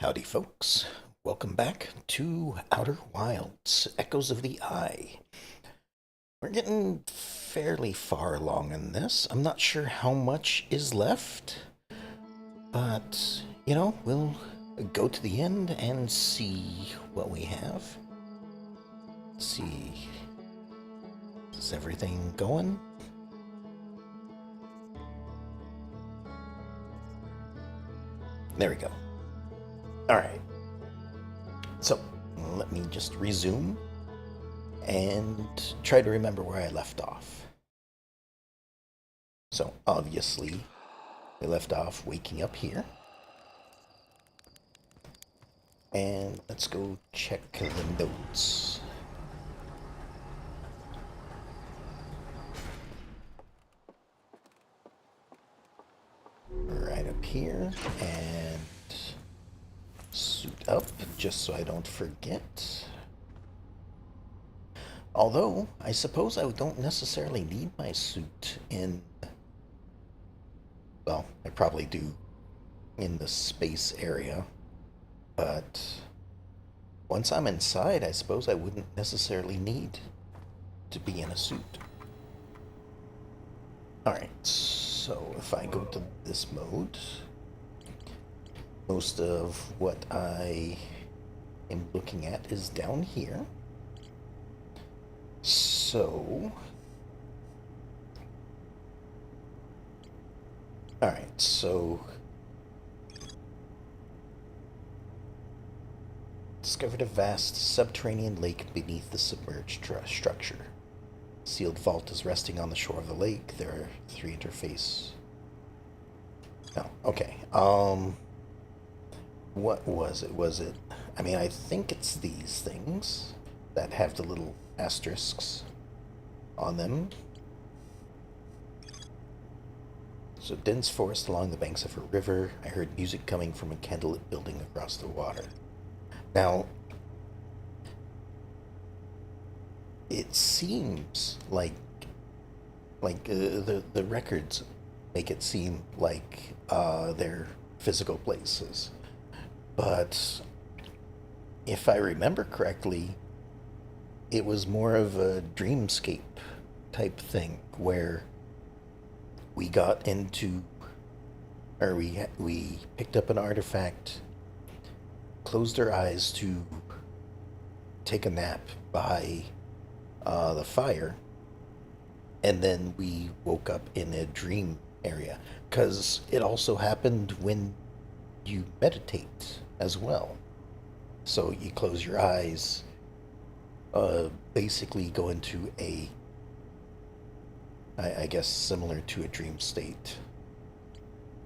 Howdy, folks. Welcome back to Outer Wilds, Echoes of the Eye. We're getting fairly far along in this. I'm not sure how much is left, but, we'll go to the end and see what we have. See, is everything going? There we go. Alright, so let me just resume and try to remember where I left off. So, obviously, we left off waking up here. And let's go check the notes. Right up here, and suit up, just so I don't forget. Although, I suppose I don't necessarily need my suit in... Well, I probably do in the space area, but once I'm inside, I suppose I wouldn't necessarily need to be in a suit. Alright, so if I go to this mode, most of what I am looking at is down here. So, alright, so discovered a vast subterranean lake beneath the submerged structure. Sealed vault is resting on the shore of the lake. There are 3 interface. Oh, okay. What was it? I think it's these things that have the little asterisks on them. So, dense forest along the banks of a river. I heard music coming from a candlelit building across the water. Now, it seems like the records make it seem like they're physical places, but if I remember correctly, it was more of a dreamscape type thing where we got into, or we picked up an artifact, closed our eyes to take a nap by the fire, and then we woke up in a dream area. Because it also happened when you meditate as well. So you close your eyes, basically go into I guess similar to a dream state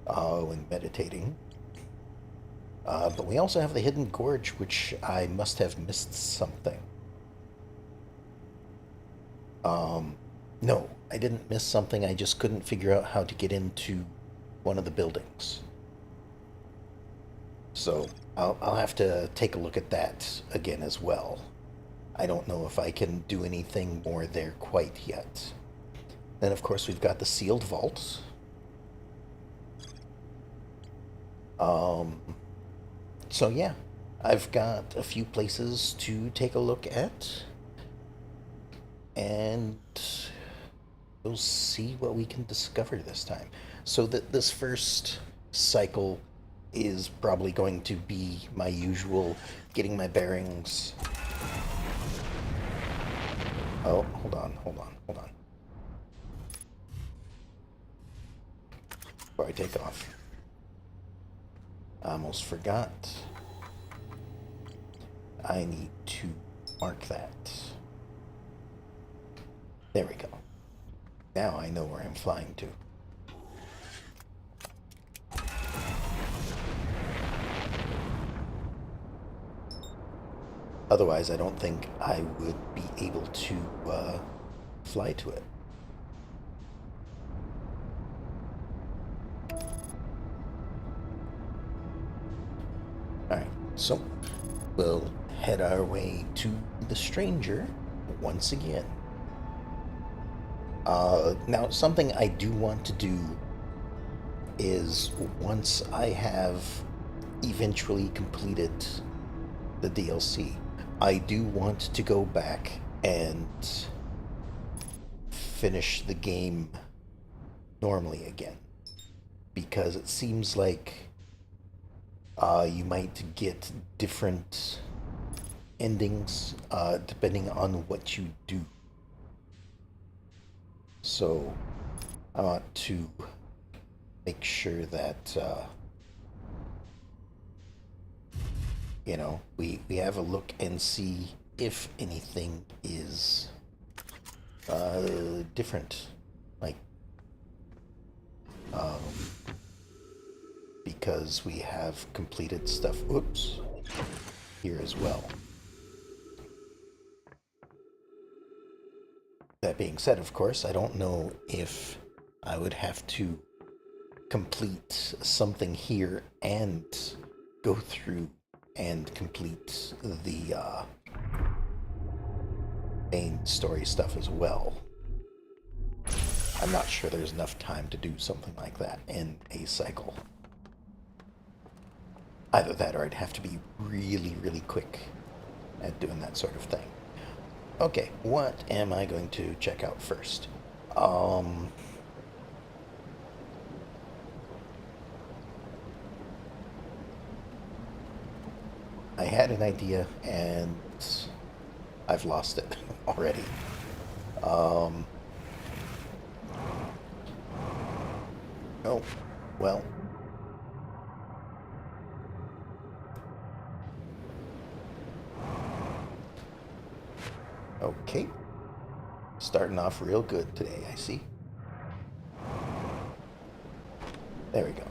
when meditating. But we also have the Hidden Gorge, which I must have missed something. No, I didn't miss something. I just couldn't figure out how to get into one of the buildings. So I'll have to take a look at that again as well. I don't know if I can do anything more there quite yet. Then, of course, we've got the sealed vault. So yeah, I've got a few places to take a look at, and we'll see what we can discover this time. So that this first cycle is probably going to be my usual getting my bearings. Oh, hold on. Before I take off. I almost forgot. I need to mark that. There we go. Now I know where I'm flying to. Otherwise, I don't think I would be able to fly to it. Alright, so we'll head our way to the stranger once again. Now, something I do want to do is once I have eventually completed the DLC, I do want to go back and finish the game normally again, because it seems like you might get different endings depending on what you do. So I want to make sure that we have a look and see if anything is different, like um, because we have completed stuff. Oops, here as well. That being said, of course, I don't know if I would have to complete something here and go through and complete the main story stuff as well. I'm not sure there's enough time to do something like that in a cycle. Either that or I'd have to be really, really quick at doing that sort of thing. Okay, what am I going to check out first? I had an idea and I've lost it already. Um, oh, well. Okay. Starting off real good today, I see. There we go.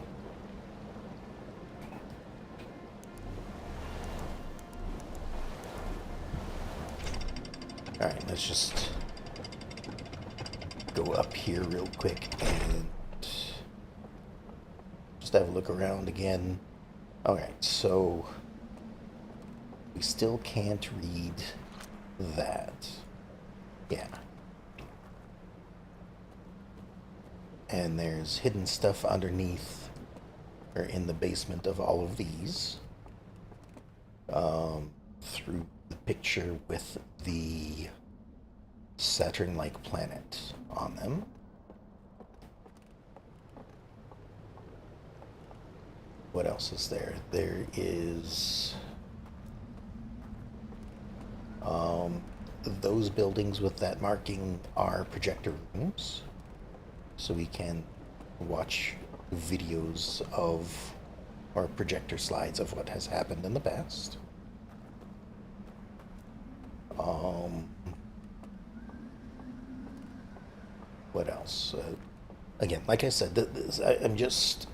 Alright, let's just go up here real quick and just have a look around again. Alright, so we still can't read that. Yeah. And there's hidden stuff underneath or in the basement of all of these. Through the picture with the Saturn-like planet on them. What else is there? There is those buildings with that marking are projector rooms, so we can watch videos of or projector slides of what has happened in the past. What else? Again, like I said, I'm just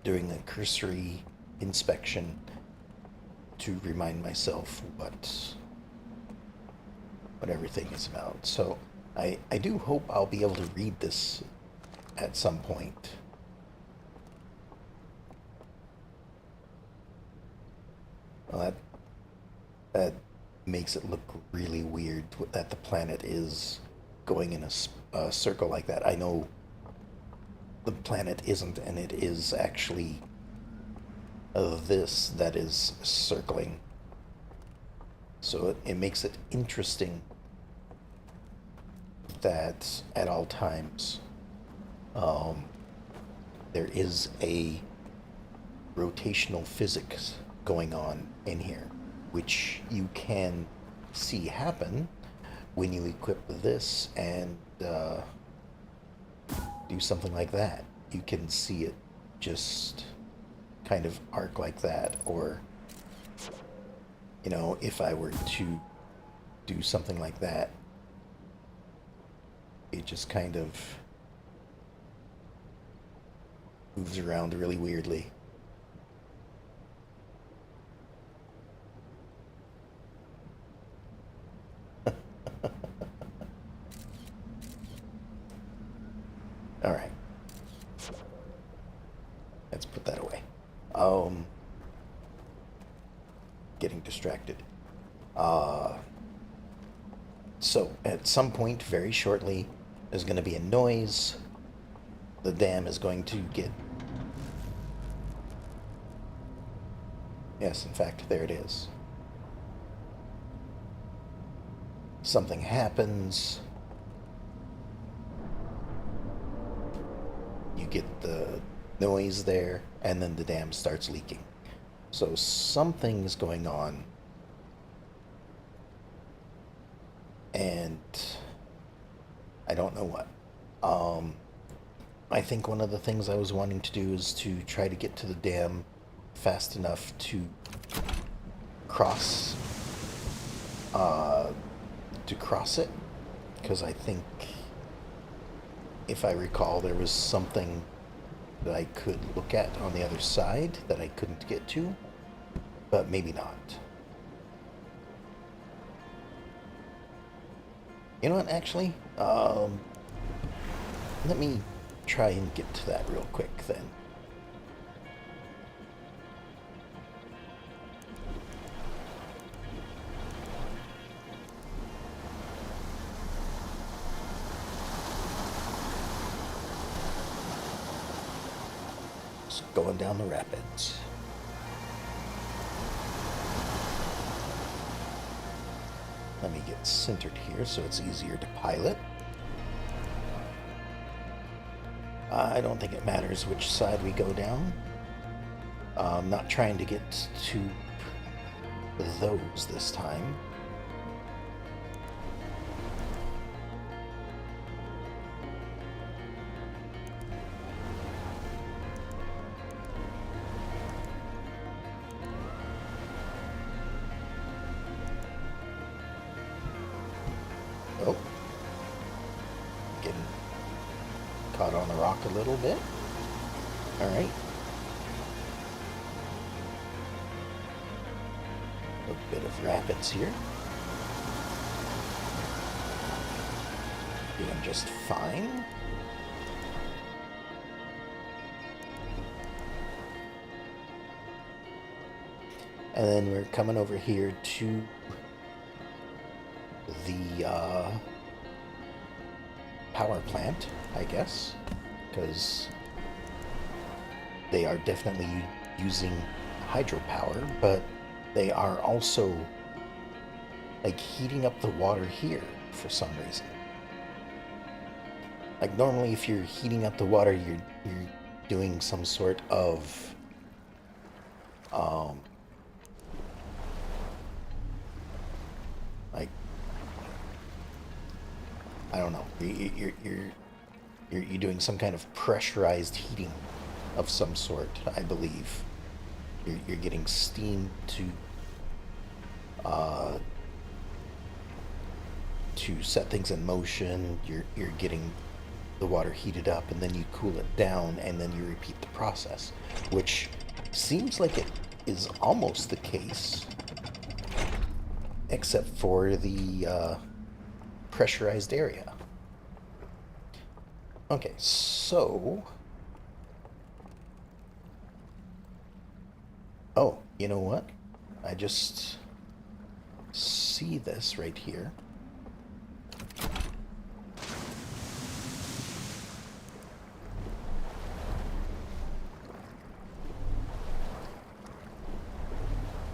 doing a cursory inspection to remind myself what everything is about. So I do hope I'll be able to read this at some point. Well, that makes it look really weird that the planet is going in a circle like that. I know the planet isn't, and it is actually this that is circling. So it makes it interesting that at all times there is a rotational physics going on in here, which you can see happen when you equip this and do something like that. You can see it just kind of arc like that, or if I were to do something like that, it just kind of moves around really weirdly. All right. Let's put that away. Getting distracted. So at some point, very shortly, there's going to be a noise. The dam is going to get Yes, in fact, there it is. Something happens. You get the noise there, and then the dam starts leaking. So something's going on, and I don't know what. Um, I think one of the things I was wanting to do is to try to get to the dam fast enough to cross uh, cross it, because I think, if I recall, there was something that I could look at on the other side that I couldn't get to, but maybe not. You know what, actually? Let me try and get to that real quick then. Just going down the rapids. Let me get centered here so it's easier to pilot. I don't think it matters which side we go down. I'm not trying to get to those this time. Oh, getting caught on the rock a little bit. All right. A bit of rapids here. Doing just fine. And then we're coming over here to the power plant, I guess, because they are definitely using hydropower, but they are also like heating up the water here for some reason. Like normally, if you're heating up the water, you're doing some sort of um, like, I don't know. You're doing some kind of pressurized heating of some sort, I believe. You're getting steam uh, to set things in motion. You're getting the water heated up, and then you cool it down, and then you repeat the process, which seems like it is almost the case, except for the pressurized area. Okay, so... Oh, you know what? I just see this right here.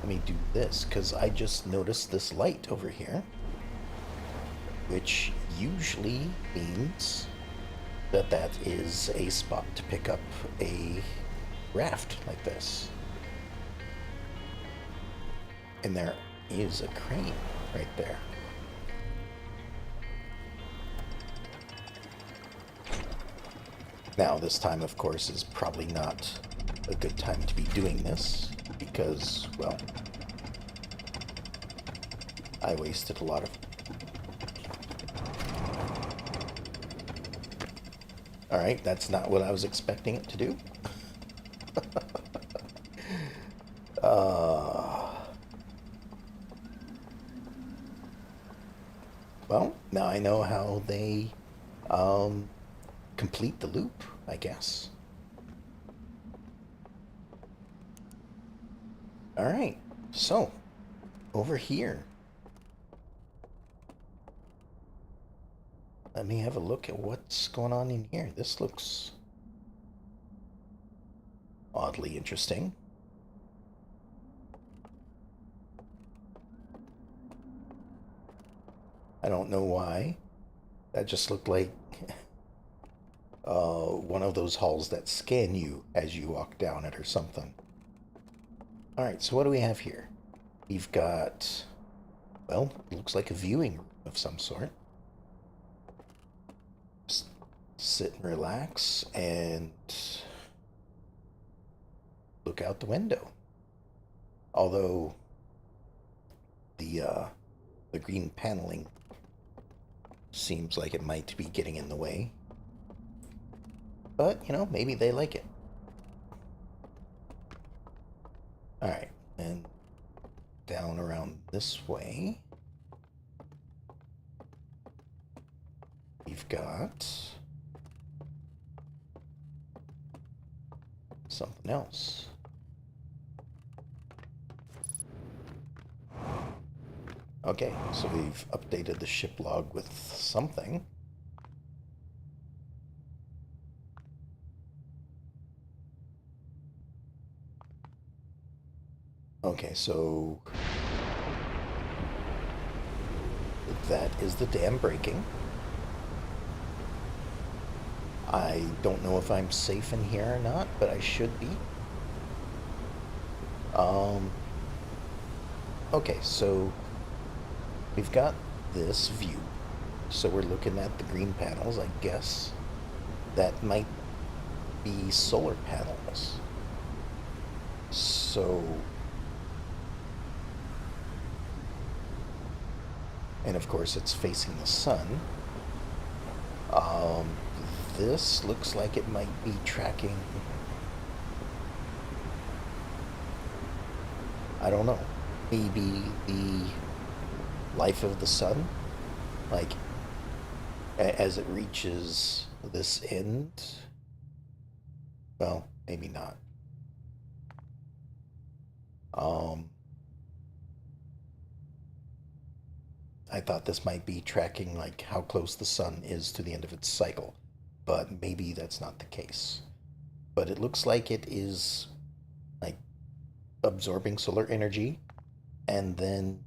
Let me do this, because I just noticed this light over here, which usually means that that is a spot to pick up a raft like this. And there is a crane right there. Now, this time, of course, is probably not a good time to be doing this because, well, I wasted a lot of... Alright, that's not what I was expecting it to do. Well, now I know how they complete the loop, I guess. Alright, so, over here. Let me have a look at what's going on in here. This looks oddly interesting. I don't know why. That just looked like one of those halls that scan you as you walk down it or something. Alright, so what do we have here? We've got, well, it looks like a viewing room of some sort. Just sit and relax and look out the window. Although the green paneling seems like it might be getting in the way. But, you know, maybe they like it. Alright, and down around this way. We've got something else. Okay, so we've updated the ship log with something. Okay, so that is the dam breaking. I don't know if I'm safe in here or not, but I should be. Okay, so we've got this view. So we're looking at the green panels, I guess. That might be solar panels. So... and of course it's facing the sun. This looks like it might be tracking... I don't know. Maybe the life of the sun? Like, as it reaches this end? Well, maybe not. I thought this might be tracking like how close the sun is to the end of its cycle, but maybe that's not the case. But it looks like it is like absorbing solar energy and then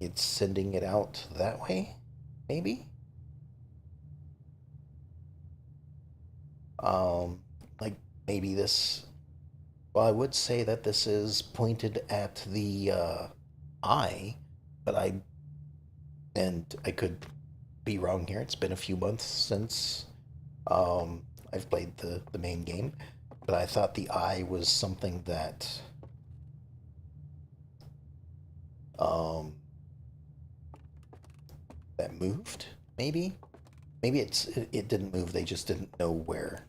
it's sending it out that way, maybe? Like maybe this, well, I would say that this is pointed at the eye, but and I could be wrong here. It's been a few months since I've played the main game, but I thought the eye was something that um, that moved. Maybe it didn't move. They just didn't know where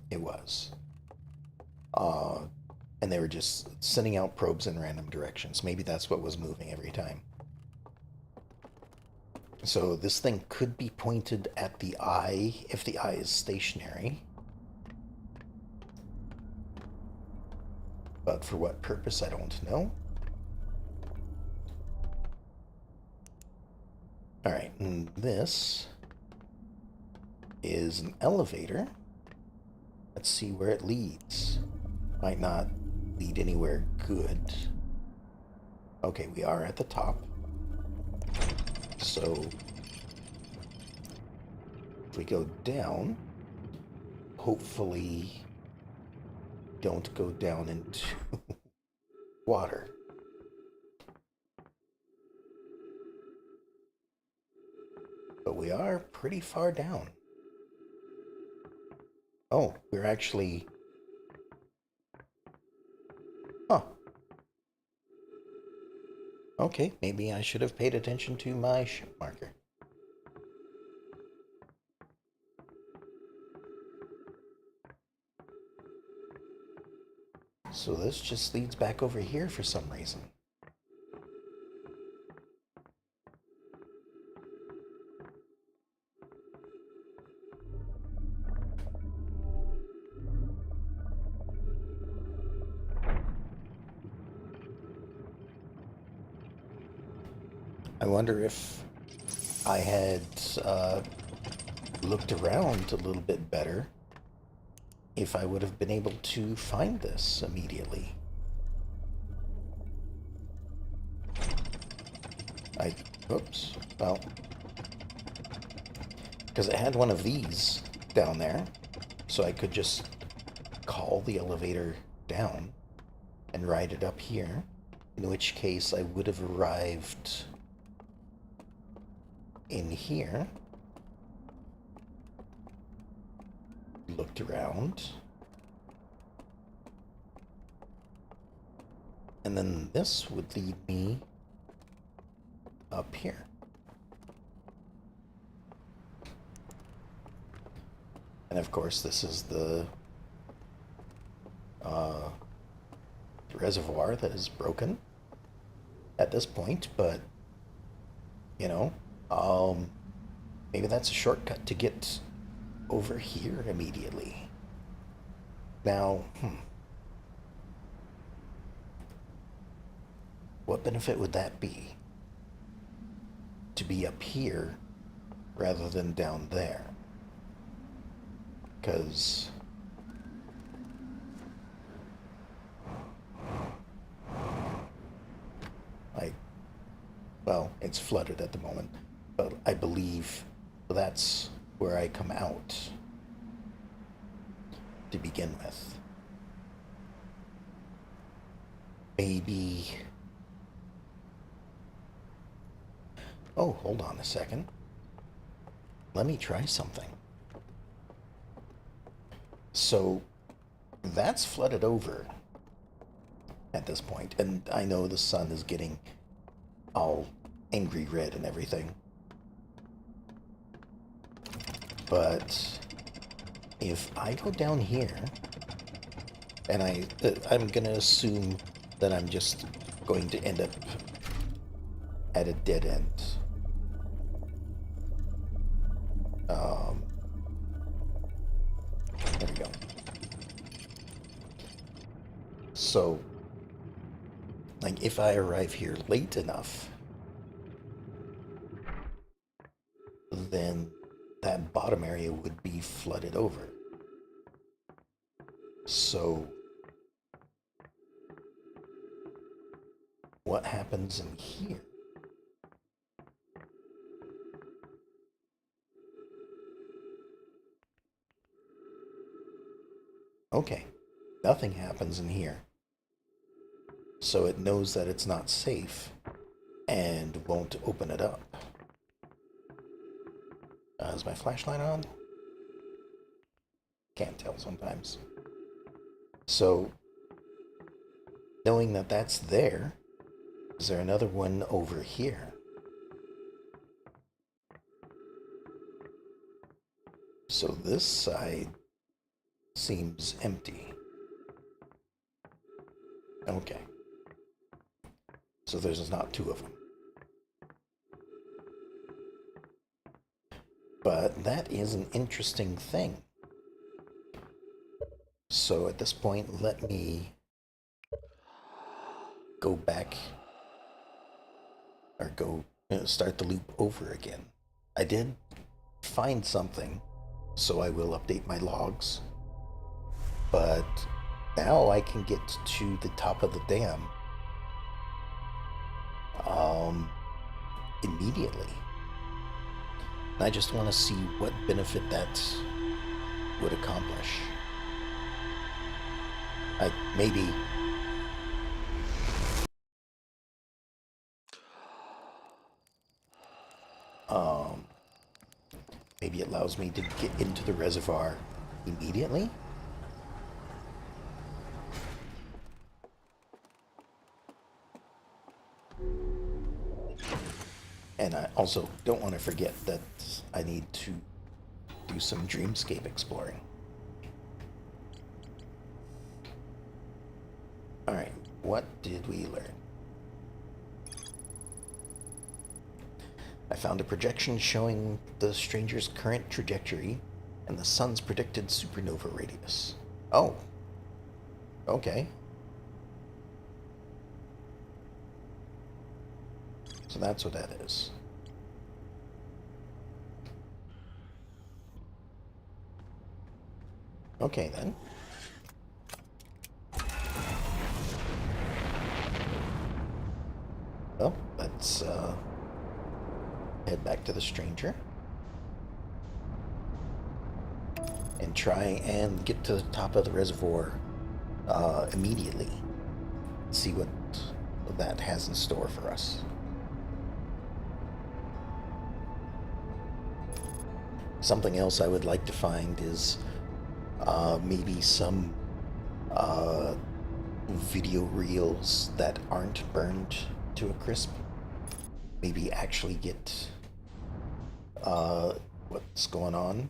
it was, uh, and they were just sending out probes in random directions. Maybe that's what was moving every time. So this thing could be pointed at the eye if the eye is stationary. But for what purpose, I don't know. Alright, and this is an elevator. Let's see where it leads. Might not lead anywhere good. Okay, we are at the top. So if we go down, hopefully don't go down into water. But we are pretty far down. Oh, we're actually... Huh. Okay, maybe I should have paid attention to my ship marker. So this just leads back over here for some reason. I wonder if I had looked around a little bit better, if I would have been able to find this immediately. Oops. Well, because it had one of these down there, so I could just call the elevator down and ride it up here, in which case I would have arrived in here, looked around, and then this would lead me up here. And of course, this is the reservoir that is broken at this point, but you know, maybe that's a shortcut to get over here immediately. Now, what benefit would that be? To be up here rather than down there? Because well, it's flooded at the moment, but I believe that's where I come out to begin with. Maybe... Oh, hold on a second. Let me try something. So, that's flooded over at this point, and I know the sun is getting all angry red and everything. But if I go down here, and I'm gonna assume that I'm just going to end up at a dead end. There we go. So, like, if I arrive here late enough, then that bottom area would be flooded over. So, what happens in here? Okay, nothing happens in here. So it knows that it's not safe and won't open it up. Is my flashlight on? Can't tell sometimes. So, knowing that that's there, is there another one over here? So this side seems empty. Okay. So there's not two of them. But that is an interesting thing. So at this point, let me go back, or start the loop over again. I did find something, so I will update my logs. But now I can get to the top of the dam immediately. And I just want to see what benefit that would accomplish. Maybe maybe it allows me to get into the reservoir immediately. And I also don't want to forget that I need to do some dreamscape exploring. Alright, what did we learn? I found a projection showing the stranger's current trajectory and the sun's predicted supernova radius. Oh. Okay. So that's what that is. Okay then. Well, let's head back to the stranger and try and get to the top of the reservoir immediately. See what that has in store for us. Something else I would like to find is maybe some video reels that aren't burned to a crisp. Maybe actually get what's going on.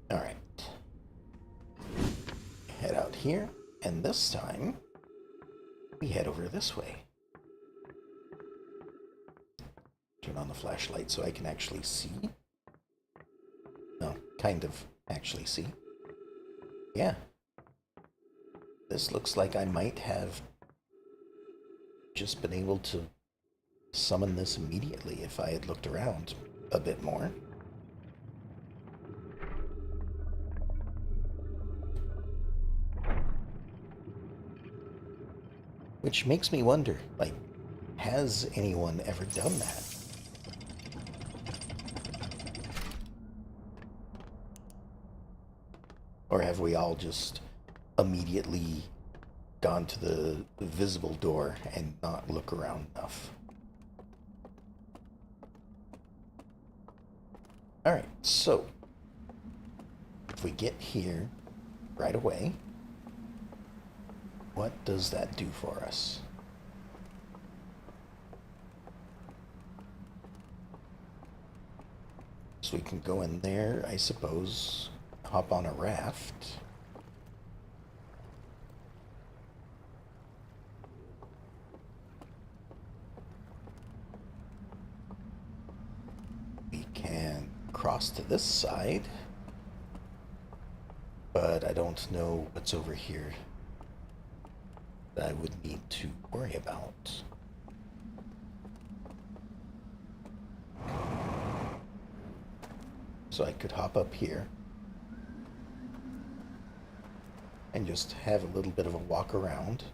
All right. Head out here, and this time we head over this way. Turn on the flashlight so I can actually see. No, kind of actually see. Yeah. This looks like I might have just been able to summon this immediately if I had looked around a bit more. Which makes me wonder, like, has anyone ever done that? Or have we all just immediately gone to the visible door and not look around enough? Alright, so if we get here right away, what does that do for us? So we can go in there, I suppose, hop on a raft. We can cross to this side, but I don't know what's over here that I would need to worry about. So I could hop up here and just have a little bit of a walk around.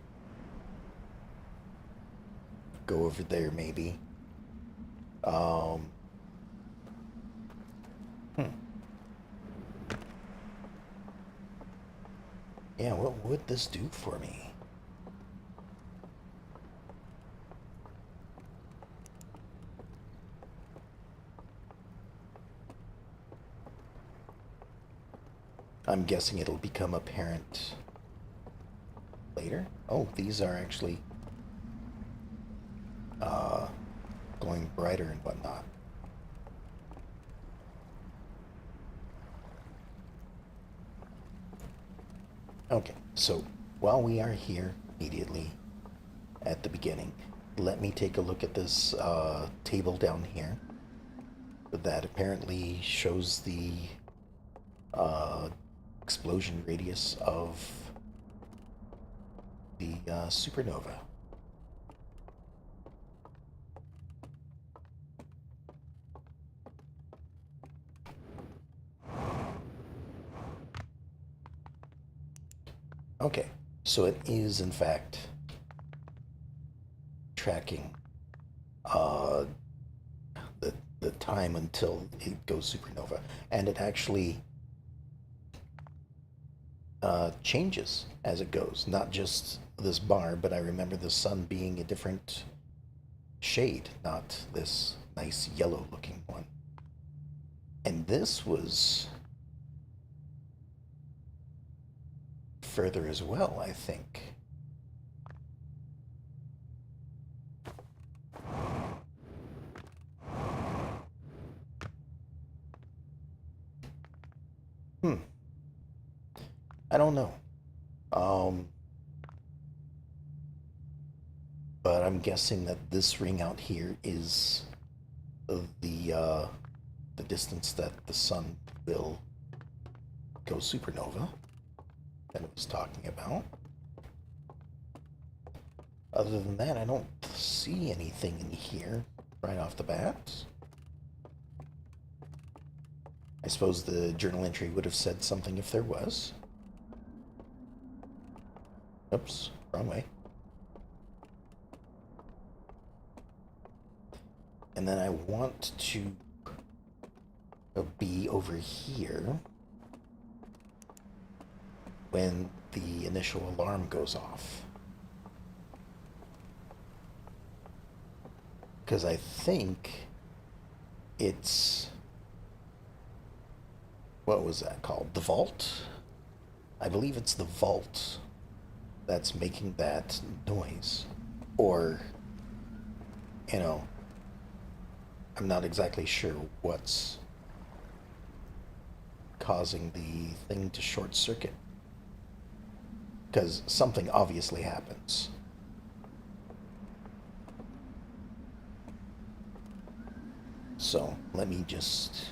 Go over there maybe. Yeah, what would this do for me? I'm guessing it'll become apparent later. Oh, these are actually going brighter and whatnot. Okay, so while we are here immediately at the beginning, let me take a look at this table down here that apparently shows the explosion radius of the supernova. Okay, so it is in fact tracking the time until it goes supernova, and it actually changes as it goes. Not just this bar, but I remember the sun being a different shade, not this nice yellow looking one. And this was further as well, I think. I don't know. But I'm guessing that this ring out here is the distance that the sun will go supernova that it was talking about. Other than that, I don't see anything in here right off the bat. I suppose the journal entry would have said something if there was. Oops, wrong way. And then I want to be over here when the initial alarm goes off. Because I think it's... what was that called? The vault? I believe it's the vault that's making that noise. Or, you know, I'm not exactly sure what's causing the thing to short circuit. Because something obviously happens. So, let me just...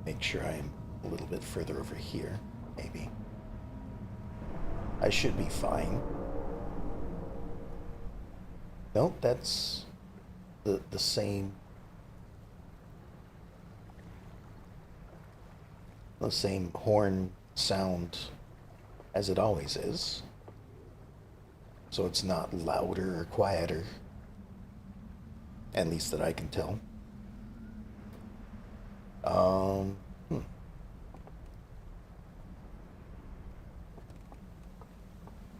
make sure I'm a little bit further over here, maybe. I should be fine. Nope, that's the same horn sound as it always is. So it's not louder or quieter, at least that I can tell. Hmm.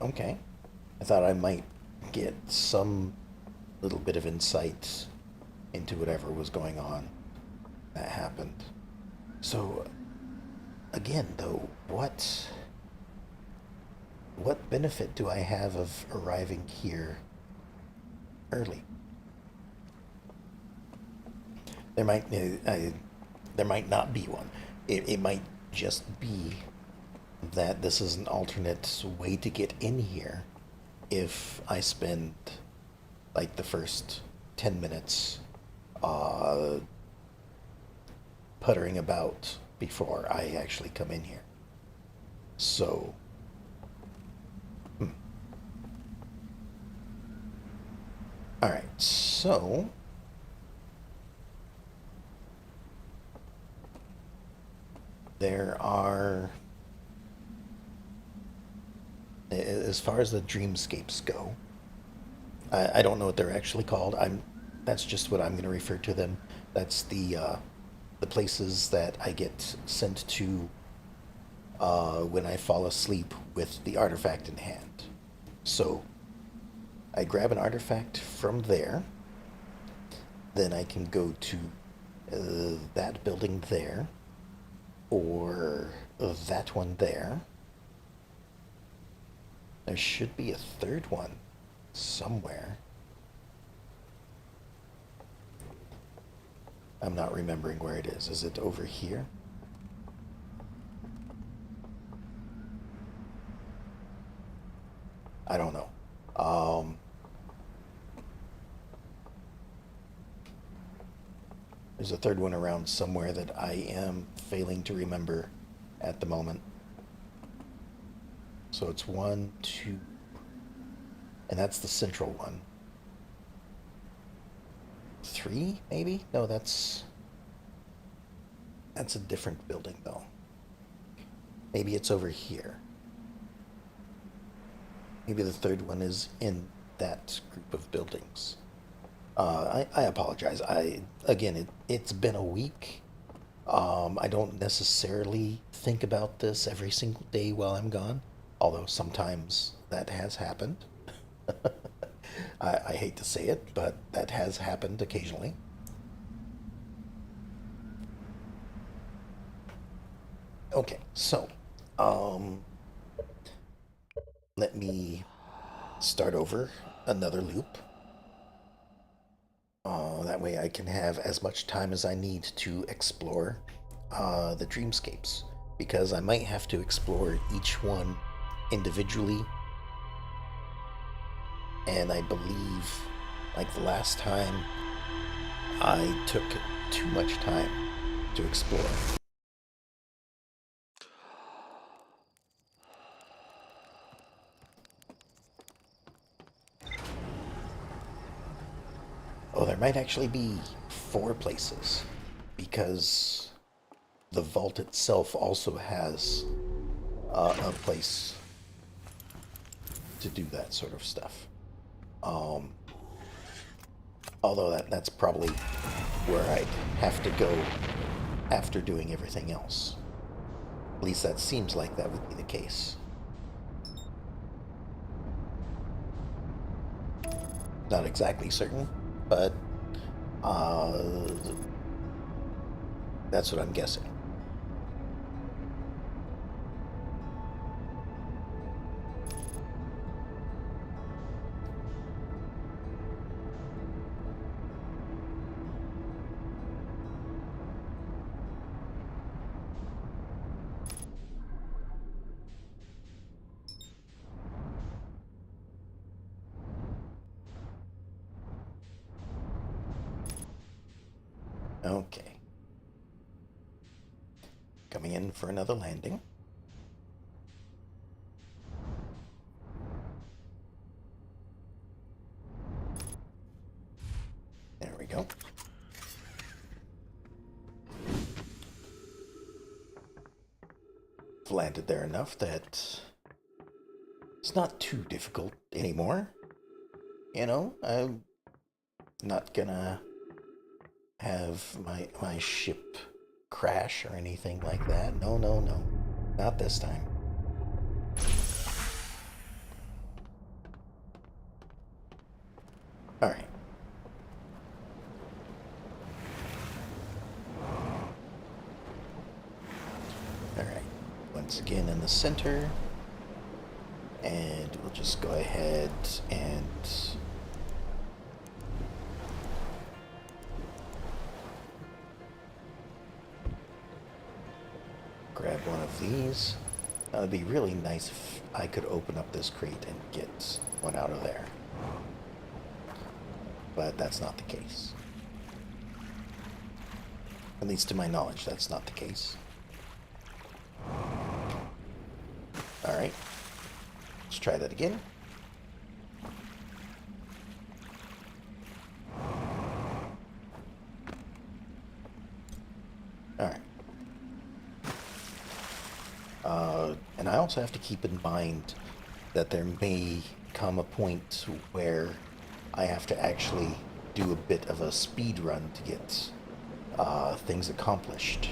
Okay. I thought I might get some little bit of insight into whatever was going on that happened. So, again, though, what benefit do I have of arriving here early? There might not be one. It might just be that this is an alternate way to get in here if I spend like the first 10 minutes puttering about before I actually come in here. So, all right, so there are, as far as the dreamscapes go, I don't know what they're actually called. That's just what I'm going to refer to them. That's the places that I get sent to when I fall asleep with the artifact in hand. So I grab an artifact from there, then I can go to that building there, or that one there. There should be a third one somewhere. I'm not remembering where it is. Is it over here? I don't know. There's a third one around somewhere that I am failing to remember at the moment. So it's 1, 2, and that's the central one. 3, maybe? No, that's a different building, though. Maybe it's over here. Maybe the third one is in that group of buildings. I apologize. It's been a week. I don't necessarily think about this every single day while I'm gone, although sometimes that has happened. I hate to say it, but that has happened occasionally. Okay, so, let me start over another loop. That way I can have as much time as I need to explore the dreamscapes, because I might have to explore each one individually. And I believe, like the last time, I took too much time to explore. there might actually be 4 places, because the vault itself also has a place to do that sort of stuff. Although that's probably where I'd have to go after doing everything else. At least that seems like that would be the case. Not exactly certain, but that's what I'm guessing. Okay. Coming in for another landing. There we go. I've landed there enough that it's not too difficult anymore. You know, I'm not gonna have my ship crash or anything like that. No, no, no. Not this time. Alright. Alright. Once again in the center. And we'll just go ahead and grab one of these. Now, it'd be really nice if I could open up this crate and get one out of there. But that's not the case. At least to my knowledge, that's not the case. Alright. Let's try that again. Alright. And I also have to keep in mind that there may come a point where I have to actually do a bit of a speed run to get things accomplished.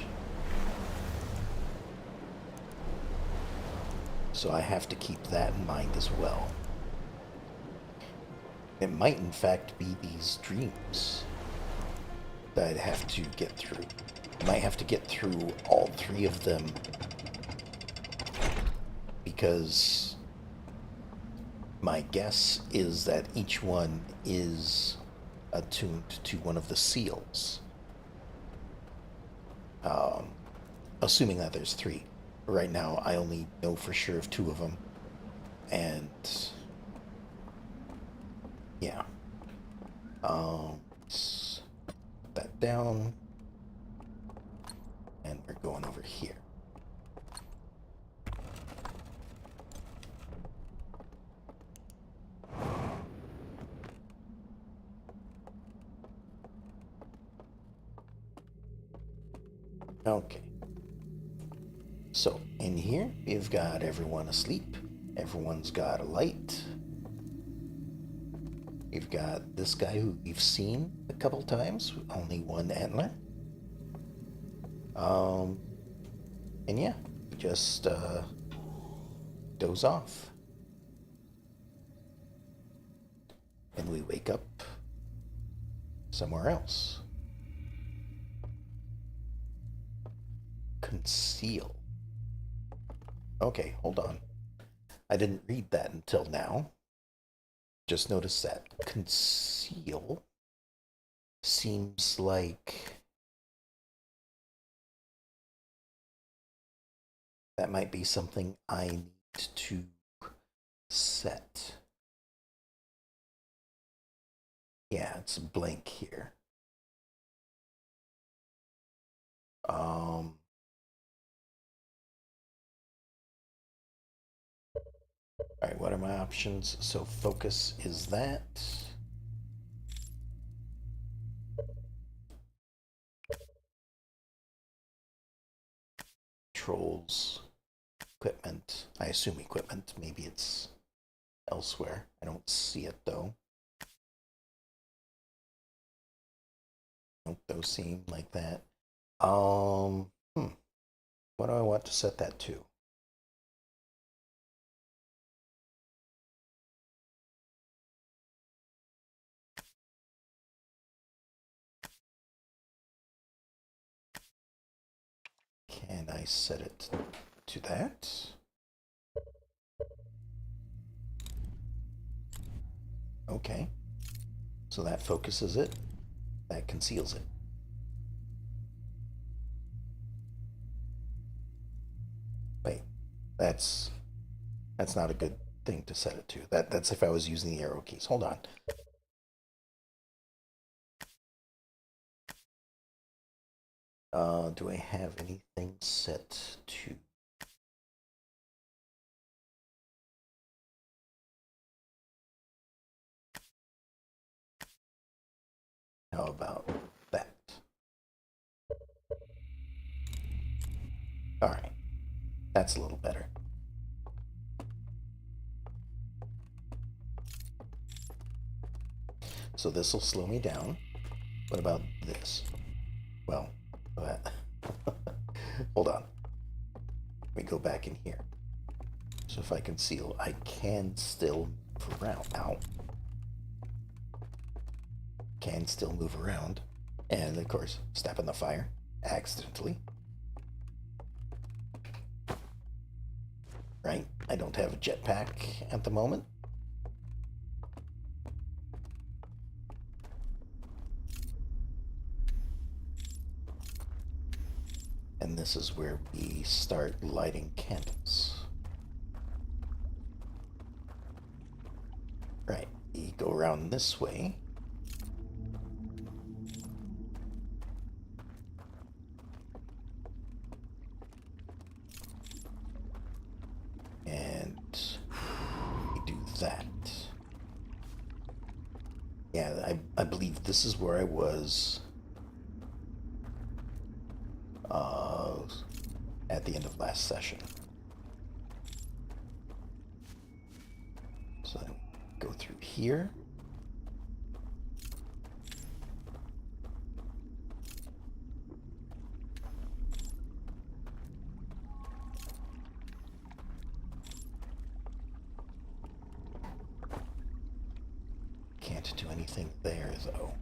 So I have to keep that in mind as well. It might in fact be these dreams that I'd have to get through. I might have to get through all 3 of them, because my guess is that each one is attuned to one of the seals. Assuming that there's 3. Right now, I only know for sure of 2 of them. And yeah. Let's put that down. And we're going over here. Okay. So, in here, we've got everyone asleep. Everyone's got a light. We've got this guy who we've seen a couple times, with only 1 antler. And yeah, just doze off. And we wake up somewhere else. Conceal. Okay, hold on. I didn't read that until now. Just noticed that conceal seems like that might be something I need to set. Yeah, it's blank here. Alright, what are my options? So focus is that. controls, equipment. I assume equipment. Maybe it's elsewhere. I don't see it though. Nope, those seem like that. What do I want to set that to? Can I set it to that? Okay. So that focuses it. That conceals it. Wait, that's not a good thing to set it to. That's if I was using the arrow keys. Hold on. Do I have anything set to? How about that? All right, that's a little better. So this will slow me down. What about this? Well, that. Hold on. Let me go back in here. So if I conceal, I can still move around. Ow. Can still move around. And of course, step in the fire accidentally. Right? I don't have a jetpack at the moment. And this is where we start lighting candles. Right, we go around this way. And we do that. Yeah, I believe this is where I was at the end of last session. So I go through here. Can't do anything there though.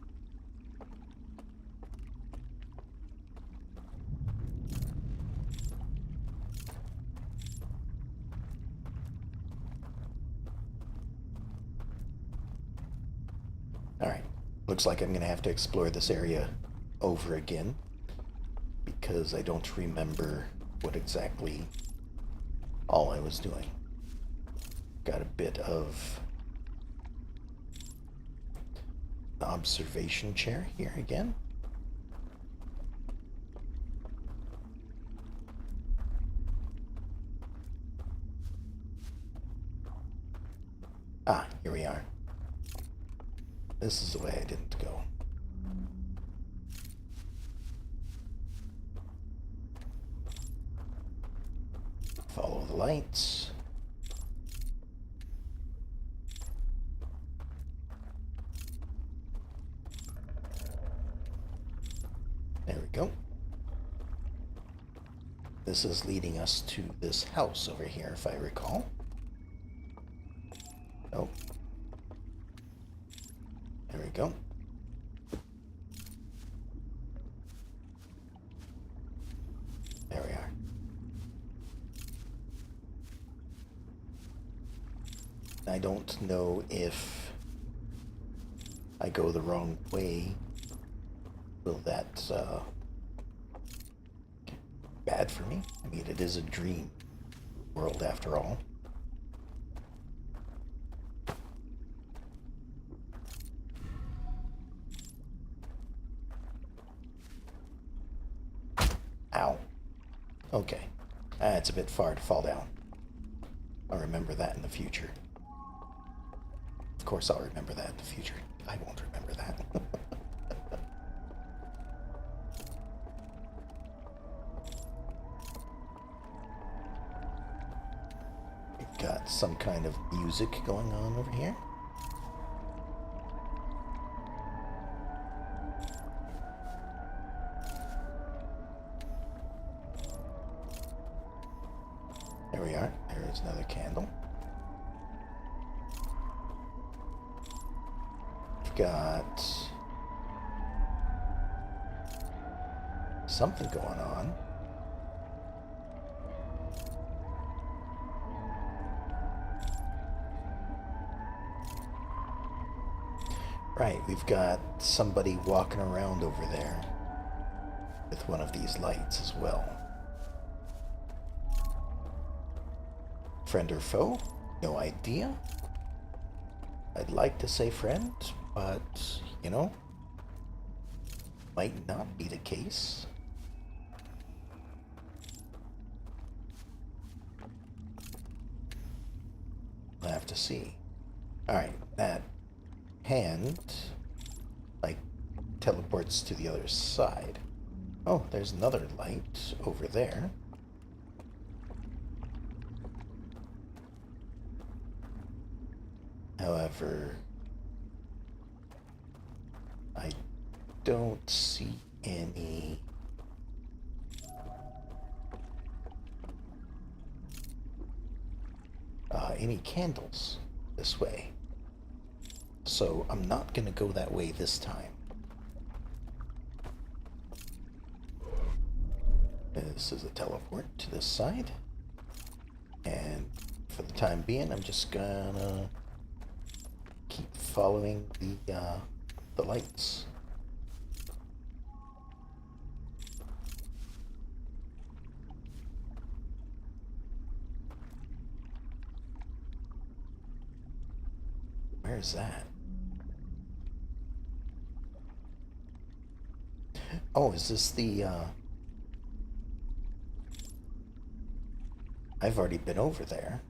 Alright, looks like I'm going to have to explore this area over again because I don't remember what exactly all I was doing. Got a bit of the observation chair here again. Ah, here we are. This is the way I didn't go. Follow the lights. There we go. This is leading us to this house over here, if I recall. Oh. There we go. There we are. I don't know if I go the wrong way. Will that bad for me? I mean, it is a dream world after all. Ow. Okay. It's a bit far to fall down. I'll remember that in the future. Of course I'll remember that in the future. I won't remember that. got some kind of music going on over here. There we are. There's another candle. We've got something going on. Right, we've got somebody walking around over there with one of these lights as well. Friend or foe? No idea. I'd like to say friend, but, you know, might not be the case. We'll have to see. Alright, that hand, like, teleports to the other side. Oh, there's another light over there. However, I don't see any candles this way. So I'm not going to go that way this time. This is a teleport to this side. And for the time being, I'm just gonna keep following the lights. Where is that? Oh, is this the, I've already been over there.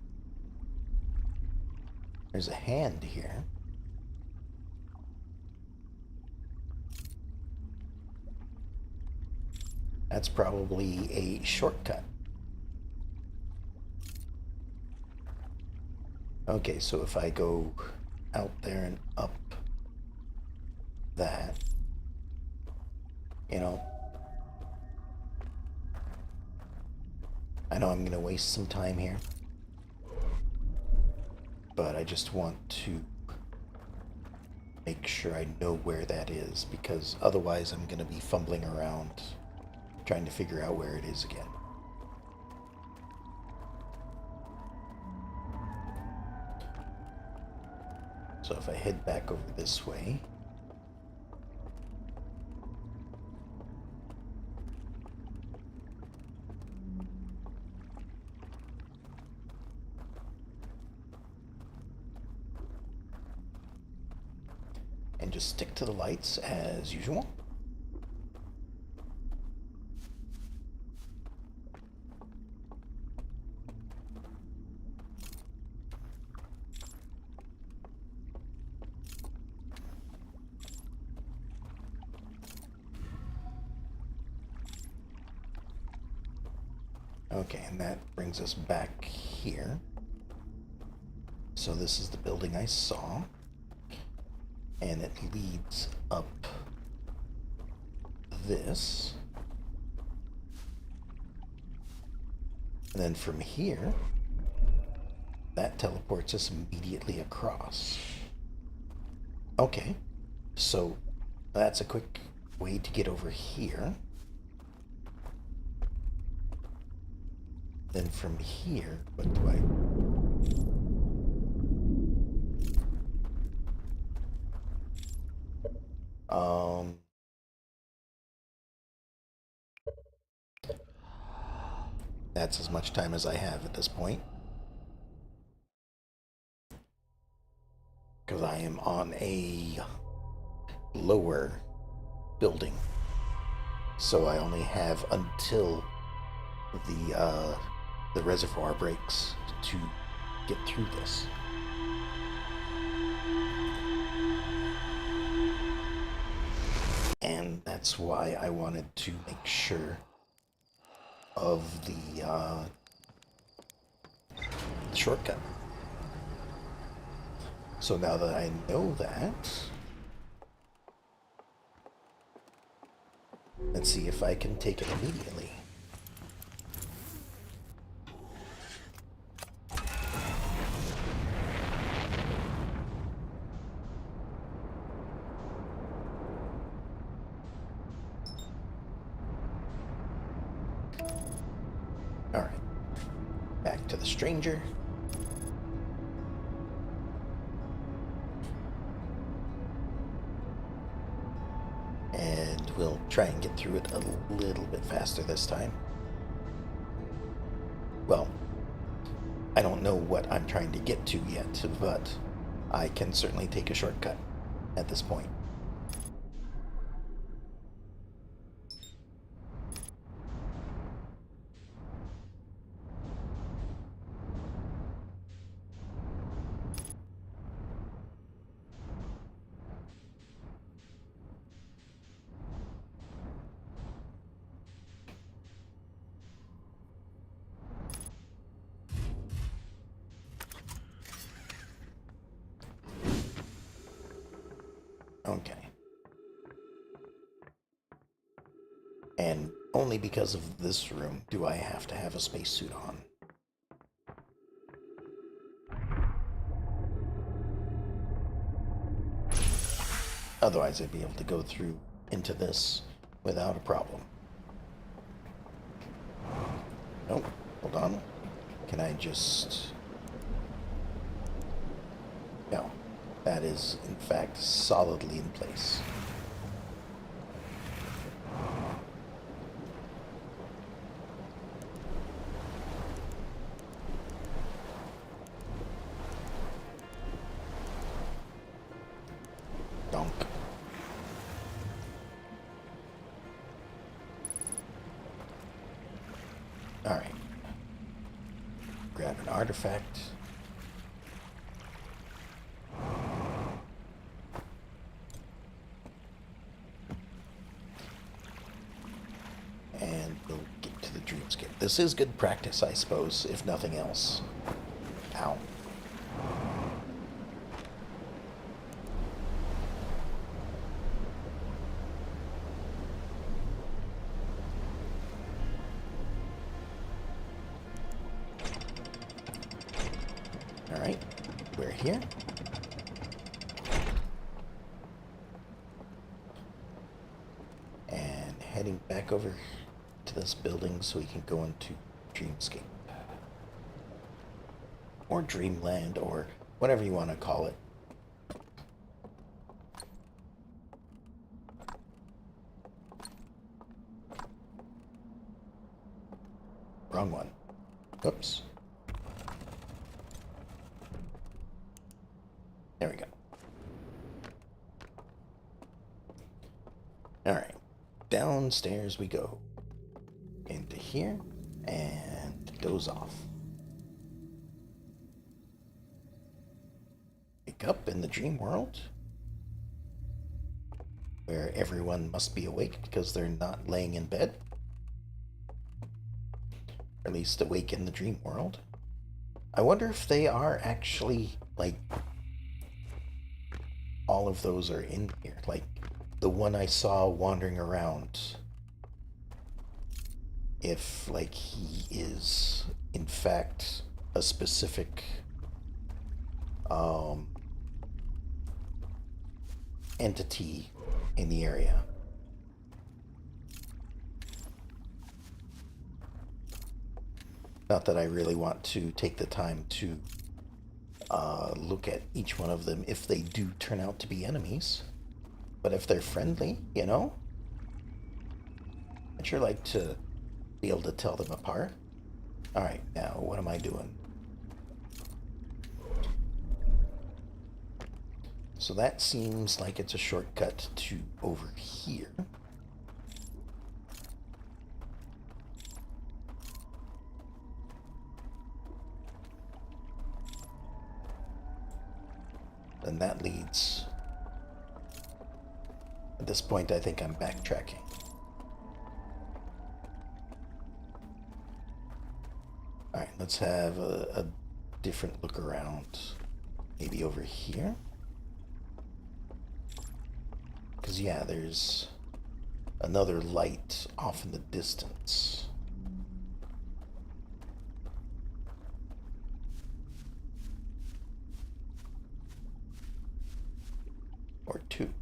There's a hand here. That's probably a shortcut. Okay, so if I go out there and up that, you know, I know I'm going to waste some time here, but I just want to make sure I know where that is, because otherwise I'm going to be fumbling around trying to figure out where it is again. So if I head back over this way, and just stick to the lights as usual. Okay, and that brings us back here. So this is the building I saw, and it leads up this. And then from here, that teleports us immediately across. Okay, so that's a quick way to get over here. Then from here, what do that's as much time as I have at this point, because I am on a lower building, so I only have until the reservoir breaks to get through this. And that's why I wanted to make sure of the shortcut. So now that I know that, let's see if I can take it immediately. Alright. Back to the stranger. And we'll try and get through it a little bit faster this time. Well, I don't know what I'm trying to get to yet, but I can certainly take a shortcut at this point. Okay. And only because of this room do I have to have a spacesuit on. Otherwise, I'd be able to go through into this without a problem. Nope, hold on. Can I just... No, that is, in fact, solidly in place. Donk. Alright. Grab an artifact. And we'll get to the dreamscape. This is good practice, I suppose, if nothing else. Ow. Alright, we're here. And heading back over to this building so we can go into Dreamscape. Or Dreamland, or whatever you want to call it. Wrong one. Oops. There we go. Alright. Downstairs we go. Into here, and doze off. Wake up in the dream world, where everyone must be awake because they're not laying in bed. Or at least awake in the dream world. I wonder if they are actually, like, all of those are in here. Like, the one I saw wandering around, if, like, he is, in fact, a specific, entity in the area. Not that I really want to take the time to look at each one of them if they do turn out to be enemies. But if they're friendly, you know? I'd sure like to be able to tell them apart. Alright, now what am I doing? So that seems like it's a shortcut to over here. Then that leads... At this point, I think I'm backtracking. Alright, let's have a different look around Maybe over here? Because, yeah, there's another light off in the distance. Or two.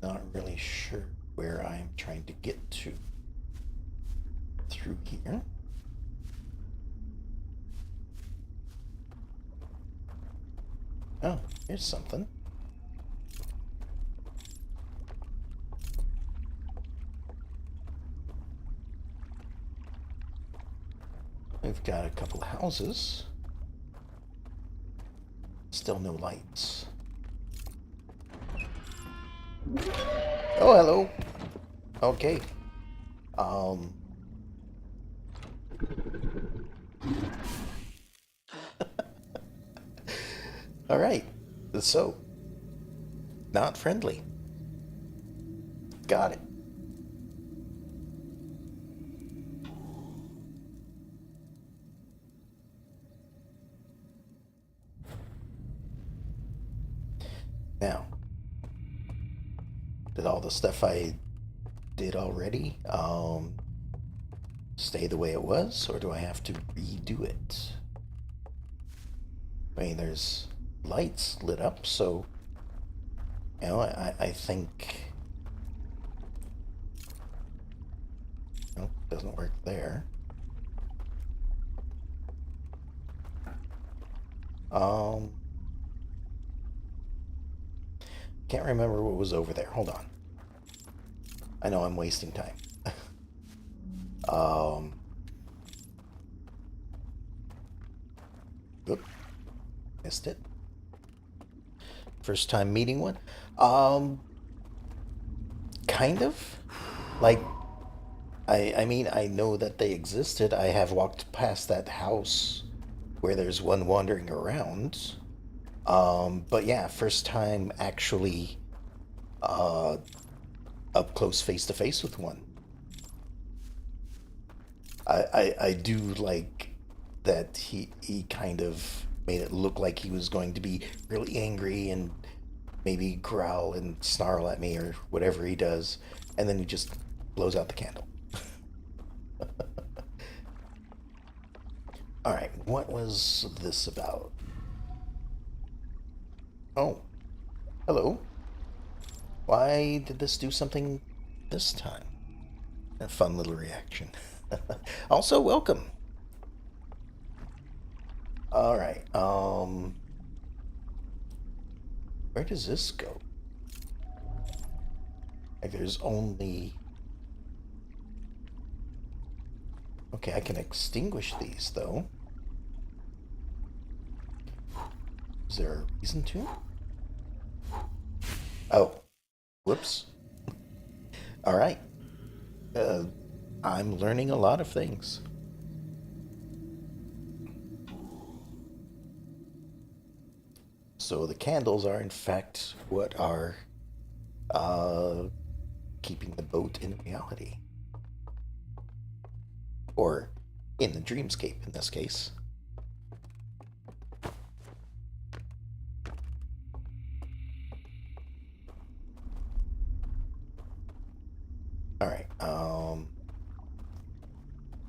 Not really sure where I'm trying to get to. Through here? Oh, here's something. We've got a couple houses. Still no lights. Oh, hello. Okay. Um. All right. So, not friendly. Got it. Now, did all the stuff I did already stay the way it was, or do I have to redo it? I mean, there's lights lit up, so I think doesn't work there. Can't remember what was over there. Hold on. I know I'm wasting time. um, Oop, missed it. First time meeting one. Kind of. Like, I mean, I know that they existed. I have walked past that house where there's one wandering around. But yeah, first time actually uh, up close face to face with one. I do like that he kind of made it look like he was going to be really angry and maybe growl and snarl at me or whatever he does, and then he just blows out the candle. All right, what was this about? Oh, hello. Why did this do something this time? A fun little reaction. Also, welcome. All right. Where does this go? Like, there's only. Okay, I can extinguish these though. Is there a reason to? Oh, whoops. All right. Uh, I'm learning a lot of things. So the candles are in fact what are uh, keeping the boat in reality. Or in the dreamscape in this case. Alright,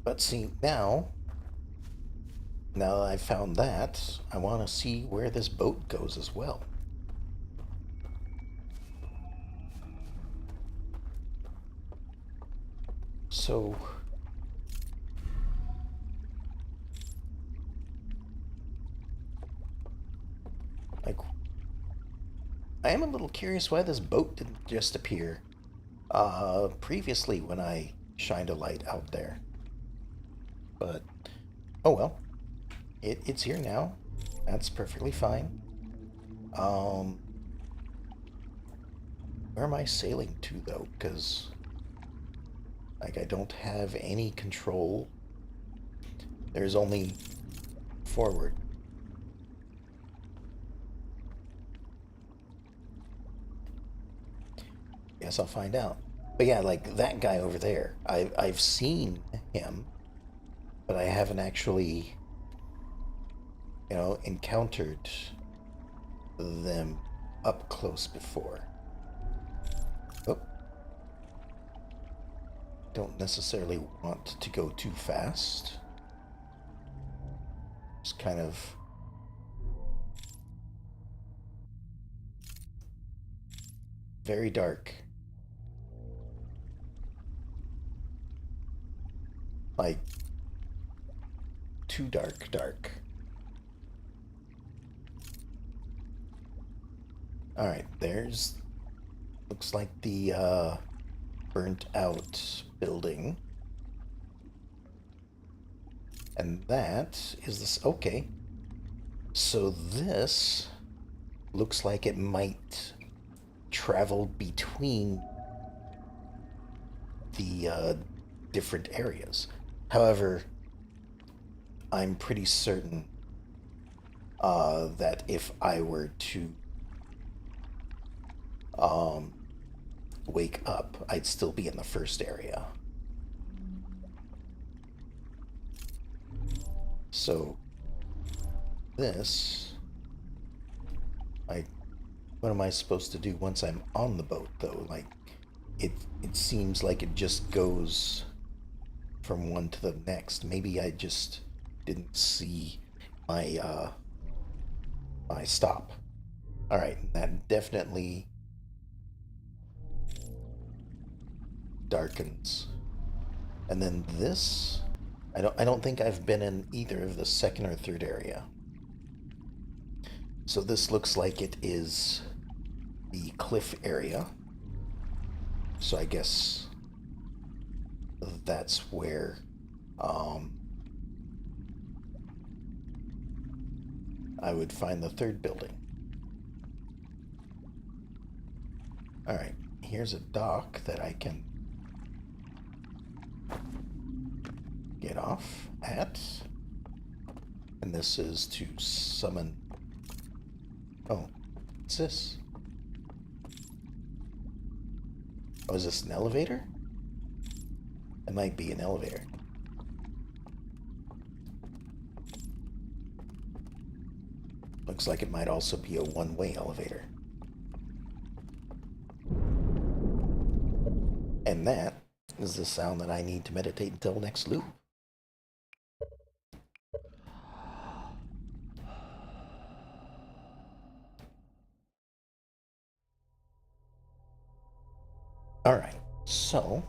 but see, now that I've found that, I want to see where this boat goes as well. So, like, I am a little curious why this boat didn't just appear previously when I shined a light out there. But, oh well. It's here now. That's perfectly fine. Um, where am I sailing to, though? Because, like, I don't have any control. There's only forward. Guess I'll find out. But yeah, like that guy over there, I've seen him, but I haven't actually, encountered them up close before. Oh, don't necessarily want to go too fast. Just kind of very dark. Like too dark. Alright, there's looks like the burnt out building. And that is this. Okay. So this looks like it might travel between the different areas. However, I'm pretty certain that if I were to wake up, I'd still be in the first area. So this, what am I supposed to do once I'm on the boat though? Like, it seems like it just goes from one to the next. Maybe I just didn't see my my stop. All right, that definitely darkens. And then this, I don't think I've been in either of the second or third area. So this looks like it is the cliff area. So I guess that's where I would find the third building. Alright, here's a dock that I can get off at. And this is to summon... Oh, what's this? Oh, is this an elevator? It might be an elevator. Looks like it might also be a one-way elevator. And that is the sound that I need to meditate until next loop. Alright, so...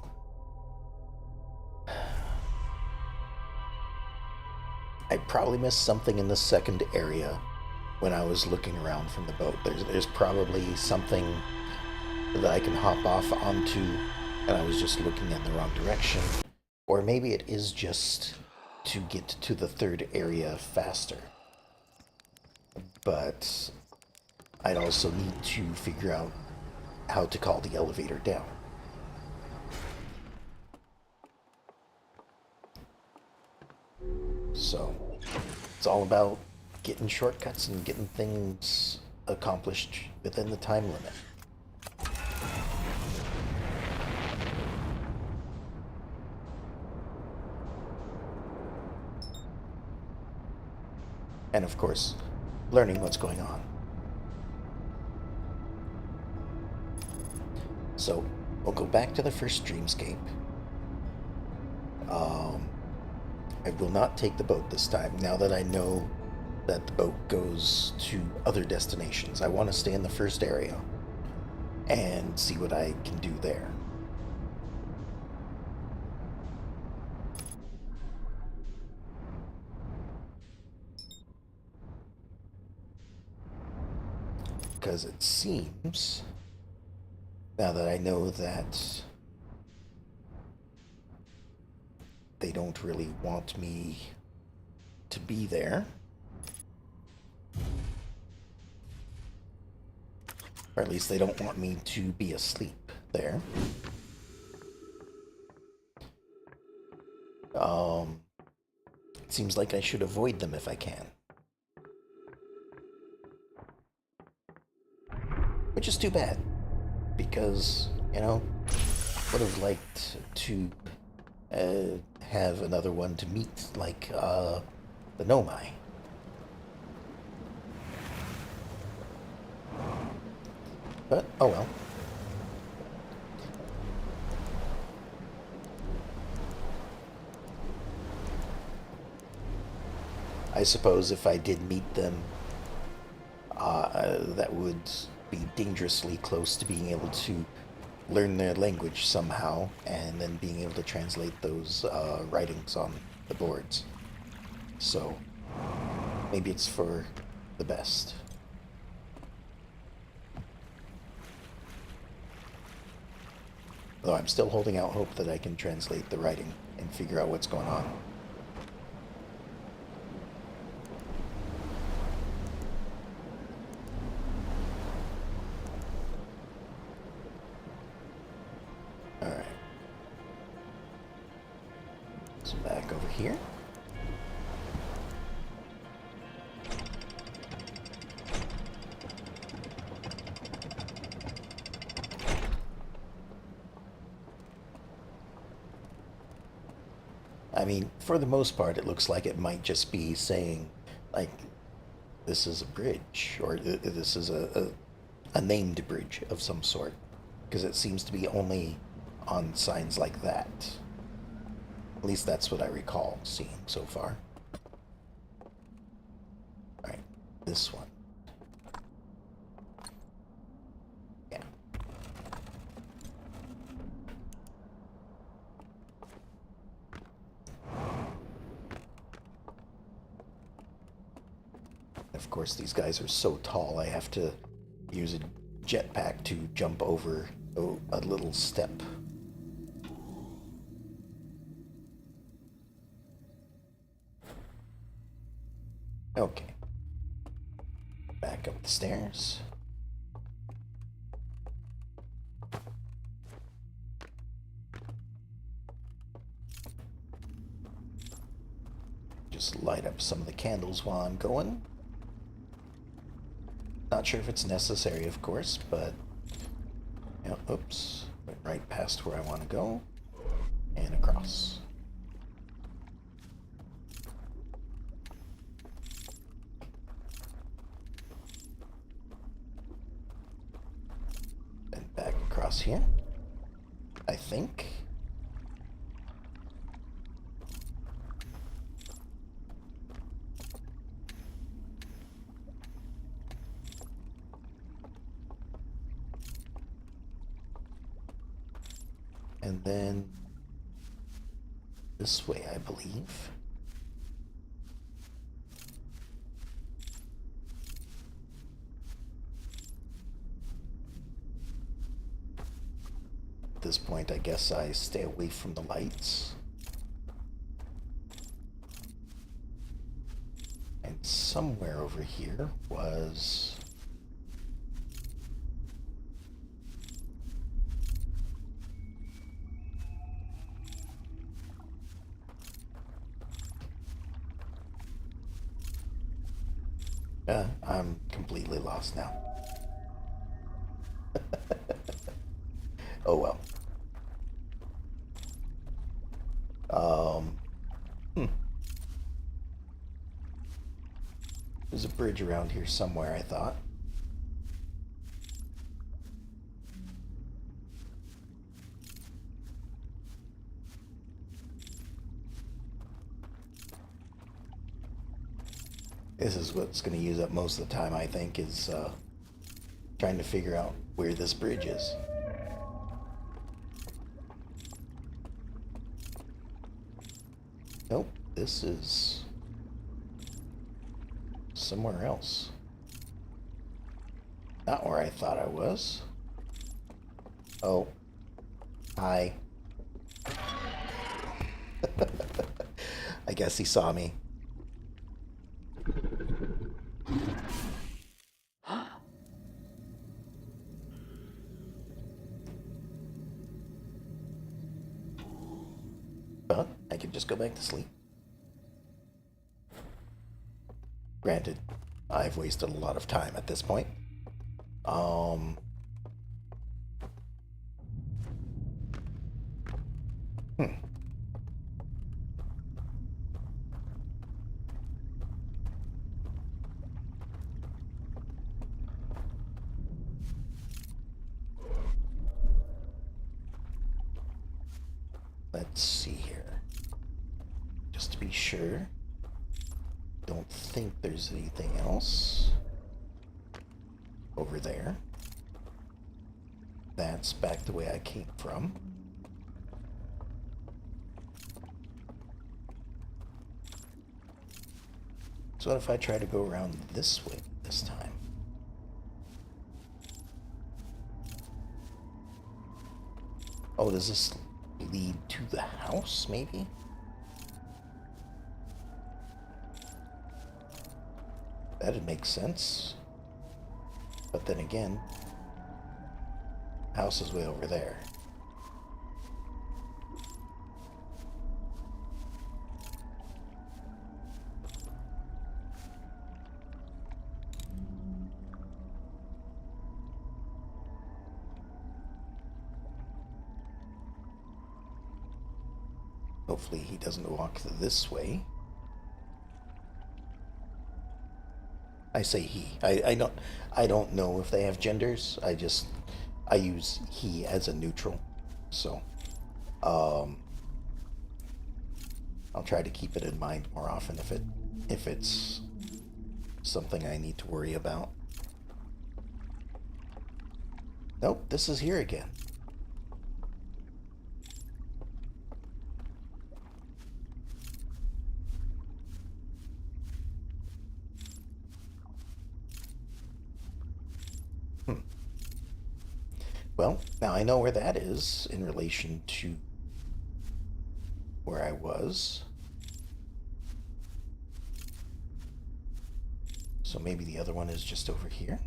I probably missed something in the second area when I was looking around from the boat. There's probably something that I can hop off onto, and I was just looking in the wrong direction. Or maybe it is just to get to the third area faster. But I'd also need to figure out how to call the elevator down. So, it's all about getting shortcuts and getting things accomplished within the time limit. And of course, learning what's going on. So, we'll go back to the first dreamscape. I will not take the boat this time, now that I know that the boat goes to other destinations. I want to stay in the first area and see what I can do there. Because it seems, now that I know that they don't really want me to be there, or at least they don't want me to be asleep there. It seems like I should avoid them if I can. Which is too bad, because You know, would have liked to have another one to meet, like the Nomai. But, oh well. I suppose if I did meet them, that would be dangerously close to being able to learn their language somehow, and then being able to translate those writings on the boards. So maybe it's for the best. Though I'm still holding out hope that I can translate the writing and figure out what's going on. Alright. So back over here. I mean, for the most part, it looks like it might just be saying, like, this is a bridge, or this is a named bridge of some sort, because it seems to be only on signs like that. At least that's what I recall seeing so far. Alright, this one. Yeah. Of course, these guys are so tall, I have to use a jetpack to jump over a little step. Okay. Back up the stairs. Just light up some of the candles while I'm going. Not sure if it's necessary, of course, but... Yeah, oops. Went right past where I want to go. And across. And back across here. I think. And then this way, I believe. At this point, I guess I stay away from the lights. And somewhere over here was... I'm completely lost now. Oh well. There's a bridge around here somewhere, I thought. This is what's going to use up most of the time, I think, is trying to figure out where this bridge is. Nope, this is somewhere else. Not where I thought I was. Oh. Hi. I guess he saw me. But I could just go back to sleep. Granted, I've wasted a lot of time at this point. Hmm. Let's see here. Just to be sure. Don't think there's anything else over there. That's back the way I came from. So what if I try to go around this way this time? Oh, does this lead to the house, maybe? That'd make sense. But then again, house is way over there. Hopefully he doesn't walk this way. I say he. I don't know if they have genders. I use he as a neutral. So um I'll try to keep it in mind more often if it's something I need to worry about. Nope, this is here again. Hmm. Well, now I know where that is in relation to where I was. So maybe the other one is just over here.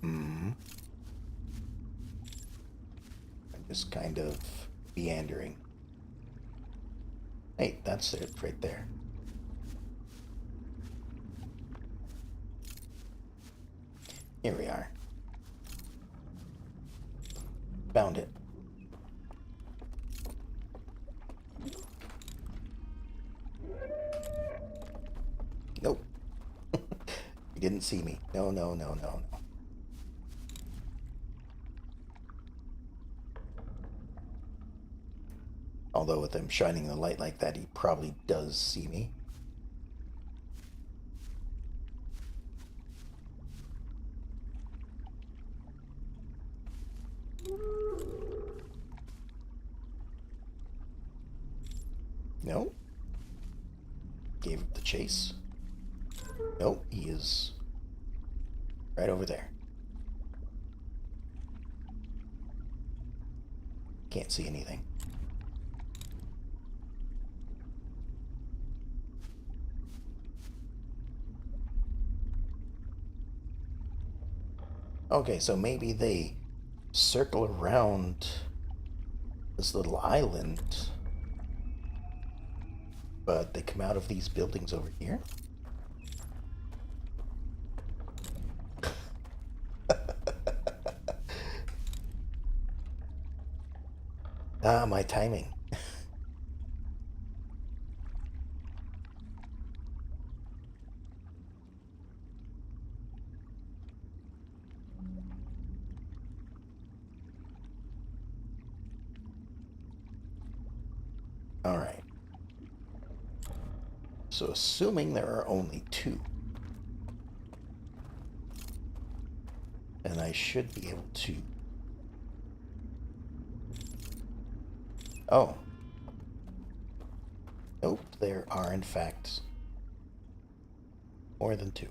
Hmm. I'm just kind of meandering. Hey, that's it right there. Here we are. Found it. Nope. You didn't see me. No, no, no, no, no. Although with him shining the light like that, he probably does see me. No. Gave it the chase. Nope, he is right over there. Can't see anything. Okay, so maybe they circle around this little island, but they come out of these buildings over here. Ah, my timing. All right. So assuming there are only two, and I should be able to... Oh. Nope, there are in fact more than two.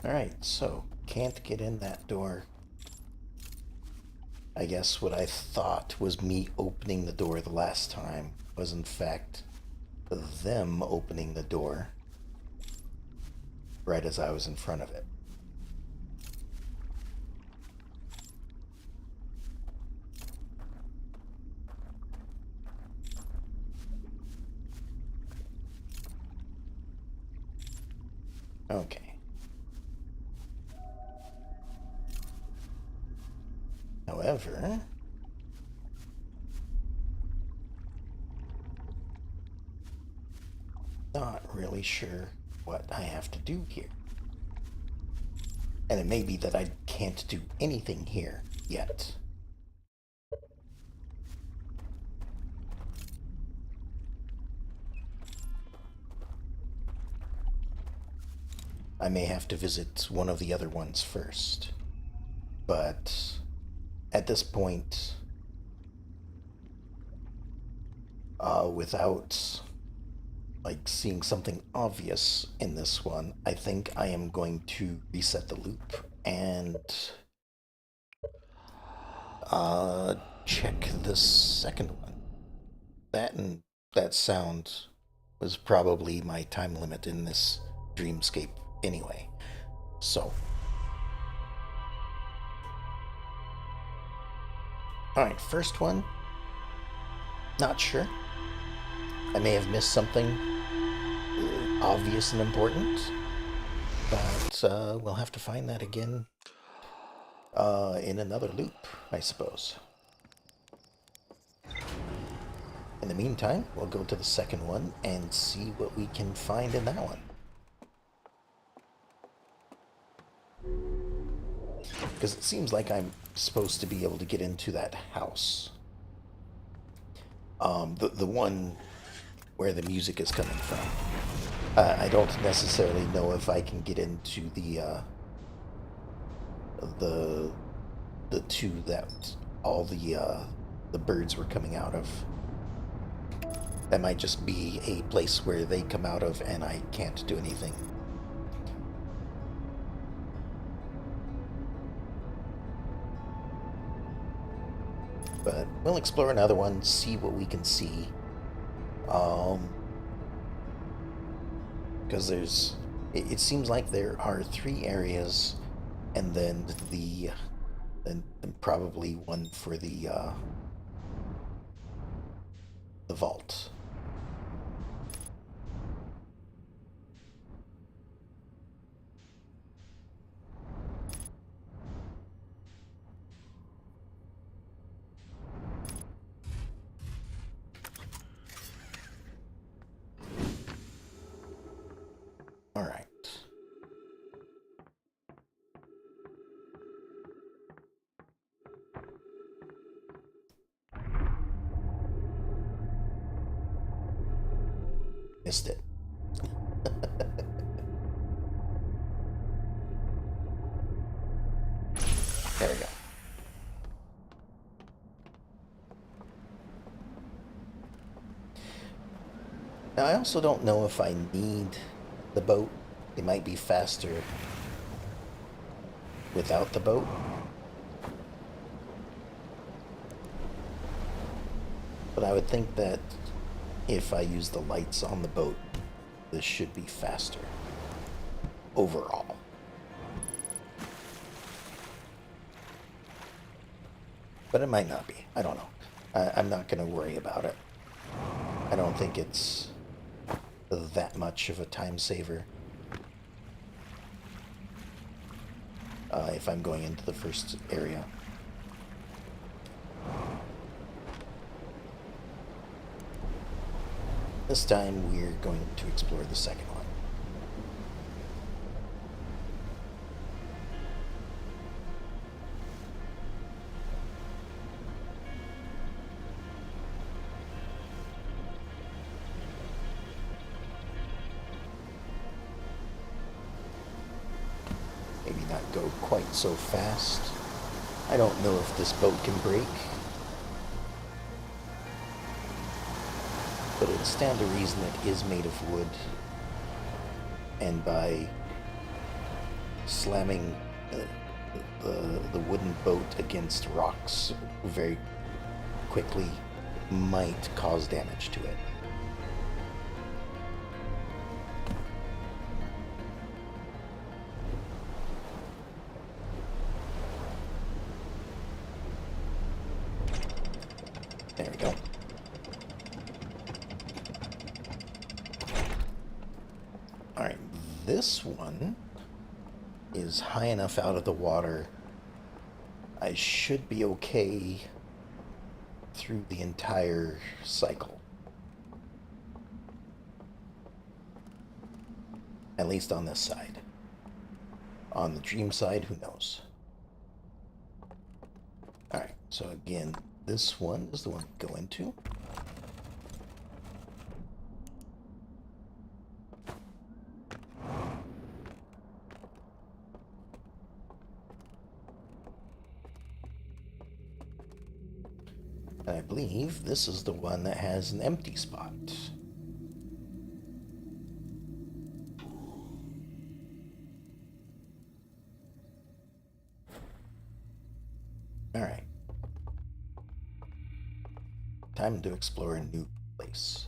Alright, so can't get in that door. I guess what I thought was me opening the door the last time was in fact them opening the door right as I was in front of it. Okay. However, not really sure what I have to do here. And it may be that I can't do anything here yet. I may have to visit one of the other ones first. But at this point, without like seeing something obvious in this one, I think I am going to reset the loop and check the second one. That sound was probably my time limit in this dreamscape anyway. So, alright, first one. Not sure. I may have missed something obvious and important, but we'll have to find that again in another loop, I suppose. In the meantime, we'll go to the second one and see what we can find in that one. Because it seems like I'm supposed to be able to get into that house. The one where the music is coming from. I don't necessarily know if I can get into the two that all the birds were coming out of. That might just be a place where they come out of and I can't do anything. But we'll explore another one, see what we can see. Because it seems like there are 3 areas, and then probably one for the vault. All right. Missed it. There we go. Now, I also don't know if I need the boat. It might be faster without the boat. But I would think that if I use the lights on the boat, this should be faster overall. But it might not be. I don't know. I'm not going to worry about it. I don't think it's that much of a time saver if I'm going into the first area. This time we're going to explore the second one. Maybe not go quite so fast. I don't know if this boat can break. But it would stand to reason it is made of wood. And by slamming the wooden boat against rocks very quickly might cause damage to it. There we go. Alright, this one is high enough out of the water. I should be okay through the entire cycle. At least on this side. On the dream side, who knows? Alright, so again, this one is the one we go into. And I believe this is the one that has an empty spot. Alright. Time to explore a new place.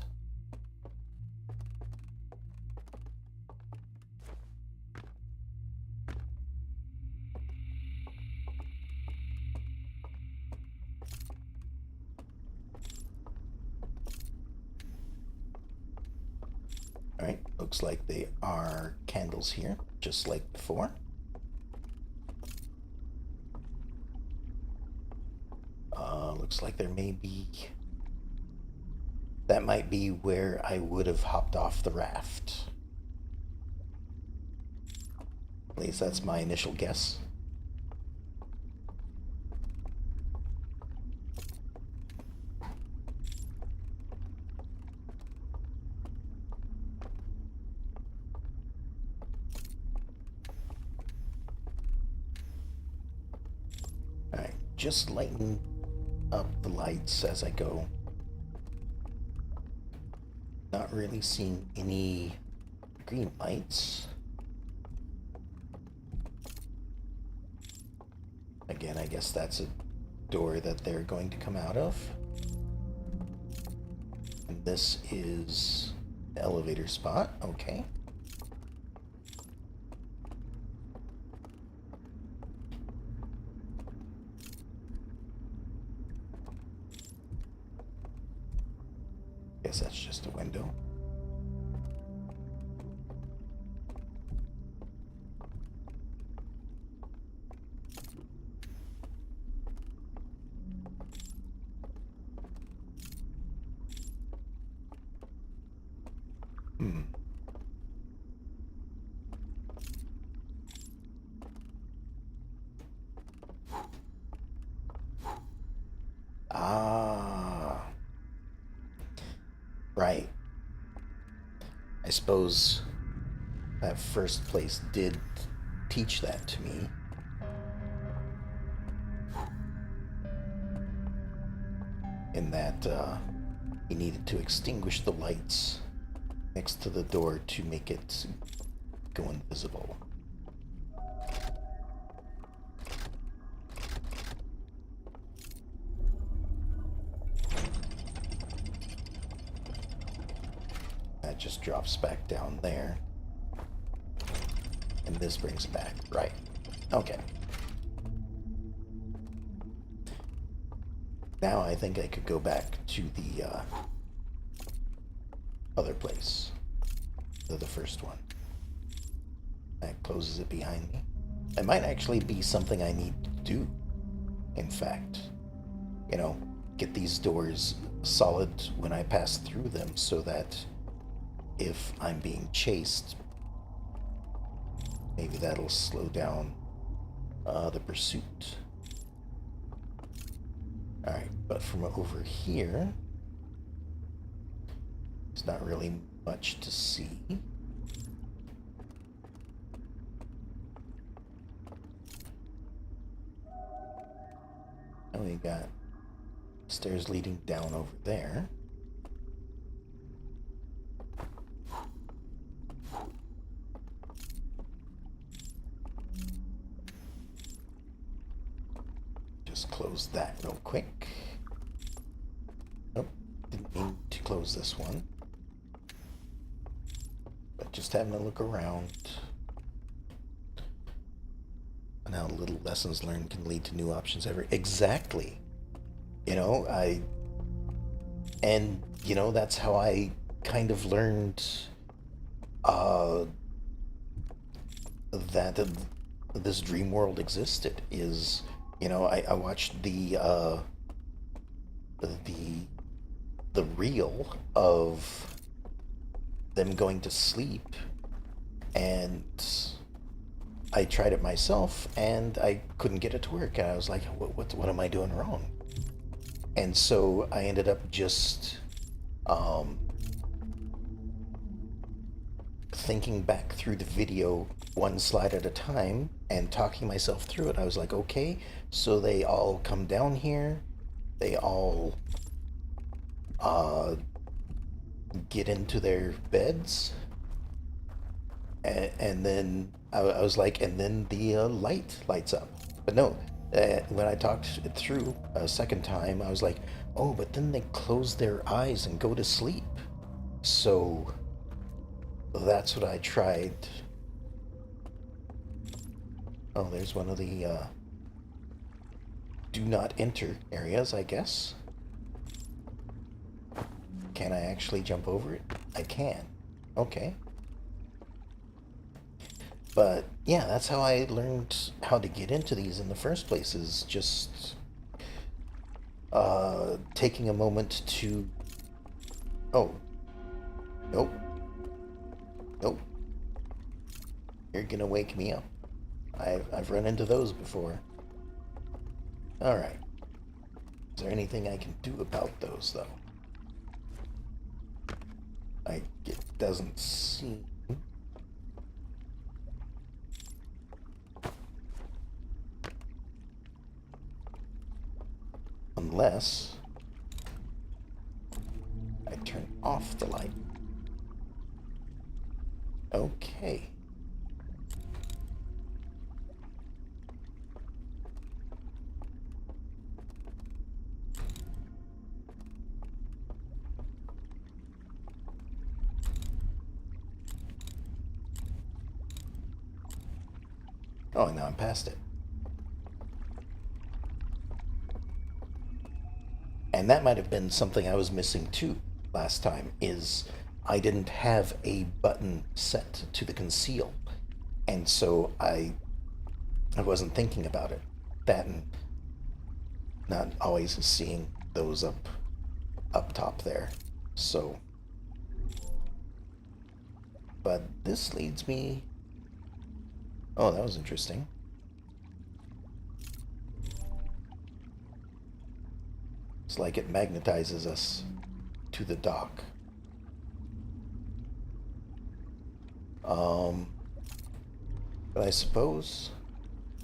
Alright, looks like they are candles here, just like before. Looks like there may be... That might be where I would have hopped off the raft. At least that's my initial guess. Alright, just lighten up the lights as I go. Not really seeing any green lights. Again, I guess that's a door that they're going to come out of. And this is the elevator spot. Okay. Guess that's just a window. Ah. Right. I suppose that first place did teach that to me. In that he needed to extinguish the lights next to the door to make it go invisible. That just drops back down there. And this brings it back. Right. Okay. Now I think I could go back to the other place. The first one. That closes it behind me. It might actually be something I need to do. In fact, you know, get these doors solid when I pass through them so that if I'm being chased, maybe that'll slow down the pursuit. Alright, but from over here, there's not really much to see. And we got stairs leading down over there. close that real quick. Nope, didn't mean to close this one. But just having a look around. And how little lessons learned can lead to new options ever. Exactly. You know, that's how I kind of learned uh, that this dream world existed. Is, I watched the the reel of them going to sleep, and I tried it myself, and I couldn't get it to work. And I was like, what am I doing wrong? And so I ended up just um, thinking back through the video one slide at a time and talking myself through it. I was like, okay, so they all come down here, they all uh, get into their beds, and then I was like, and then the light lights up. But no, when I talked it through a second time, I was like, oh, but then they close their eyes and go to sleep. So that's what I tried. Oh, there's one of the do not enter areas, I guess. Can I actually jump over it? I can. Okay. But yeah, that's how I learned how to get into these in the first place, is just taking a moment to. Oh, nope, nope. You're gonna wake me up. I've run into those before. Alright. Is there anything I can do about those, though? It doesn't seem. Unless I turn off the light. Okay. Oh, now I'm past it. And that might have been something I was missing too last time, is I didn't have a button set to the conceal. And so I wasn't thinking about it. That and not always seeing those up top there. So, but this leads me. Oh, that was interesting. It's like it magnetizes us to the dock. Um, but I suppose.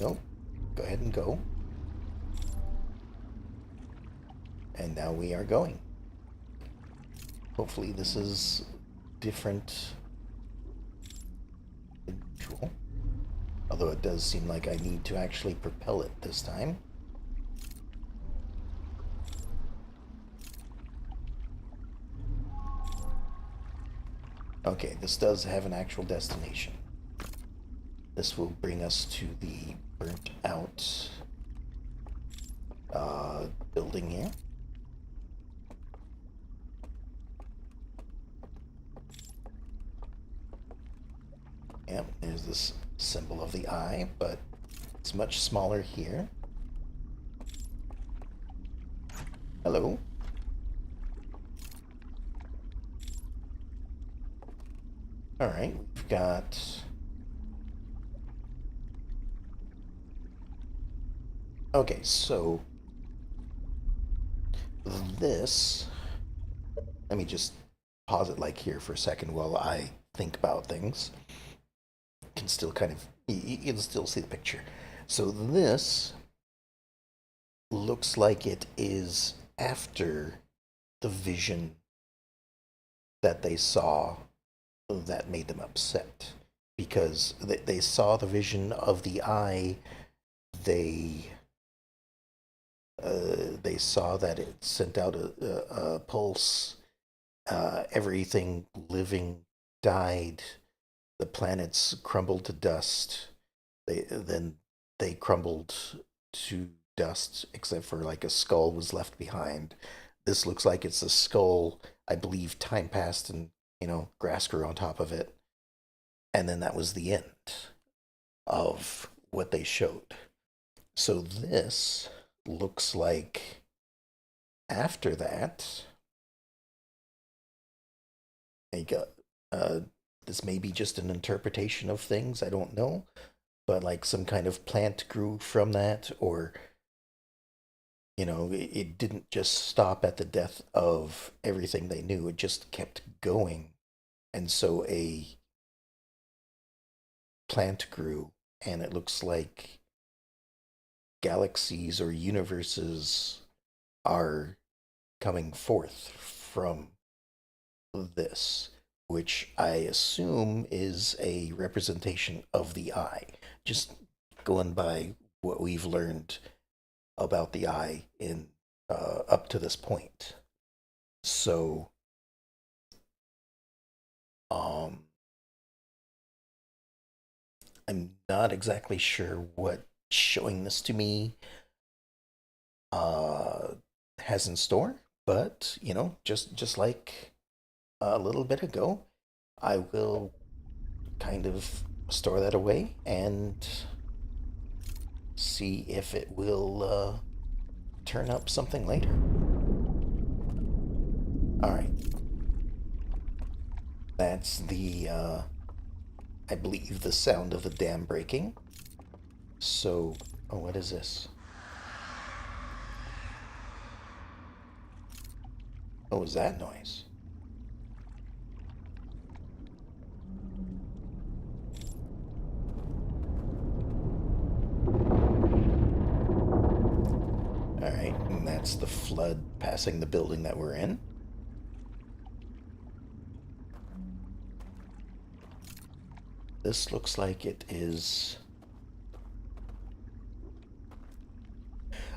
Nope. Go ahead and go. And now we are going. Hopefully this is different than usual. Although it does seem like I need to actually propel it this time. Okay, this does have an actual destination. This will bring us to the burnt out building here. Yep, there's this symbol of the eye, but it's much smaller here. Hello? Alright, we've got. Okay, so this. Let me just pause it like here for a second while I think about things. Can still kind of. You can still see the picture. So this looks like it is after the vision that they saw that made them upset, because they saw the vision of the eye. They They saw that it sent out a pulse. Everything living died. The planets crumbled to dust. Then they crumbled to dust, except for like a skull was left behind. This looks like it's a skull. I believe time passed and, grass grew on top of it. And then that was the end of what they showed. So this looks like after that, they got, uh, this may be just an interpretation of things, I don't know, but like some kind of plant grew from that, or it didn't just stop at the death of everything they knew, it just kept going. And so a plant grew, and it looks like galaxies or universes are coming forth from this, which I assume is a representation of the eye. Just going by what we've learned about the eye in up to this point. So, um, I'm not exactly sure what showing this to me uh, has in store, but just like a little bit ago, I will kind of store that away and see if it will turn up something later. All right, that's I believe, the sound of the dam breaking. So, oh, what is this? What was that noise? All right, and that's the flood passing the building that we're in. This looks like it is.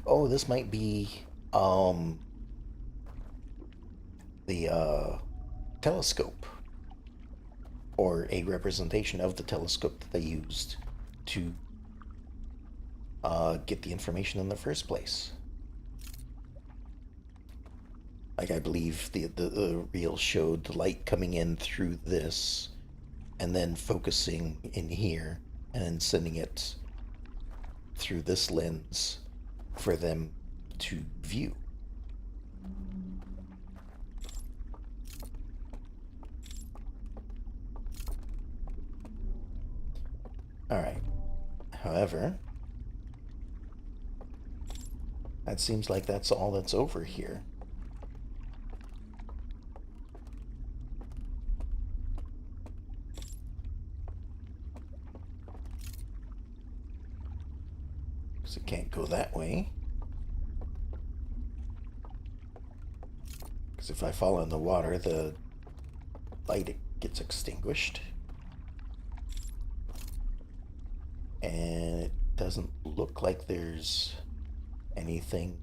Oh, this might be um the telescope, or a representation of the telescope that they used to get the information in the first place. Like, I believe the reel showed the light coming in through this and then focusing in here and then sending it through this lens for them to view. All right. However, that seems like that's all that's over here. Because it can't go that way. Because if I fall in the water, the light gets extinguished. And it doesn't look like there's anything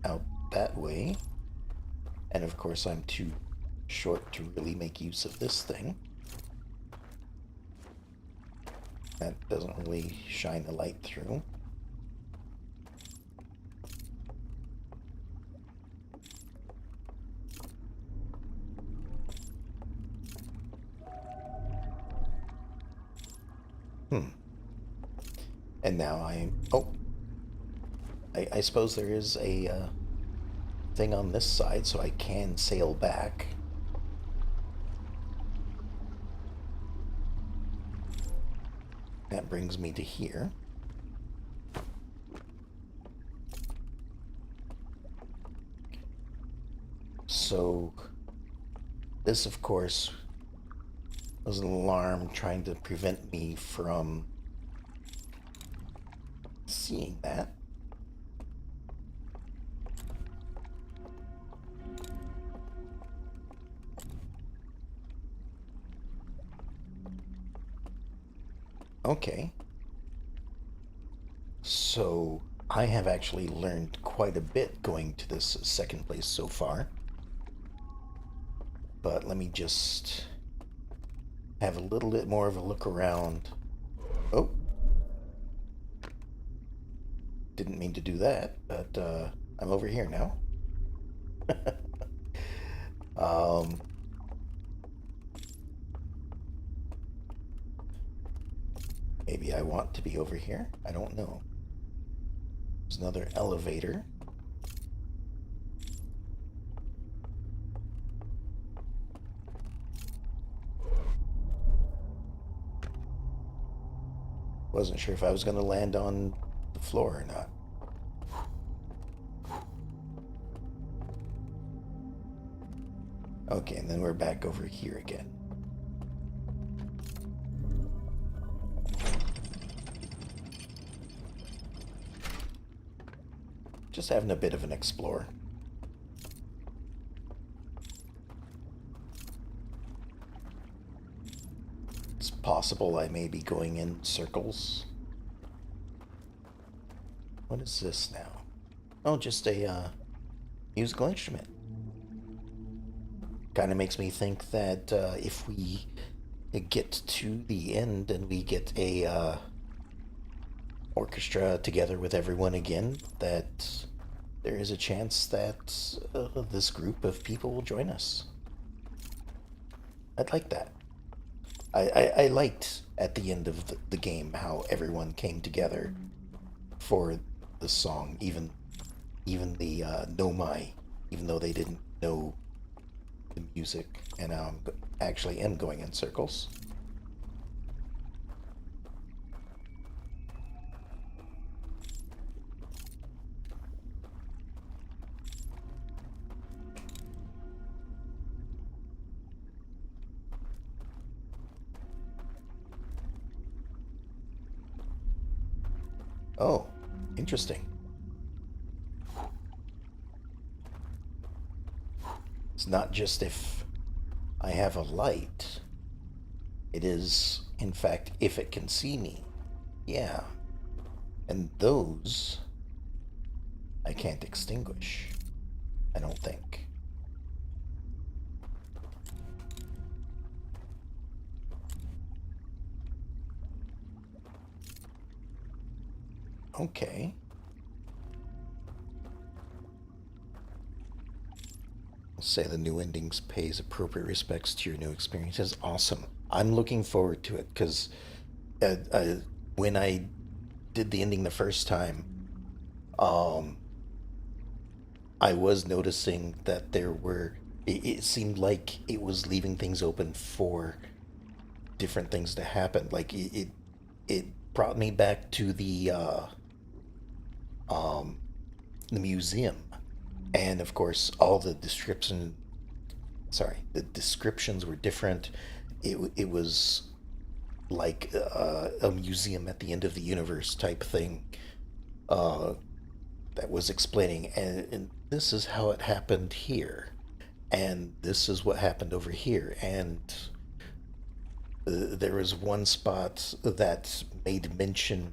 out that way. And of course, I'm too short to really make use of this thing. That doesn't really shine the light through. Hmm. And now I suppose there is a thing on this side, so I can sail back. That brings me to here. So, this, of course, was an alarm trying to prevent me from seeing that. Okay. So, I have actually learned quite a bit going to this second place so far. But let me just have a little bit more of a look around. Oh, didn't mean to do that, but I'm over here now. um, maybe I want to be over here. I don't know. There's another elevator. Wasn't sure if I was going to land on the floor or not. Okay, and then we're back over here again. Just having a bit of an explore. It's possible I may be going in circles. What is this now? Oh, just a musical instrument. Kind of makes me think that if we get to the end and we get a orchestra together with everyone again, that there is a chance that this group of people will join us. I'd like that. I liked at the end of the game how everyone came together for the song, even the Nomai, even though they didn't know the music, and now I'm actually am going in circles. Oh, interesting. It's not just if I have a light. It is, in fact, if it can see me. Yeah. And those I can't extinguish. I don't think. Okay. I'll say the new endings pays appropriate respects to your new experiences. Awesome. I'm looking forward to it because when I did the ending the first time, um, I was noticing that there were. It seemed like it was leaving things open for different things to happen. Like it brought me back to um, the museum, and of course, all the the descriptions were different. It was like a museum at the end of the universe type thing uh, that was explaining, and this is how it happened here, and this is what happened over here, and there was one spot that made mention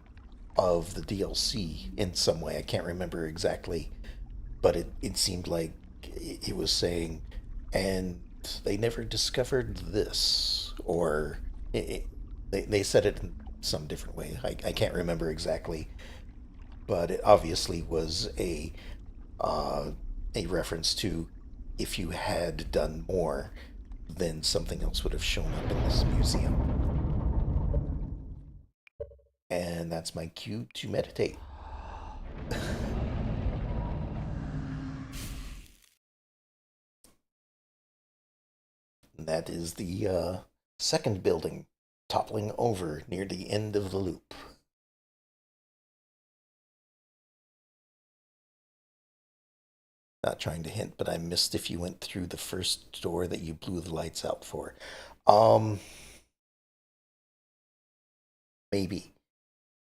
of the DLC in some way. I can't remember exactly, but it seemed like it was saying, and they never discovered this, or they said it in some different way. I can't remember exactly, but it obviously was uh, a reference to if you had done more, then something else would have shown up in this museum. And that's my cue to meditate. And that is the second building toppling over near the end of the loop. Not trying to hint, but I missed if you went through the first door that you blew the lights out for. Um, maybe.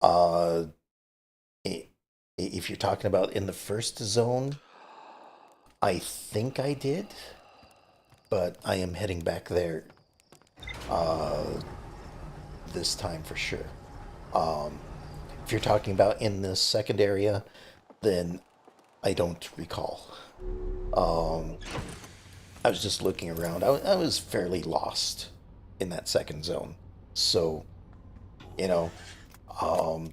Uh, if you're talking about in the first zone, I think I did, but I am heading back there uh, this time for sure. Um, If you're talking about in the second area, then I don't recall. Um, I was just looking around. I was fairly lost in that second zone. So, you know, um,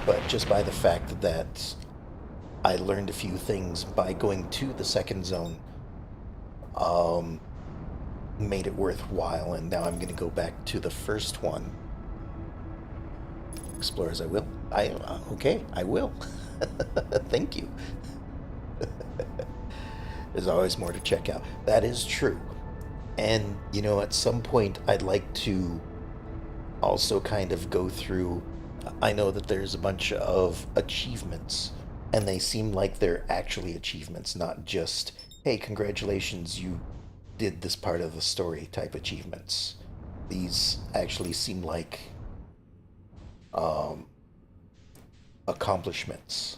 but just by the fact that I learned a few things by going to the second zone, um, made it worthwhile. And now I'm going to go back to the first one. Explore as I will. Okay, I will. Thank you. There's always more to check out. That is true. And, at some point, I'd like to also kind of go through. I know that there's a bunch of achievements, and they seem like they're actually achievements, not just, hey, congratulations, you did this part of the story type achievements. These actually seem like um, accomplishments,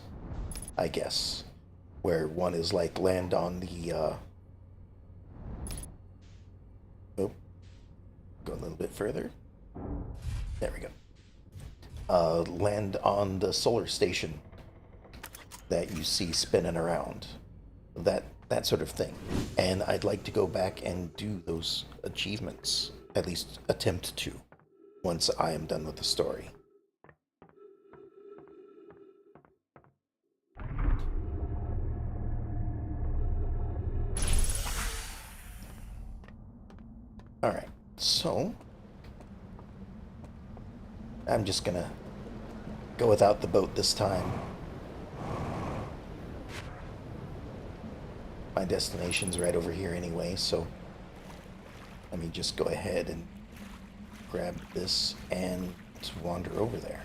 I guess, where one is like land on the. Oh, go a little bit further. There we go. Land on the solar station that you see spinning around. That sort of thing. And I'd like to go back and do those achievements, at least attempt to, once I am done with the story. Alright, so I'm just gonna go without the boat this time. My destination's right over here anyway, so let me just go ahead and grab this and wander over there.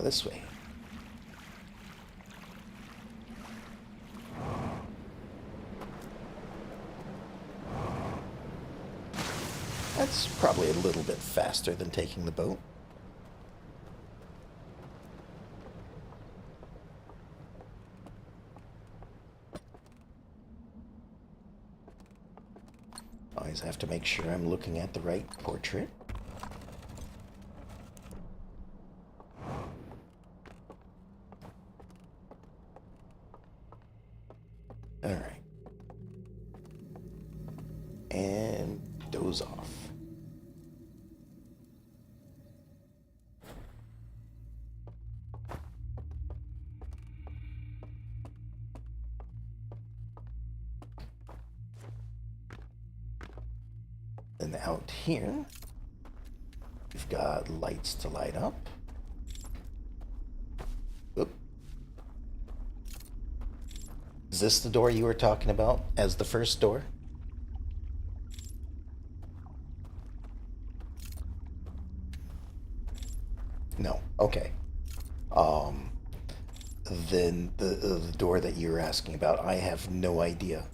This way. That's probably a little bit faster than taking the boat. Always have to make sure I'm looking at the right portrait. Alright. And doze off. Then out here, we've got lights to light up. Oop. Is this the door you were talking about as the first door? No. Okay. Then the door that you were asking about, I have no idea.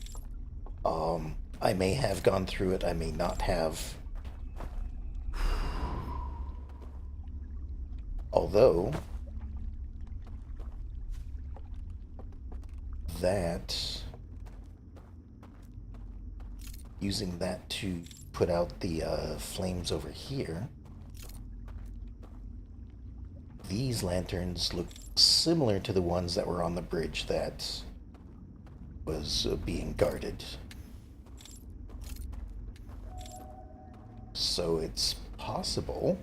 I may have gone through it, I may not have. Although, using that to put out the flames over here, these lanterns look similar to the ones that were on the bridge that was being guarded. So it's possible.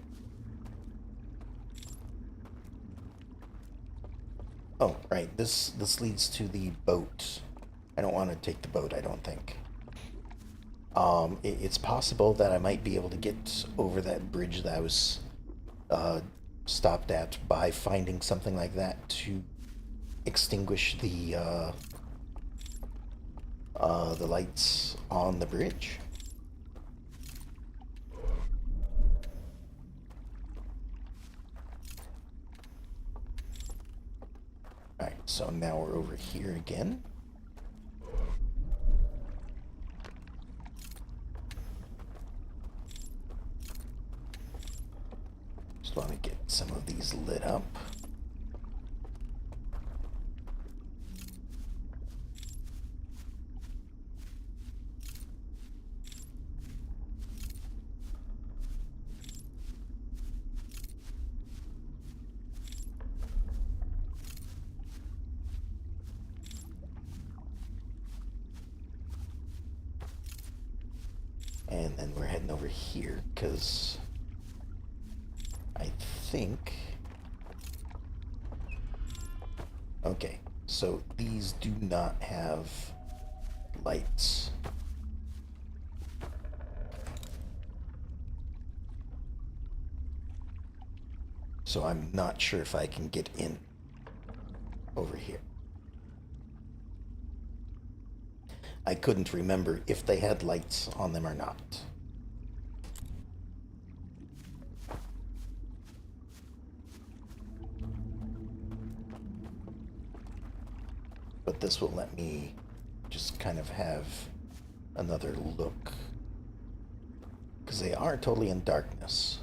Oh, right. This leads to the boat. I don't want to take the boat, I don't think. It's possible that I might be able to get over that bridge that I was stopped at by finding something like that to extinguish the lights on the bridge. Alright, so now we're over here again. Just want to get some of these lit up. And then we're heading over here, because I think... Okay, so these do not have lights. So I'm not sure if I can get in over here. I couldn't remember if they had lights on them or not. But this will let me just kind of have another look. Because they are totally in darkness.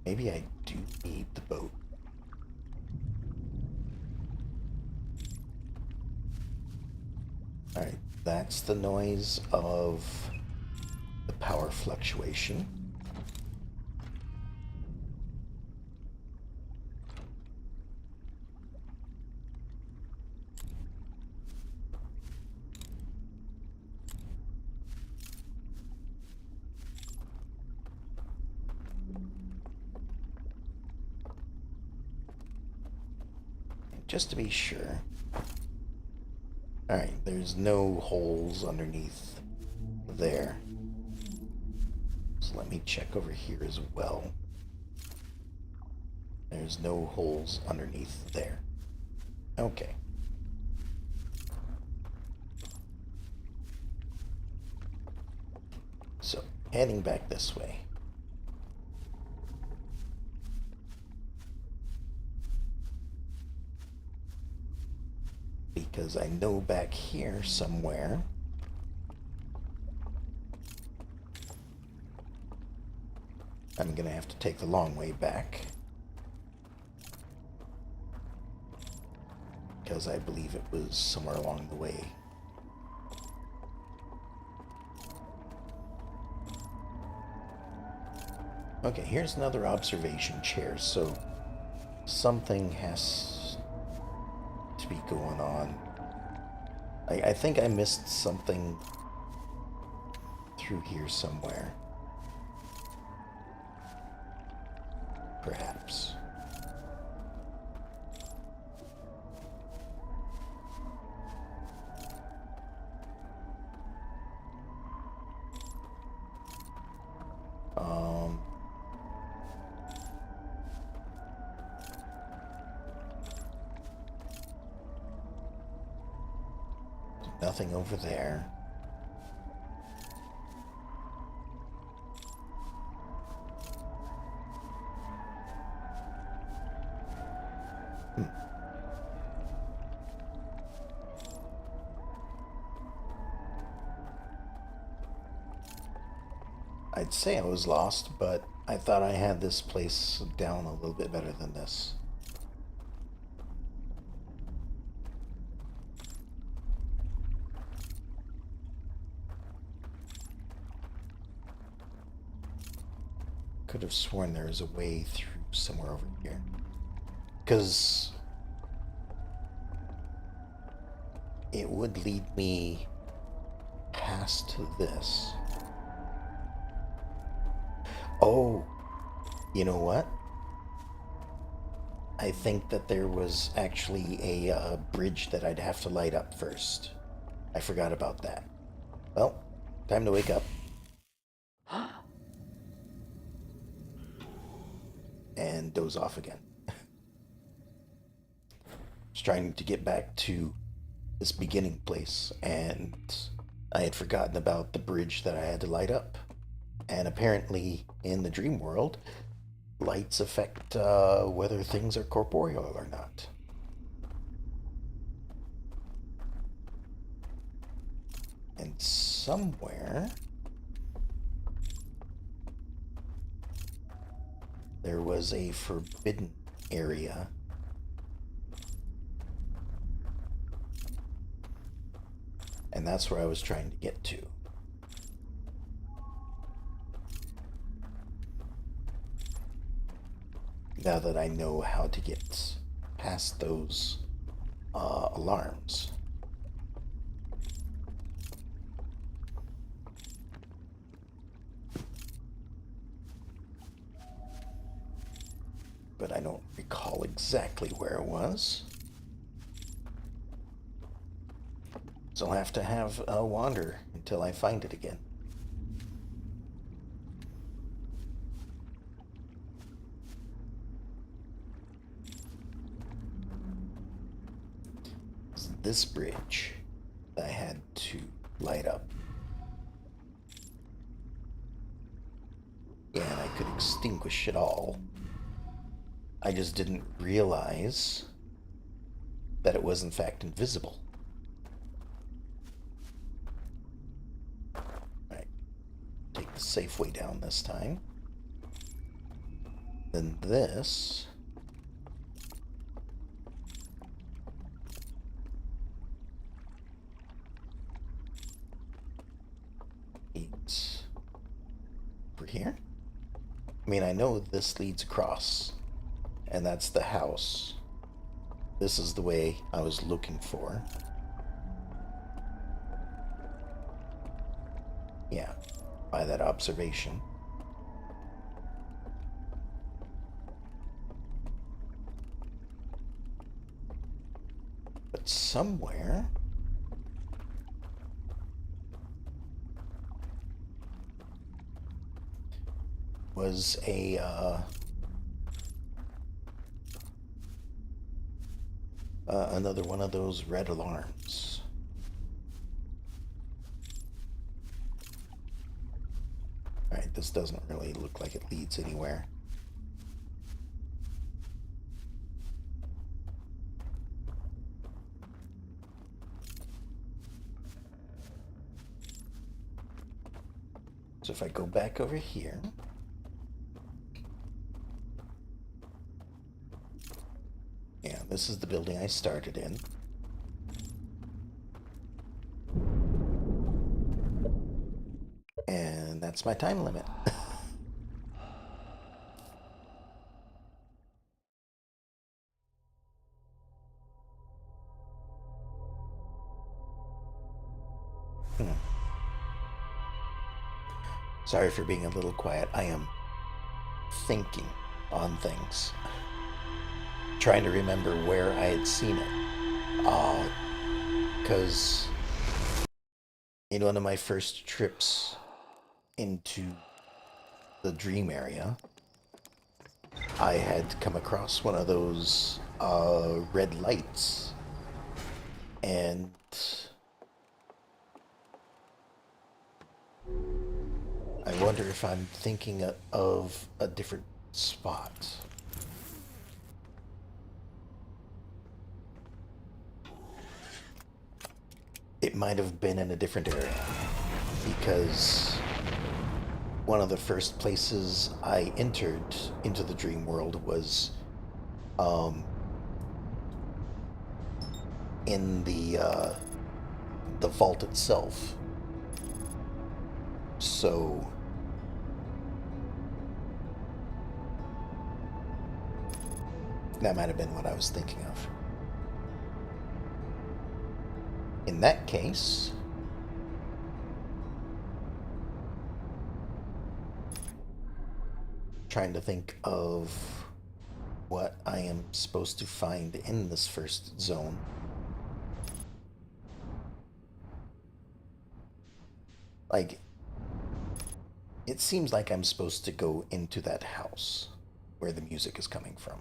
Maybe I do need the boat. Alright, that's the noise of the power fluctuation. Just to be sure. Alright, there's no holes underneath there. So let me check over here as well. There's no holes underneath there. Okay. So, heading back this way. Because I know back here somewhere I'm gonna have to take the long way back, because I believe it was somewhere along the way. Okay, here's another observation chair, so something has to be going on. I think I missed something through here somewhere. Perhaps. Nothing over there. I'd say I was lost, but I thought I had this place down a little bit better than this. Could have sworn there was a way through somewhere over here. Because it would lead me past this. Oh, you know what? I think that there was actually a bridge that I'd have to light up first. I forgot about that. Well, time to wake up. And doze off again. Just trying to get back to this beginning place, and I had forgotten about the bridge that I had to light up. And apparently, in the dream world, lights affect whether things are corporeal or not. And somewhere there was a forbidden area. And that's where I was trying to get to. now that I know how to get past those alarms. But I don't recall exactly where it was. So I'll have to have a wander until I find it again. It's this bridge that I had to light up. Yeah, and I could extinguish it all. I just didn't realize that it was in fact invisible. Alright, take the safe way down this time. Then this. Leads over here. I mean, I know this leads across, and that's the house. This is the way I was looking for. Yeah, by that observation. But somewhere was another one of those red alarms. Alright, this doesn't really look like it leads anywhere. So if I go back over here, yeah, this is the building I started in. And that's my time limit. Sorry for being a little quiet. I am thinking on things. Trying to remember where I had seen it. Because in one of my first trips into the dream area, I had come across one of those red lights. And I wonder if I'm thinking of a different spot. It might have been in a different area, because one of the first places I entered into the dream world was in the vault itself. So that might have been what I was thinking of. In that case, trying to think of what I am supposed to find in this first zone. Like, it seems like I'm supposed to go into that house where the music is coming from.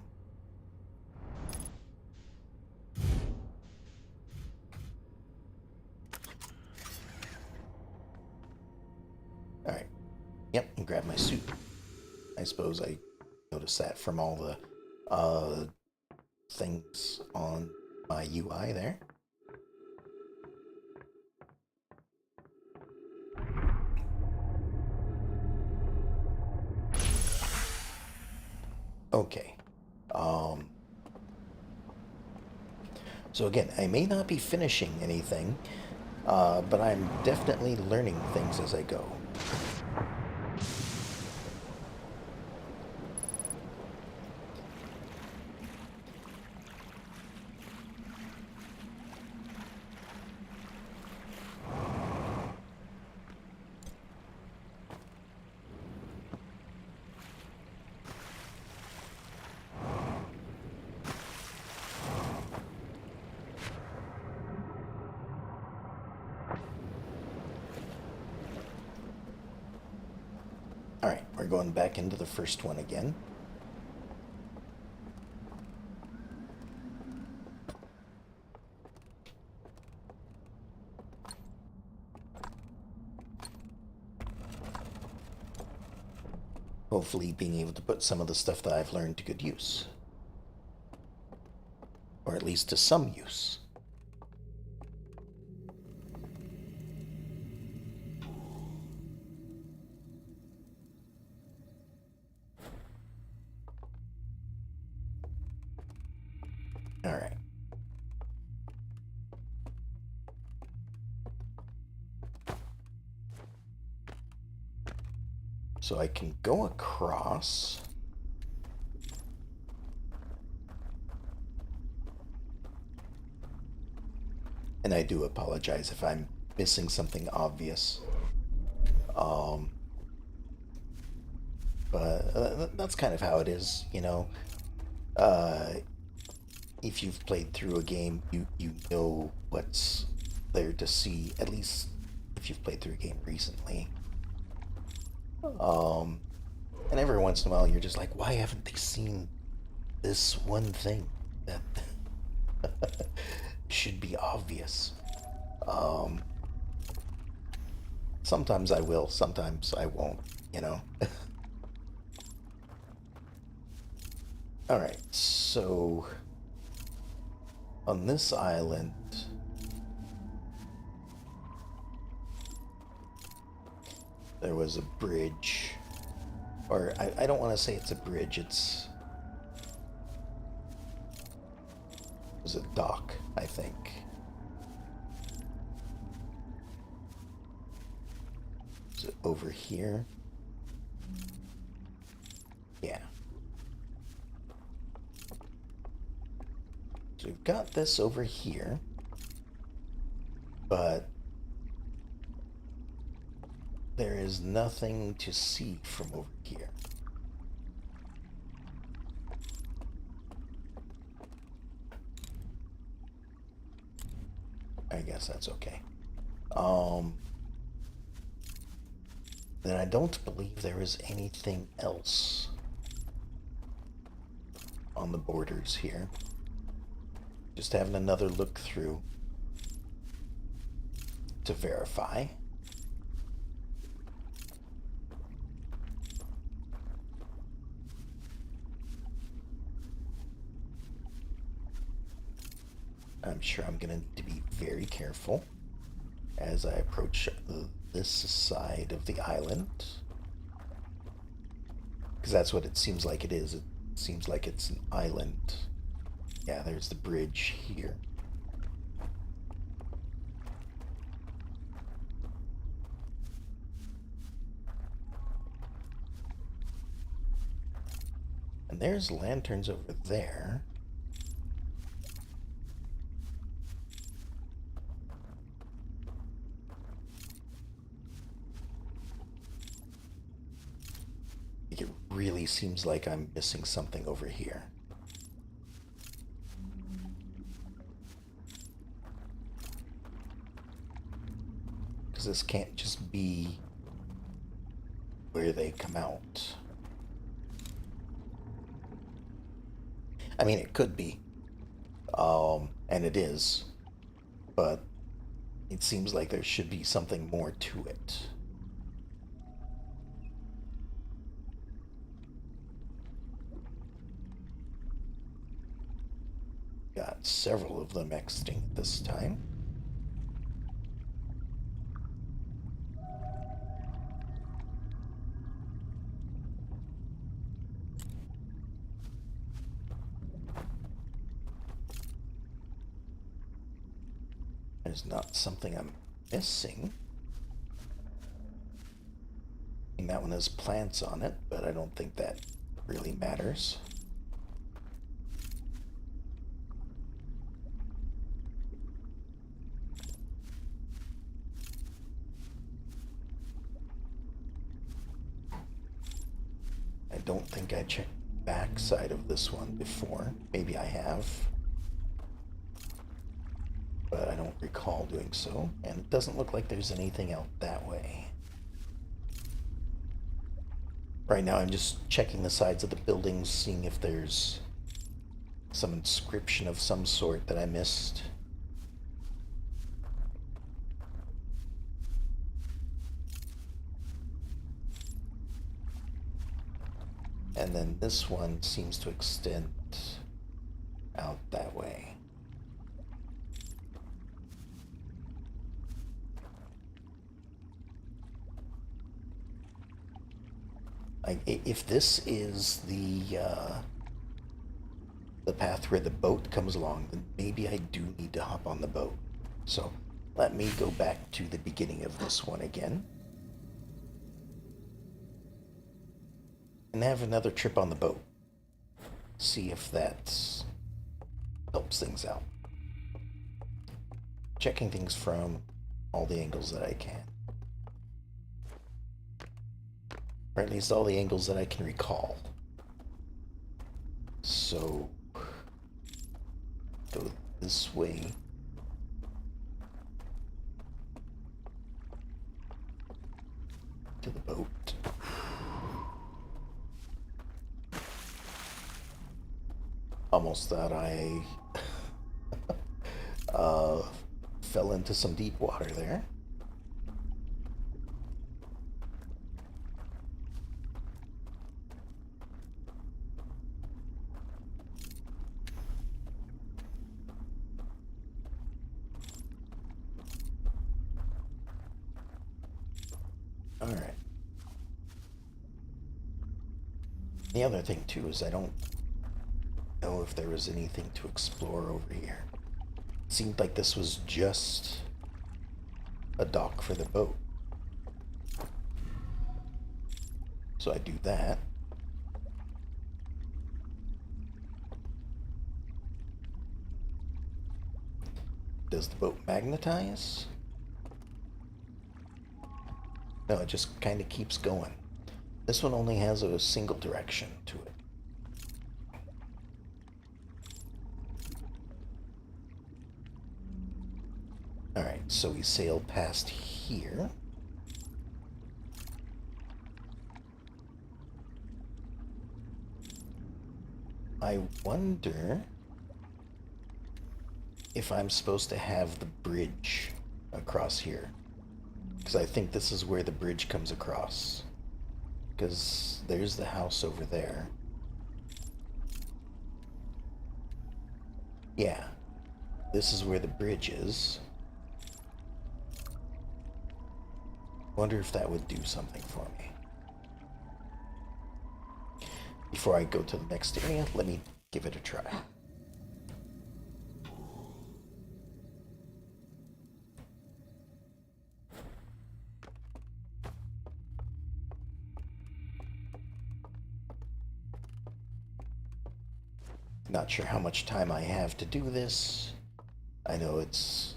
Alright. Yep, and grab my suit. I suppose I noticed that from all the things on my UI there. Okay. So again, I may not be finishing anything, but I'm definitely learning things as I go. Alright, we're going back into the first one again. Hopefully being able to put some of the stuff that I've learned to good use. Or at least to some use. Alright. So I can go across. And I do apologize if I'm missing something obvious. But that's kind of how it is, you know. If you've played through a game, you know what's there to see, at least if you've played through a game recently. And every once in a while you're just like, why haven't they seen this one thing that should be obvious? Sometimes I will, sometimes I won't, you know? Alright, so on this island, there was a bridge, or I don't want to say it's a bridge, it was a dock, I think. Is it over here? Yeah. So we've got this over here, but there is nothing to see from over here. I guess that's okay. Then I don't believe there is anything else on the borders here. Just having another look through to verify. I'm sure I'm gonna need to be very careful as I approach this side of the island, because that's what it seems like it is. It seems like it's an island. Yeah, there's the bridge here. And there's lanterns over there. It really seems like I'm missing something over here. Because this can't just be where they come out. I mean, it could be. And it is. But it seems like there should be something more to it. Got several of them extinct this time. There's not something I'm missing. And that one has plants on it, but I don't think that really matters. I don't think I checked the back side of this one before. Maybe I have, but I don't recall doing so, and it doesn't look like there's anything out that way. Right now I'm just checking the sides of the buildings, seeing if there's some inscription of some sort that I missed. And then this one seems to extend out that way. If this is the path where the boat comes along, then maybe I do need to hop on the boat. So let me go back to the beginning of this one again. And have another trip on the boat. See if that helps things out. Checking things from all the angles that I can. Or at least all the angles that I can recall. So, go this way. To the boat. Almost thought I fell into some deep water there. All right. The other thing too is I don't know if there was anything to explore over here. It seemed like this was just a dock for the boat. So I do that. Does the boat magnetize? No, it just kind of keeps going. This one only has a single direction to it. Alright, so we sail past here. I wonder if I'm supposed to have the bridge across here. Because I think this is where the bridge comes across. Because there's the house over there. Yeah. This is where the bridge is. Wonder if that would do something for me. Before I go to the next area, let me give it a try. Not sure how much time I have to do this. I know it's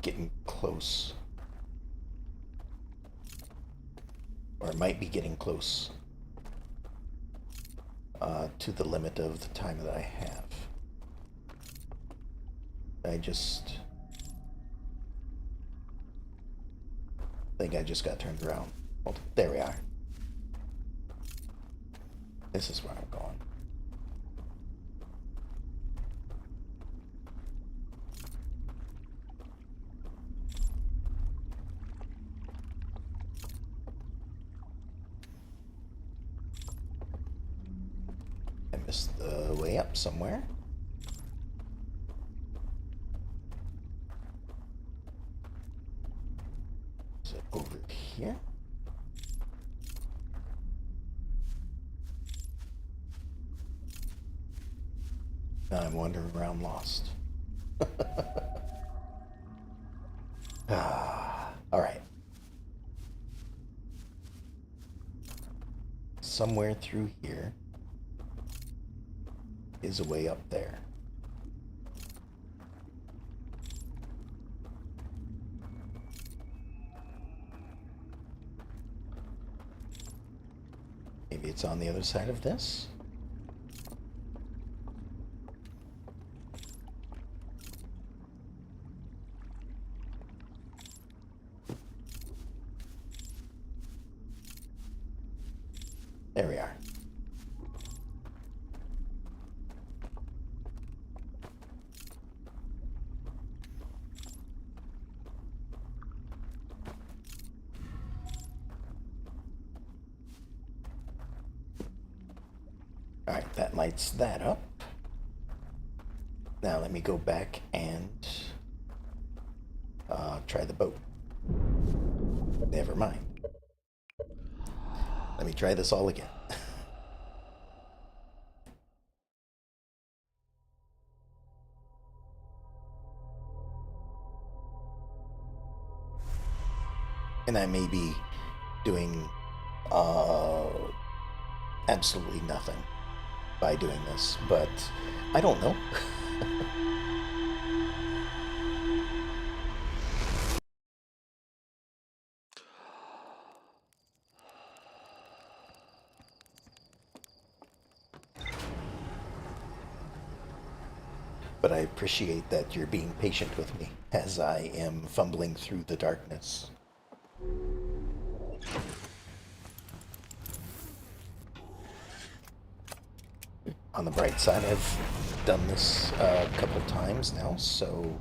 getting close. Or it might be getting close to the limit of the time that I have. I think I just got turned around. Well, there we are. This is where I'm going. I missed the way up somewhere. Is it over here? Now I'm wandering around lost. All right. Somewhere through here is a way up there. Maybe it's on the other side of this? There we are. Alright, that lights that up. Now let me go back and try the boat. Never mind. Let me try this all again. And I may be doing absolutely nothing by doing this, but I don't know. But I appreciate that you're being patient with me as I am fumbling through the darkness. On the bright side, I've done this a couple times now, so,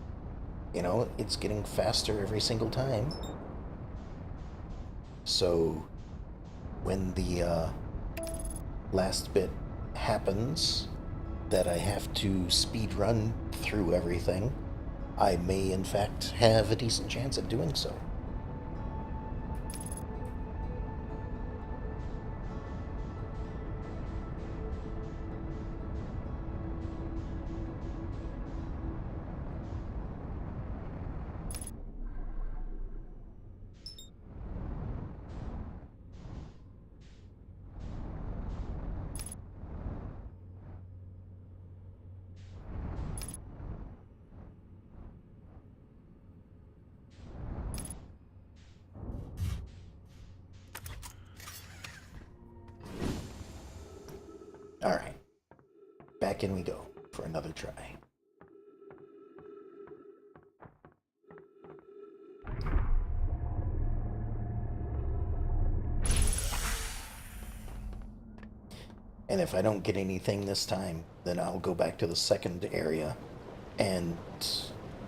you know, it's getting faster every single time. So, when the last bit happens that I have to speed run through everything, I may in fact have a decent chance at doing so. Alright, back in we go for another try. And if I don't get anything this time, then I'll go back to the second area and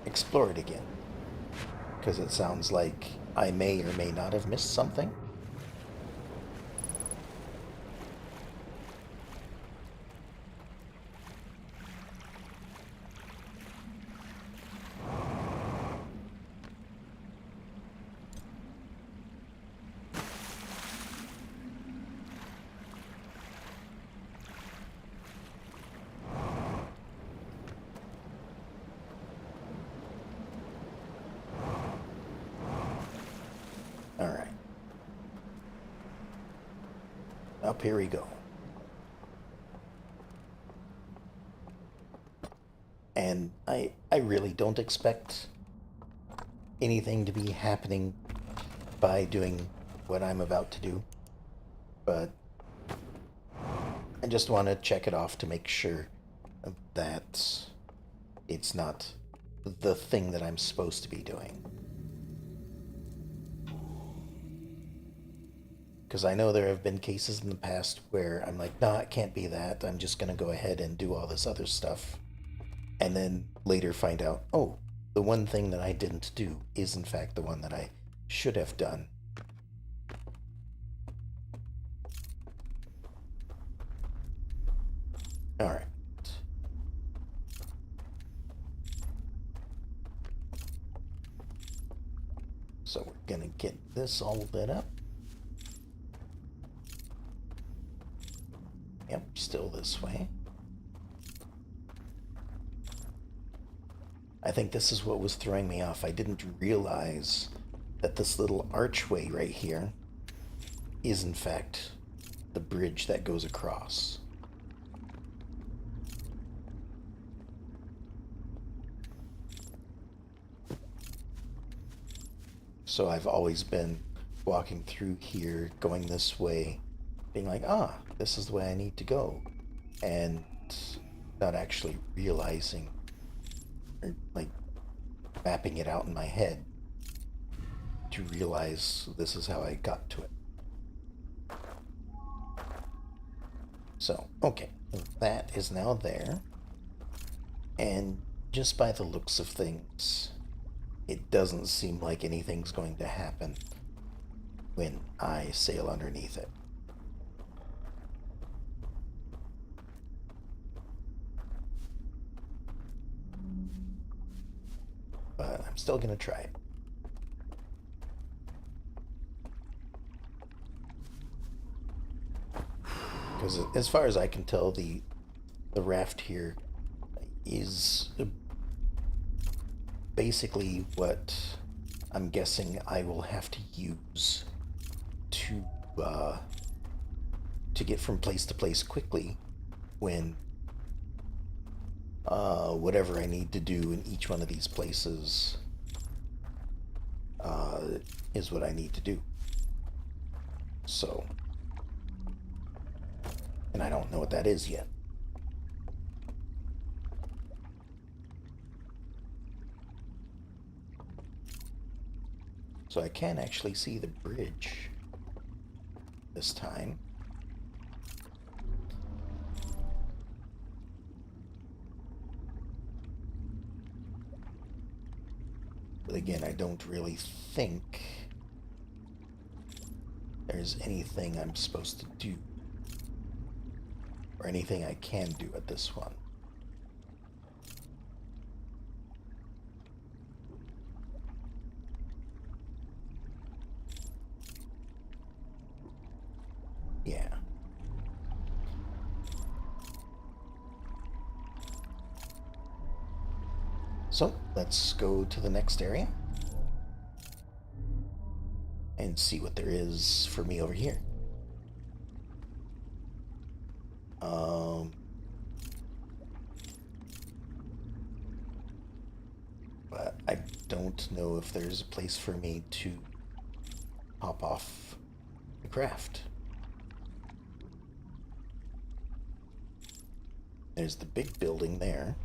explore it again. Because it sounds like I may or may not have missed something. Alright. Up here we go. And I really don't expect anything to be happening by doing what I'm about to do. But I just want to check it off to make sure that it's not the thing that I'm supposed to be doing. Because I know there have been cases in the past where I'm like, no, it can't be that. I'm just going to go ahead and do all this other stuff. And then later find out, oh, the one thing that I didn't do is in fact the one that I should have done. Alright. So we're gonna get this all lit up. Yep, still this way. I think this is what was throwing me off. I didn't realize that this little archway right here is in fact the bridge that goes across. So I've always been walking through here, going this way, being like, ah, this is the way I need to go, and not actually realizing or like mapping it out in my head to realize this is how I got to it. So, okay, that is now there. And just by the looks of things, it doesn't seem like anything's going to happen when I sail underneath it. But I'm still going to try it. Because as far as I can tell, the raft here is basically what I'm guessing I will have to use to uh, to get from place to place quickly when whatever I need to do in each one of these places uh, is what I need to do. So, and I don't know what that is yet. So I can actually see the bridge this time. But again, I don't really think there's anything I'm supposed to do or anything I can do at this one. Yeah. So let's go to the next area and see what there is for me over here. But I don't know if there's a place for me to hop off the craft. There's the big building there.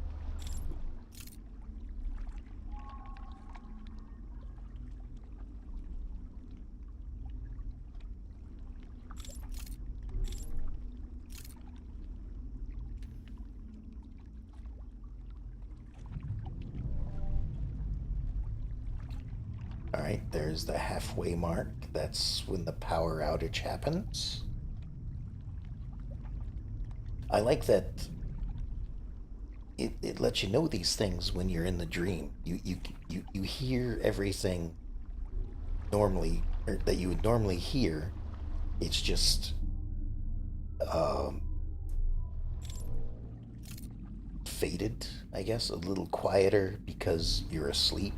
All right, there's the halfway mark. That's when the power outage happens. I like that it lets you know these things when you're in the dream. You hear everything normally, or that you would normally hear. It's just um, faded, I guess, a little quieter because you're asleep.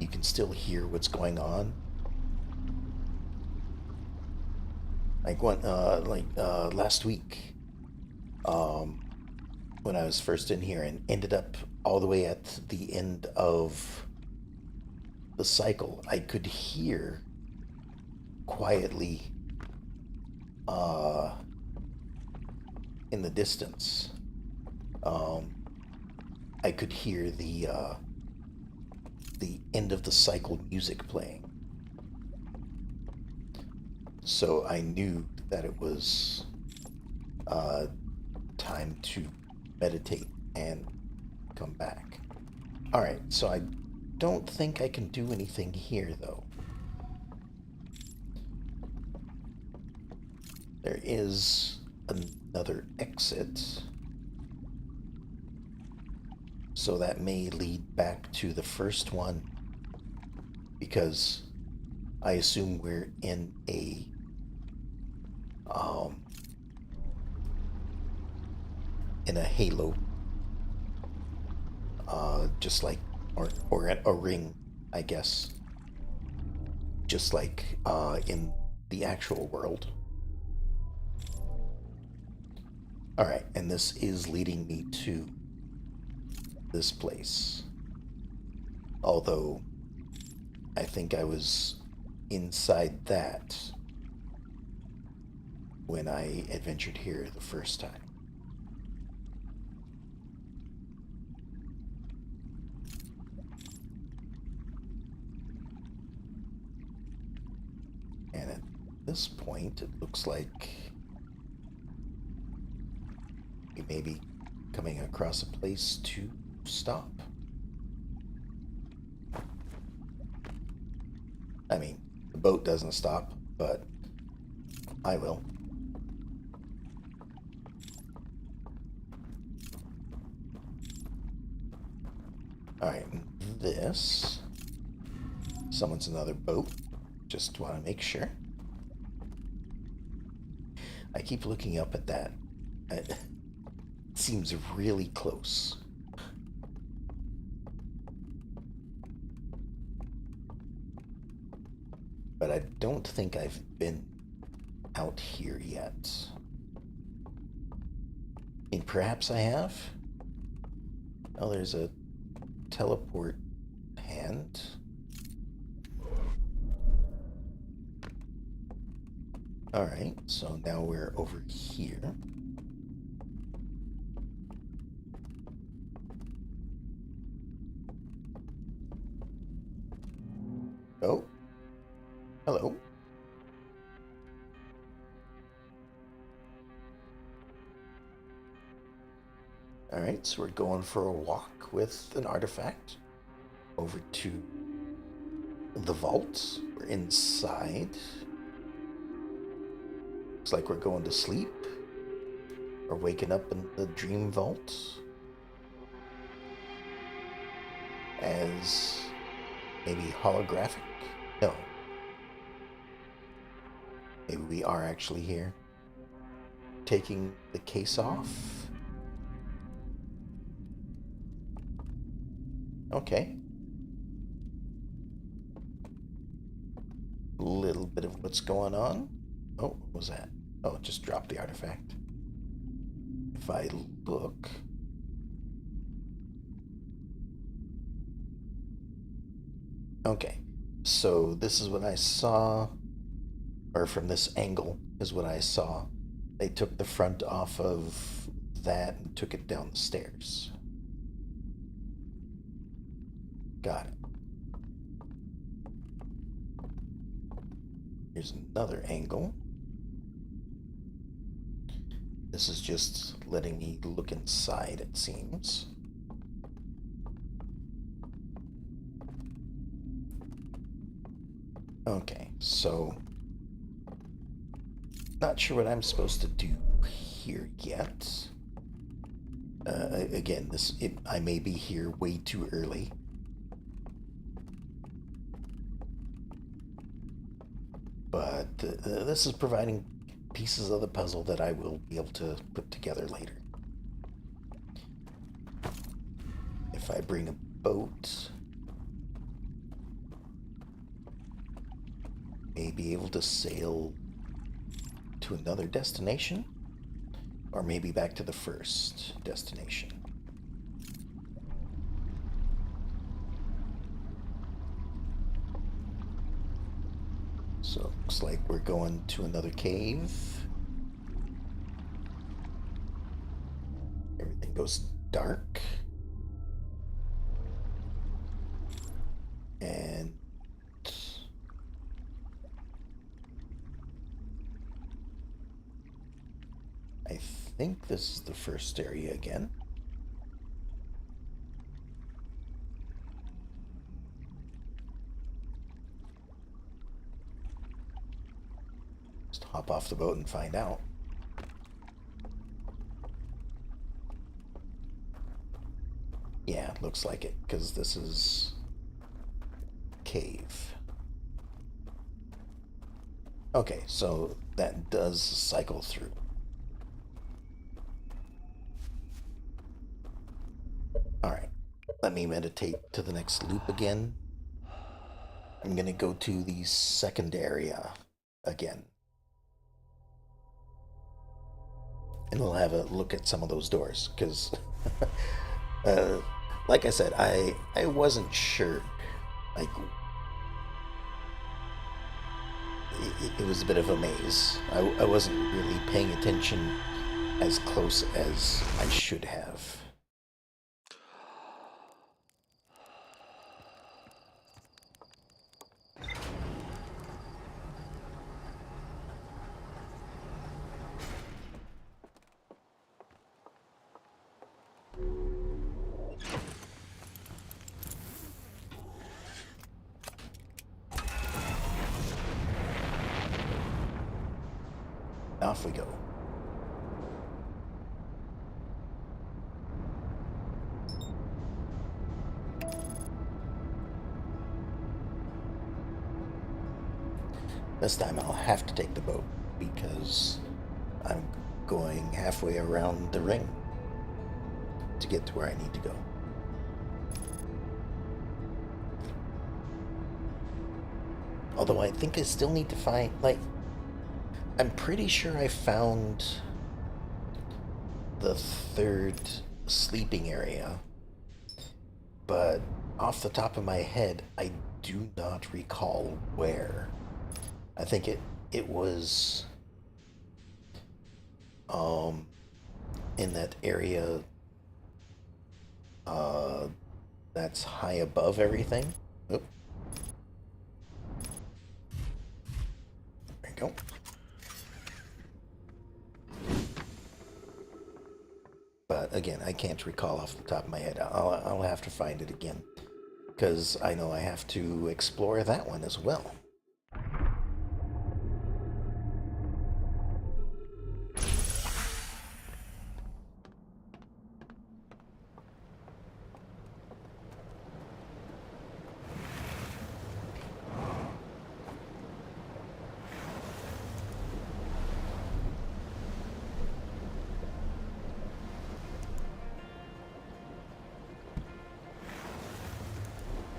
You can still hear what's going on. Last week, um, when I was first in here and ended up all the way at the end of the cycle, I could hear quietly uh, in the distance. Um, I could hear the end of the cycle music playing. So I knew that it was time to meditate and come back. Alright, so I don't think I can do anything here, though. There is another exit, so that may lead back to the first one, because I assume we're in a halo, just like, or a ring, I guess, just like in the actual world. All right, and this is leading me to this place. Although I think I was inside that when I adventured here the first time. And at this point, it looks like We may be coming across a place to stop. I mean, the boat doesn't stop, but I will. Alright, this. Someone's another boat. Just want to make sure. I keep looking up at that. It seems really close. But I don't think I've been out here yet. I mean, perhaps I have? Oh, there's a teleport hand. Alright, so now we're over here. Oh. Hello. Alright, so we're going for a walk with an artifact over to the vault. We're inside. Looks like we're going to sleep or waking up in the dream vault as maybe holographic. No, maybe we are actually here. Taking the case off. Okay. A little bit of what's going on. Oh, what was that? Oh, it just dropped the artifact. If I look... Okay, so this is what I saw, or from this angle is what I saw. They took the front off of that and took it down the stairs. Got it. Here's another angle. This is just letting me look inside, it seems. Okay, so not sure what I'm supposed to do here yet. Again, I may be here way too early. But this is providing pieces of the puzzle that I will be able to put together later. If I bring a boat, may be able to sail to another destination, or maybe back to the first destination. So it looks like we're going to another cave. Everything goes dark. And I think this is the first area again. Just hop off the boat and find out. Yeah, looks like it, because this is cave. Okay, so that does cycle through. Alright, let me meditate to the next loop again. I'm gonna go to the second area again. And we'll have a look at some of those doors, because like I said, I wasn't sure. Like, it was a bit of a maze. I wasn't really paying attention as close as I should have. Off we go. This time I'll have to take the boat because I'm going halfway around the ring to get to where I need to go. Although I think I still need to find, like, I'm pretty sure I found the third sleeping area, but off the top of my head, I do not recall where. I think it was in that area uh that's high above everything. Oh, there you go. But again, I can't recall off the top of my head. I'll have to find it again because I know I have to explore that one as well.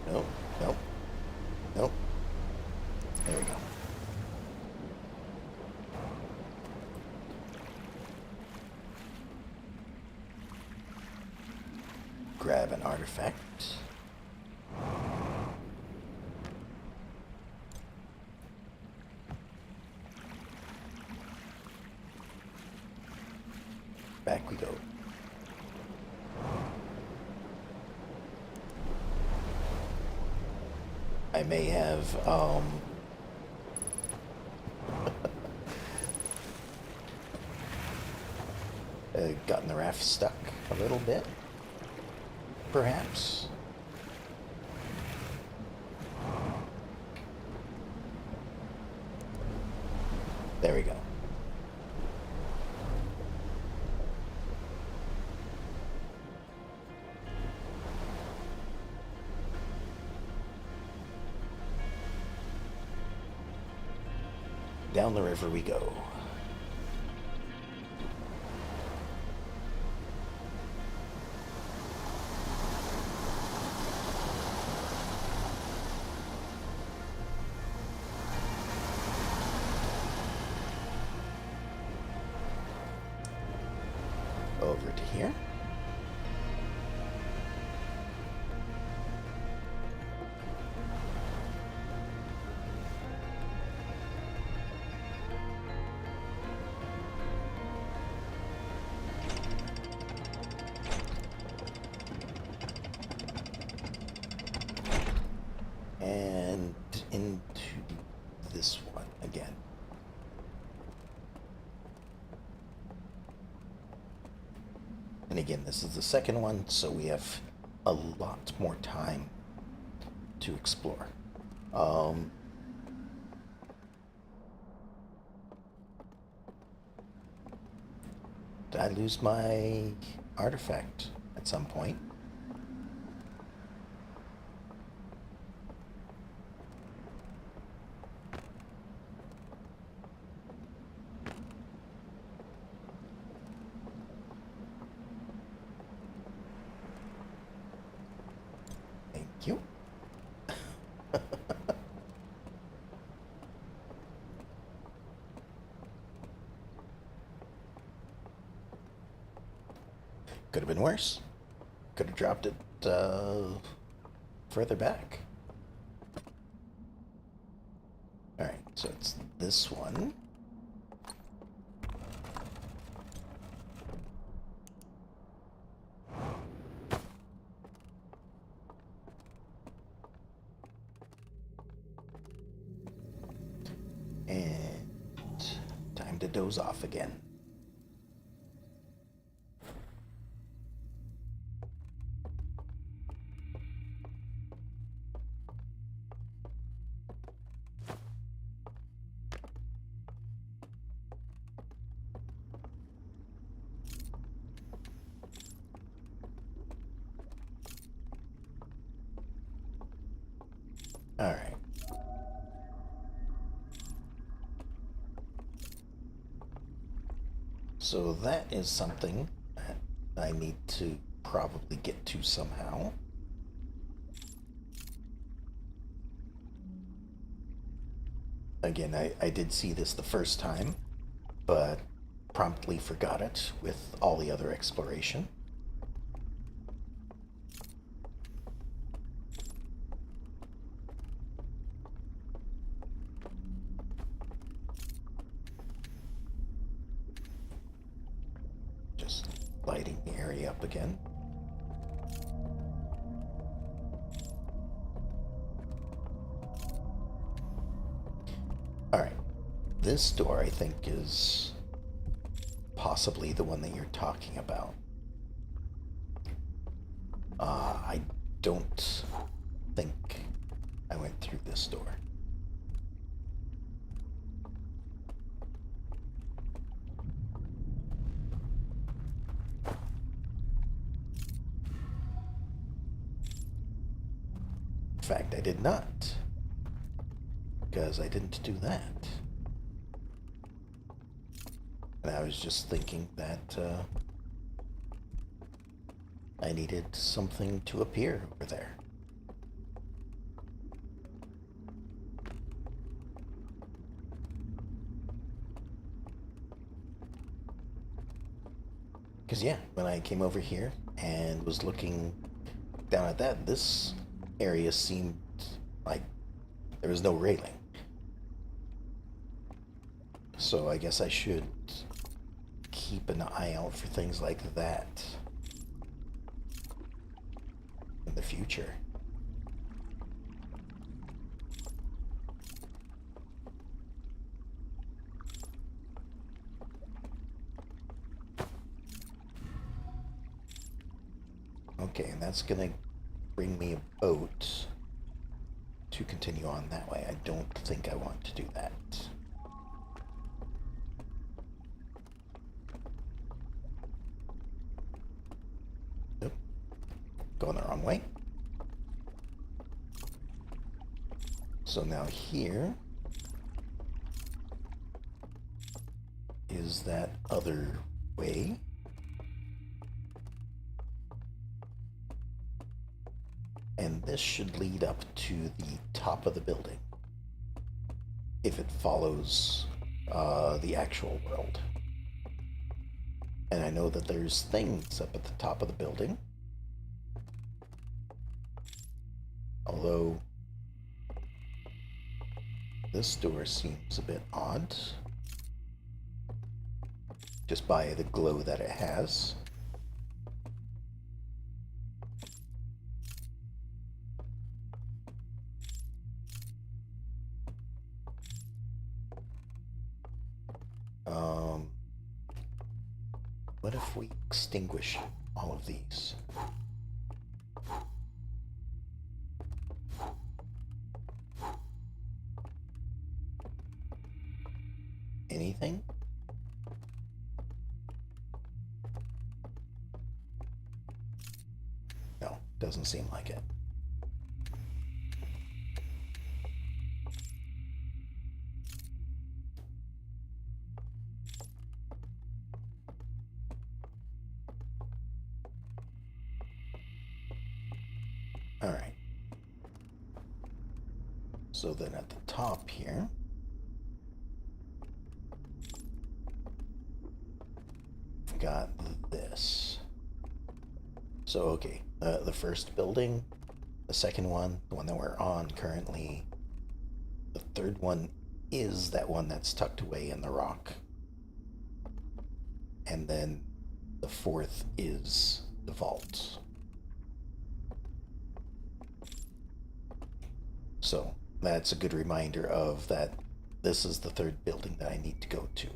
Nope, nope, nope. There we go. Grab an artifact. Back we go. I may have gotten the raft stuck a little bit, perhaps. There we go. Down the river we go. Over to here. And into this one again. And again, this is the second one, so we have a lot more time to explore. Did I lose my artifact at some point? Thank you. Could have been worse. Could have dropped it further back. Alright, so it's this one. And time to doze off again. Alright. So that is something that I need to probably get to somehow. Again, I did see this the first time, but promptly forgot it with all the other exploration. Just lighting the area up again. Alright, this door I think is possibly the one that you're talking about. I don't think I went through this door. In fact, I did not, because I didn't do that. And I was just thinking that I needed something to appear over there. Because, yeah, when I came over here and was looking down at that, this area seemed like there was no railing. So I guess I should keep an eye out for things like that in the future. Okay, and that's gonna bring me a boat to continue on that way. I don't think I want to do that. Nope. Going the wrong way. So now here is that other way. And this should lead up to the top of the building, if it follows the actual world. And I know that there's things up at the top of the building. Although this door seems a bit odd, just by the glow that it has. What if we extinguish all of these? Anything? No, doesn't seem like it. All right. So then at the top here, we've got this. So, okay, the first building, the second one, the one that we're on currently, the third one is that one that's tucked away in the rock. And then the fourth is the vault. So that's a good reminder of that this is the third building that I need to go to.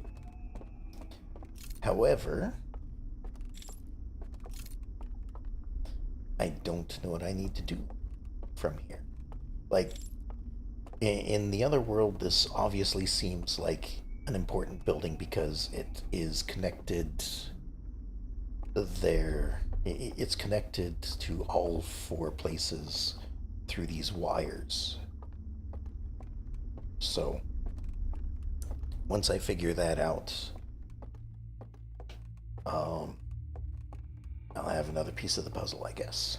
However, I don't know what I need to do from here. Like, in the other world, this obviously seems like an important building because it is connected there. It's connected to all four places through these wires. So once I figure that out, I'll have another piece of the puzzle, I guess.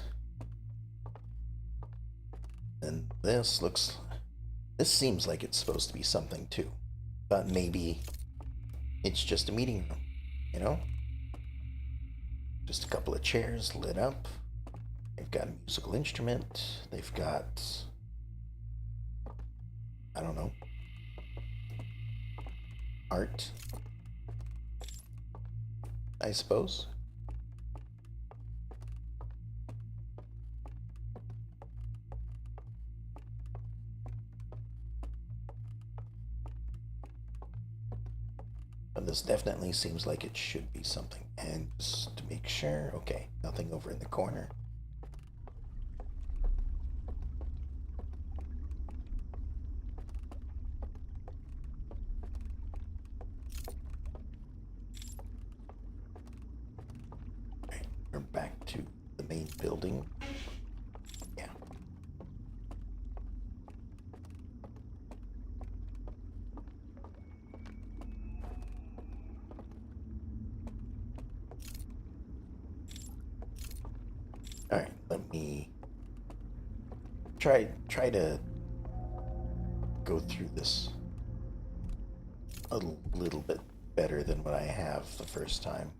And this seems like it's supposed to be something too. But maybe it's just a meeting room, you know? Just a couple of chairs lit up. They've got a musical instrument. They've got, I don't know, art, I suppose. But this definitely seems like it should be something. And just to make sure, okay, nothing over in the corner. Right, we're back to the main building. Yeah. All right, let me try to go through this a little bit better than what I have the first time.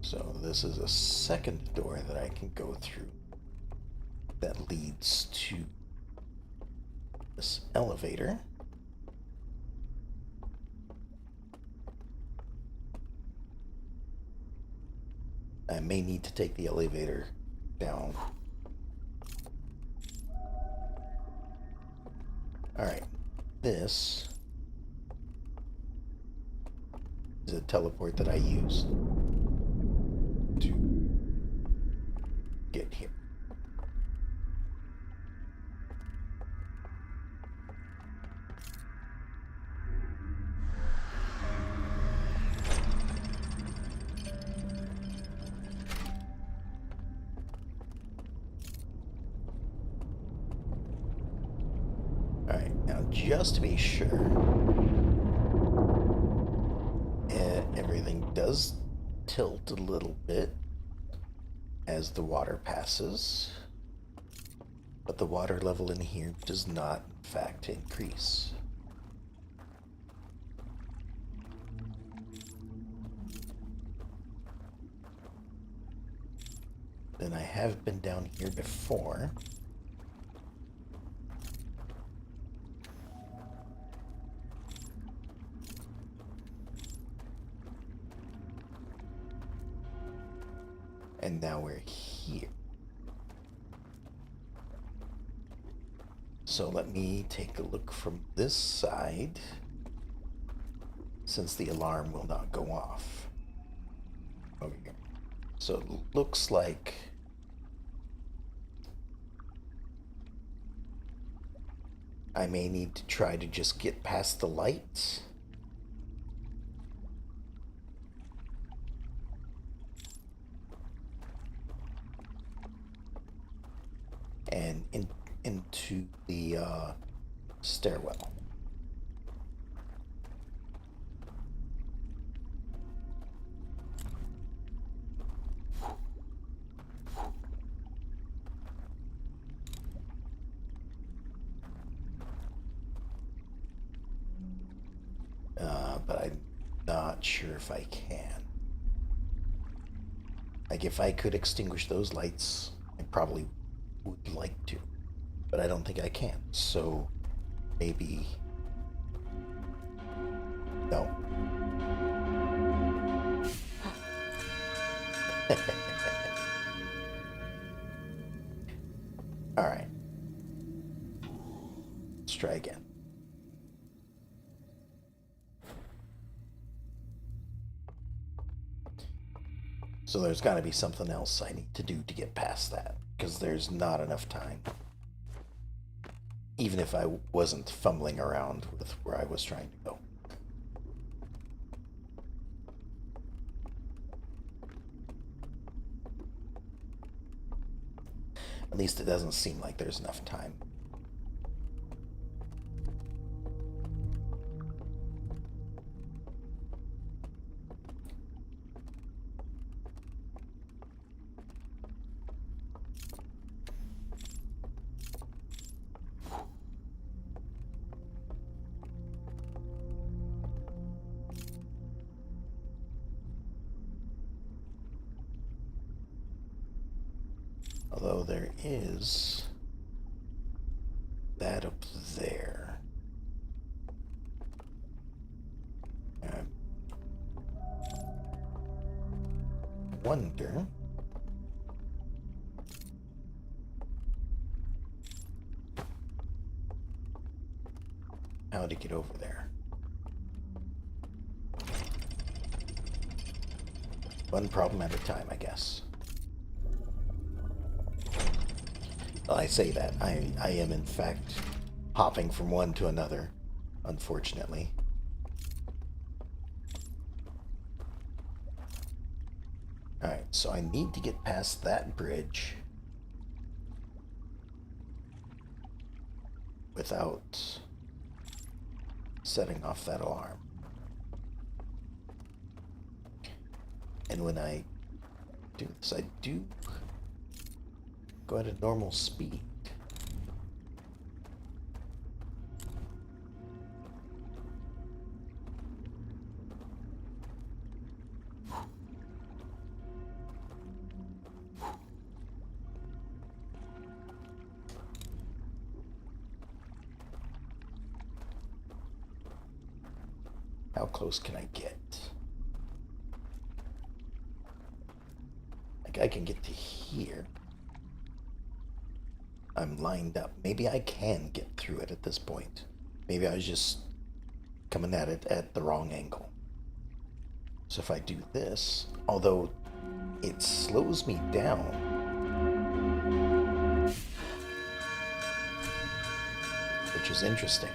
So this is a second door that I can go through that leads to this elevator. I may need to take the elevator down. Alright, this is a teleport that I used to get here. Alright, now just to be sure, everything does tilt a little bit as the water passes, but the water level in here does not, in fact, increase. Then I have been down here before. And now we're here. So let me take a look from this side, since the alarm will not go off. Over here. So it looks like I may need to try to just get past the lights. And into the stairwell. But I'm not sure if I can. Like, if I could extinguish those lights, I probably would like to, but I don't think I can. So maybe no. All right, let's try again. So there's got to be something else I need to do to get past that, because there's not enough time. Even if I wasn't fumbling around with where I was trying to go. At least it doesn't seem like there's enough time. Although there is that up there. I wonder how to get over there. One problem at a time, I guess. Well, I say that. I am, in fact, hopping from one to another, unfortunately. Alright, so I need to get past that bridge without setting off that alarm. And when I do this, I do go at a normal speed. How close can I get? Like, I can get to here. I'm lined up. Maybe I can get through it at this point. Maybe I was just coming at it at the wrong angle. So if I do this, although it slows me down, which is interesting.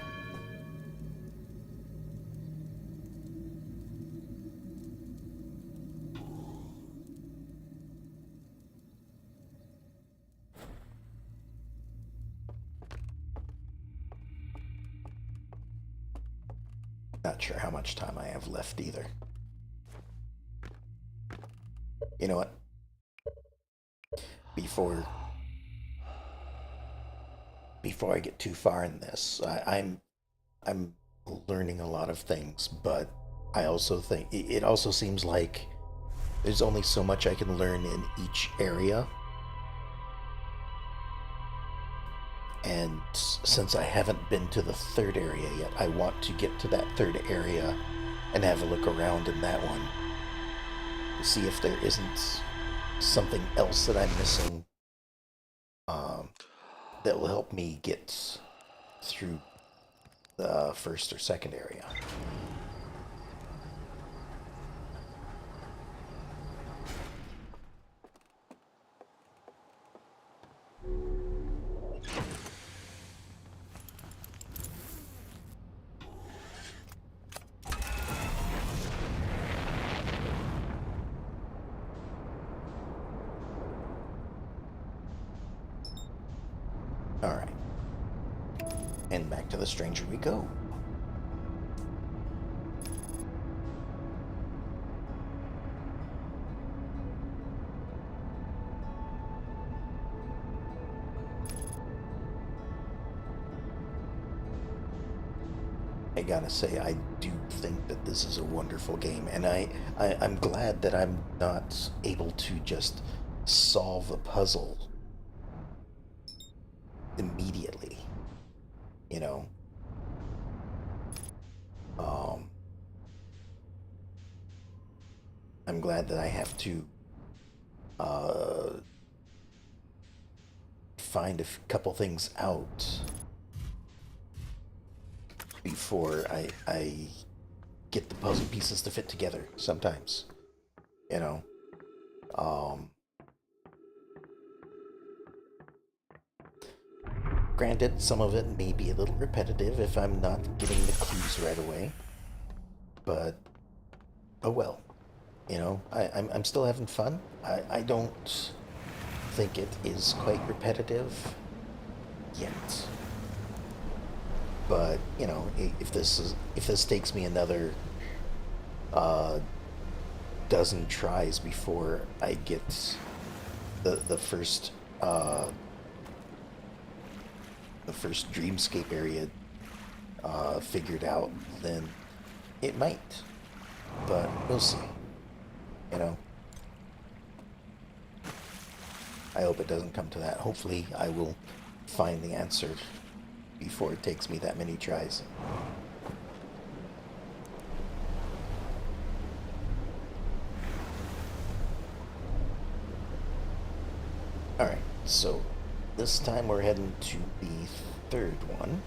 Not sure how much time I have left either. You know what? Before I get too far in this, I'm learning a lot of things, but I also think it also seems like there's only so much I can learn in each area. And since I haven't been to the third area yet, I want to get to that third area and have a look around in that one to see if there isn't something else that I'm missing that will help me get through the first or second area. Alright. And back to the stranger we go. I gotta say, I do think that this is a wonderful game, and I'm glad that I'm not able to just solve a puzzle immediately, you know. I'm glad that I have to find a couple things out before I get the puzzle pieces to fit together sometimes, you know. Um, Granted, some of it may be a little repetitive if I'm not getting the clues right away, but oh well. I'm still having fun. I don't think it is quite repetitive yet. But if this takes me another uh, dozen tries before I get the first the first dreamscape area figured out, then it might. But we'll see. You know, I hope it doesn't come to that. Hopefully, I will find the answer before it takes me that many tries. Alright, so this time we're heading to the third one.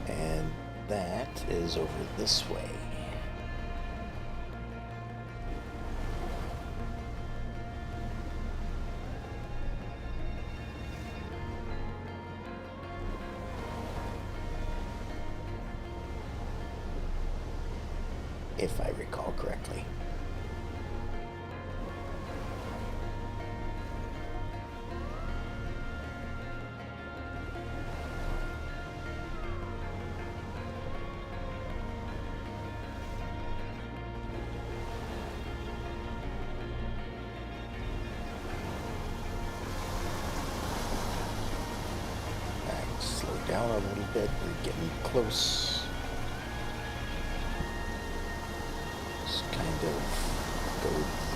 And that is over this way. If I recall correctly. Alright, slow down a little bit. We're getting close. Just kind of go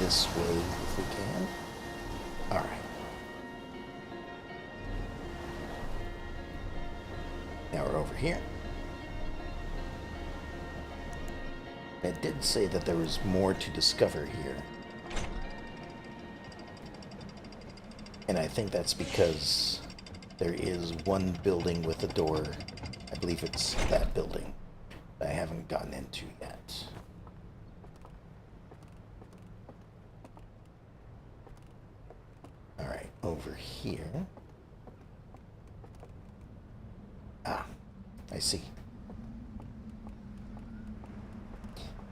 this way if we can. Alright. Now we're over here. It did say that there was more to discover here. And I think that's because there is one building with a door. I believe it's that building that I haven't gotten into yet. Alright, over here. Ah, I see.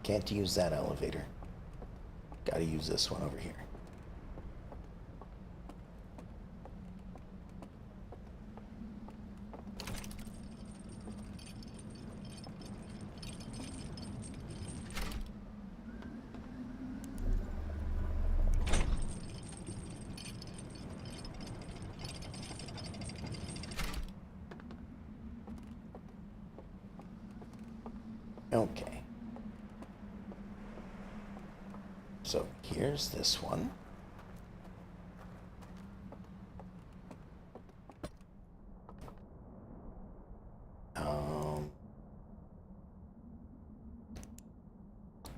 Can't use that elevator. Gotta use this one over here. Okay. So here's this one.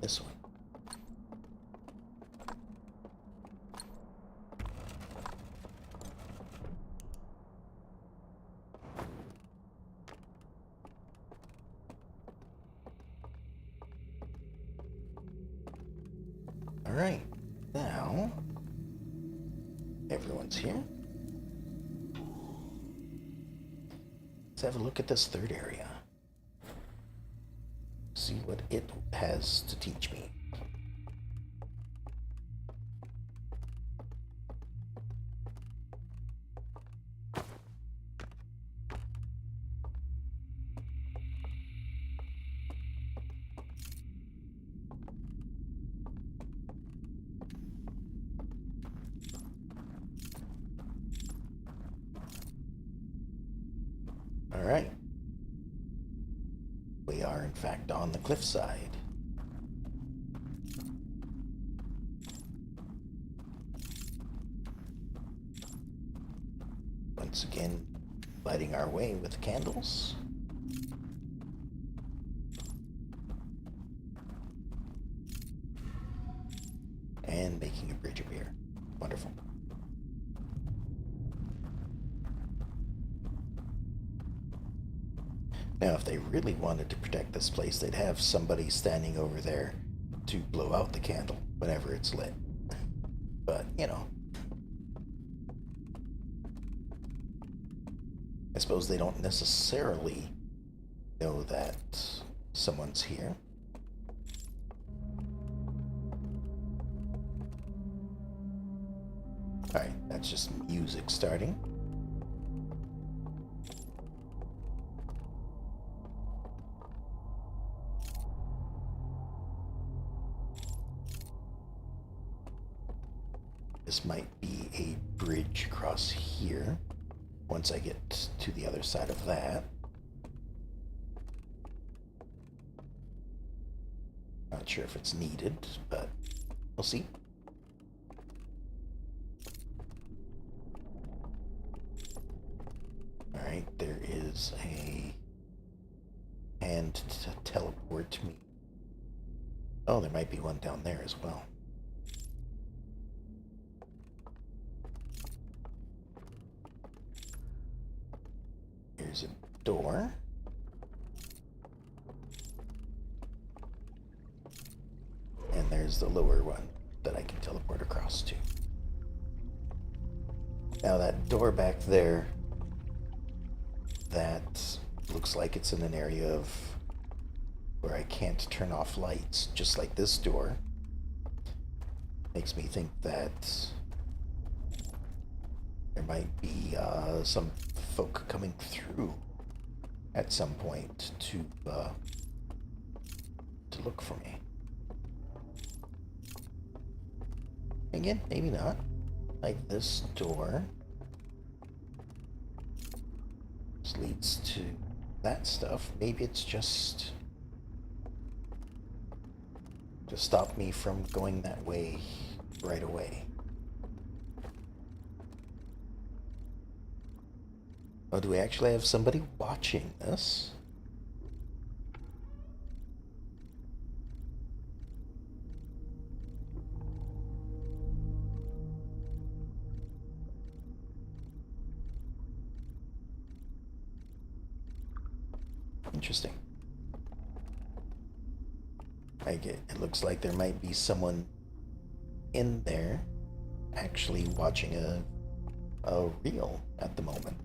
This one. All right, now everyone's here. Let's have a look at this third area. See what it has to teach me. All right. We are, in fact, on the cliffside. Once again, lighting our way with candles. And making a bridge appear. Wonderful. Now, if they really wanted to protect this place, they'd have somebody standing over there to blow out the candle whenever it's lit. But, you know, I suppose they don't necessarily know that someone's here. Alright, that's just music starting. This might be a bridge across here once I get to the other side of that. Not sure if it's needed, but we'll see. Alright, there is a hand to teleport me. Oh, there might be one down there as well. Here's a door. And there's the lower one that I can teleport across to. Now that door back there, that looks like it's in an area of where I can't turn off lights, just like this door. Makes me think that there might be some folk coming through at some point to look for me. Again, maybe not. Like this door. This leads to that stuff. Maybe it's just to stop me from going that way right away. Oh, do we actually have somebody watching this? Interesting. It looks like there might be someone in there actually watching a reel at the moment.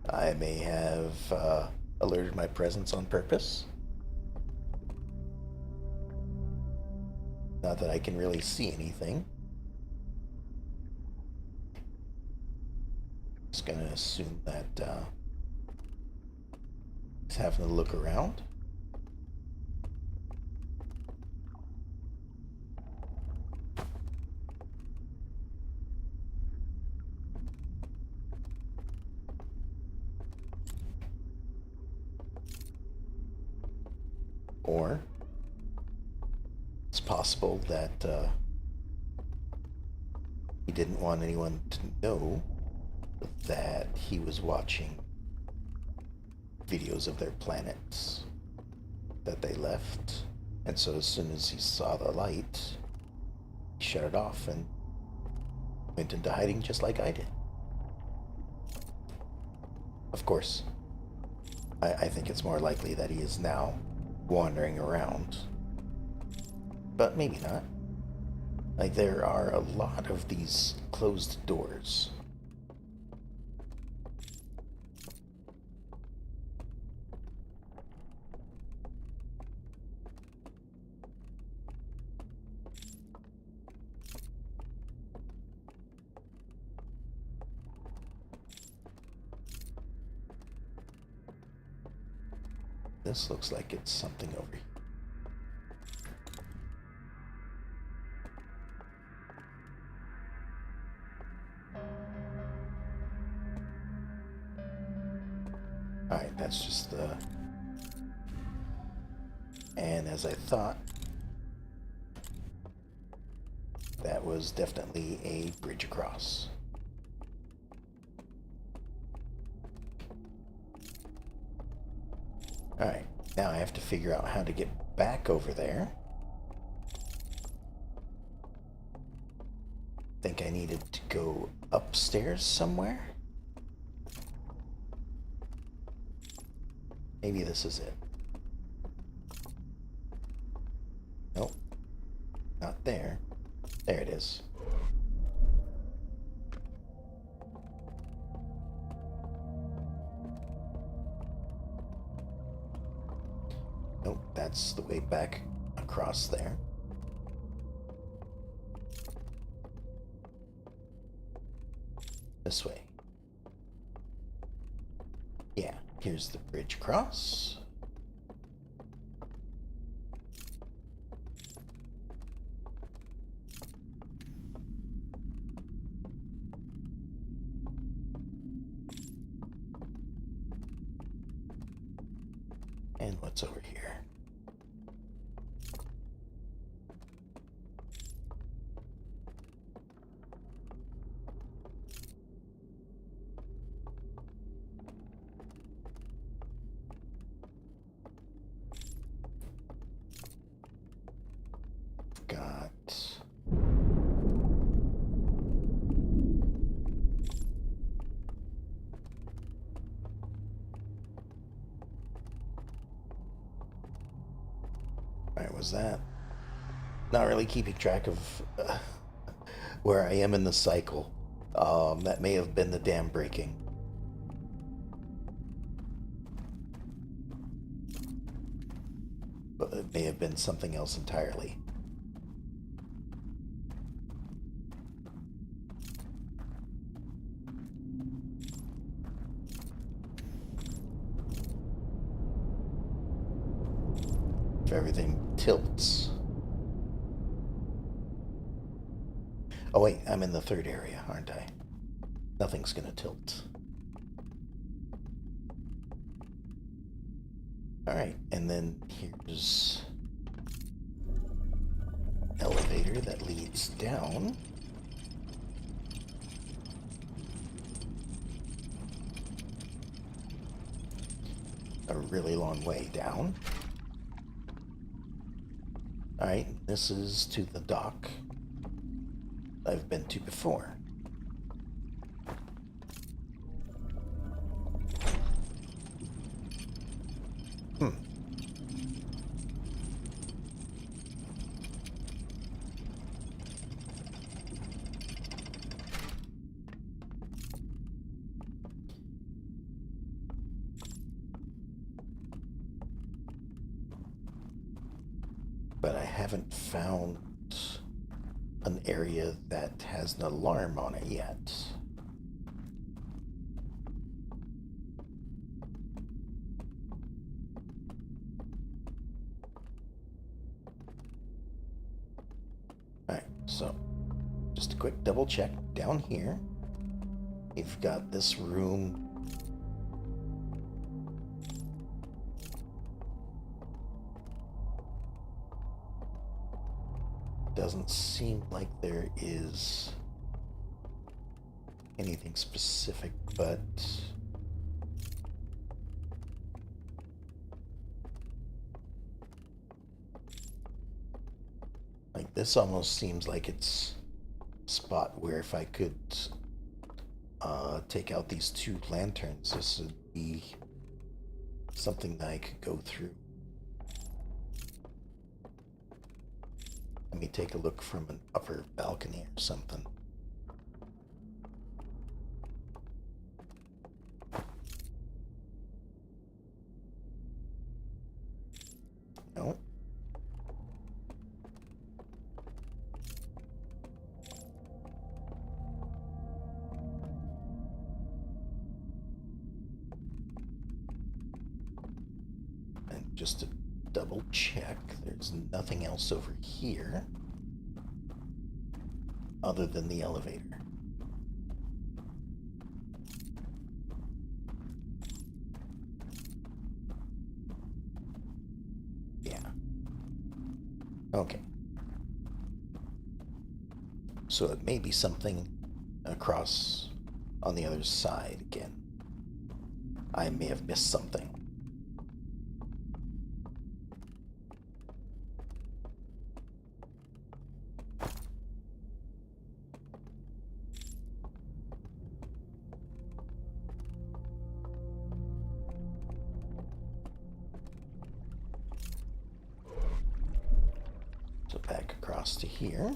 I may have alerted my presence on purpose. Not that I can really see anything. Just gonna assume that he's having a look around. Or it's possible that he didn't want anyone to know that he was watching videos of their planets that they left. And so as soon as he saw the light, he shut it off and went into hiding just like I did. Of course, I think it's more likely that he is now wandering around. But maybe not. Like, there are a lot of these closed doors. This looks like it's something over here. Alright, that's just the And as I thought, that was definitely a bridge across. Alright, now I have to figure out how to get back over there. Think I needed to go upstairs somewhere? Maybe this is it. Nope. Not there. There it is. Nope, that's the way back across there. This way. Yeah, here's the bridge across. And what's over here? Got... Alright, was that? Not really keeping track of where I am in the cycle. That may have been the dam breaking. But it may have been something else entirely. If everything tilts. Oh wait, I'm in the third area, aren't I? Nothing's gonna tilt. Alright, and then here's elevator that leads down. A really long way down. Alright, this is to the dock I've been to before. But I haven't found an area that has an alarm on it yet. Alright, so just a quick double check down here. You've got this room. Doesn't seem like there is anything specific, but like this almost seems like it's a spot where if I could take out these two lanterns, this would be something that I could go through. Let me take a look from an upper balcony or something. No. And just to double check, there's nothing else over here other than the elevator. Yeah, Okay. So it may be something across on the other side again. I may have missed something. So back across to here.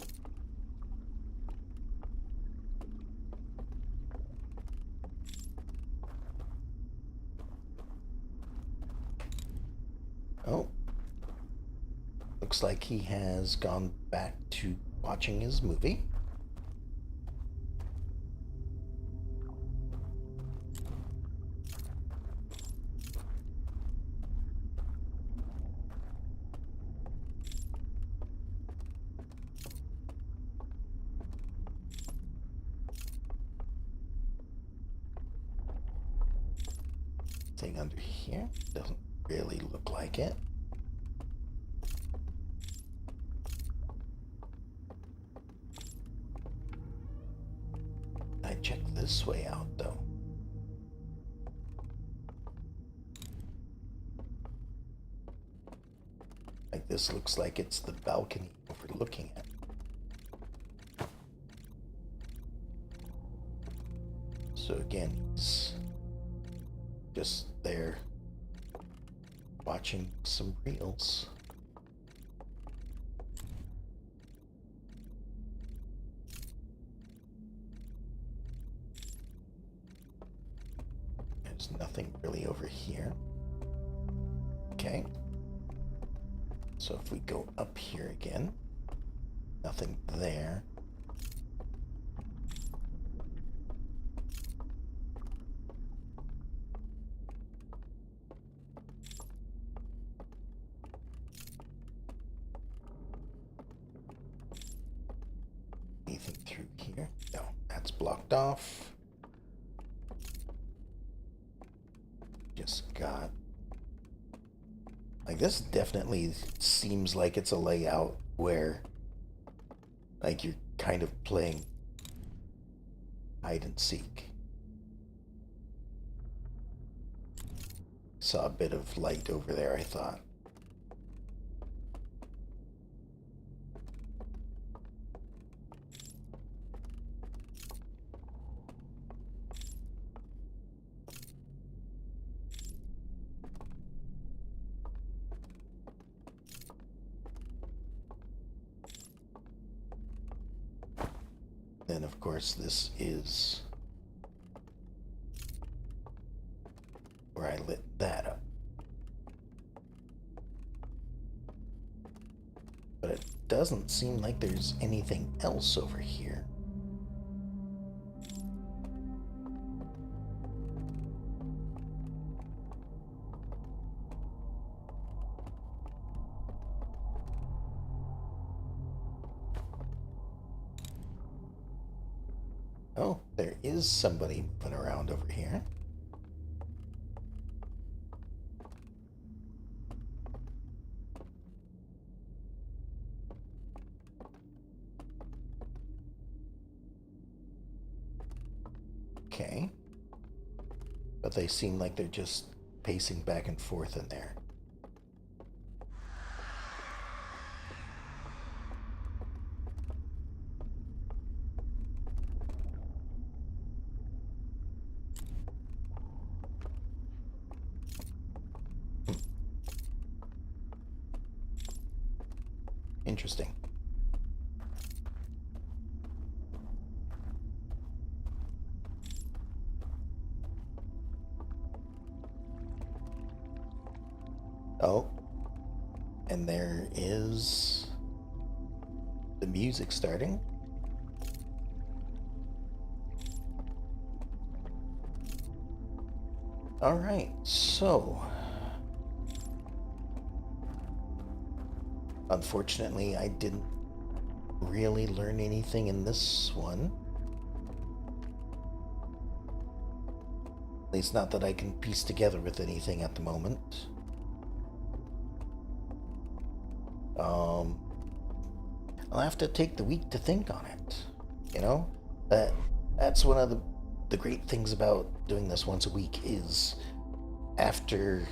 Oh. Looks like he has gone back to watching his movie. Thing under here doesn't really look like it. I check this way out though. Like this looks like it's the balcony we're looking at. So again, he's just there watching some reels. There's nothing really over here. Okay. So if we go up here again, nothing there. Anything through here? No, that's blocked off. Just got... Like, this definitely seems like it's a layout where, like, you're kind of playing hide and seek. Saw a bit of light over there, I thought. Then, of course, this is where I lit that up. But it doesn't seem like there's anything else over here. Oh, there is somebody moving around over here. Okay. But they seem like they're just pacing back and forth in there. Interesting. Oh, and there is the music starting. All right, so unfortunately, I didn't really learn anything in this one. At least not that I can piece together with anything at the moment. I'll have to take the week to think on it. You know, that that's one of the great things about doing this once a week is after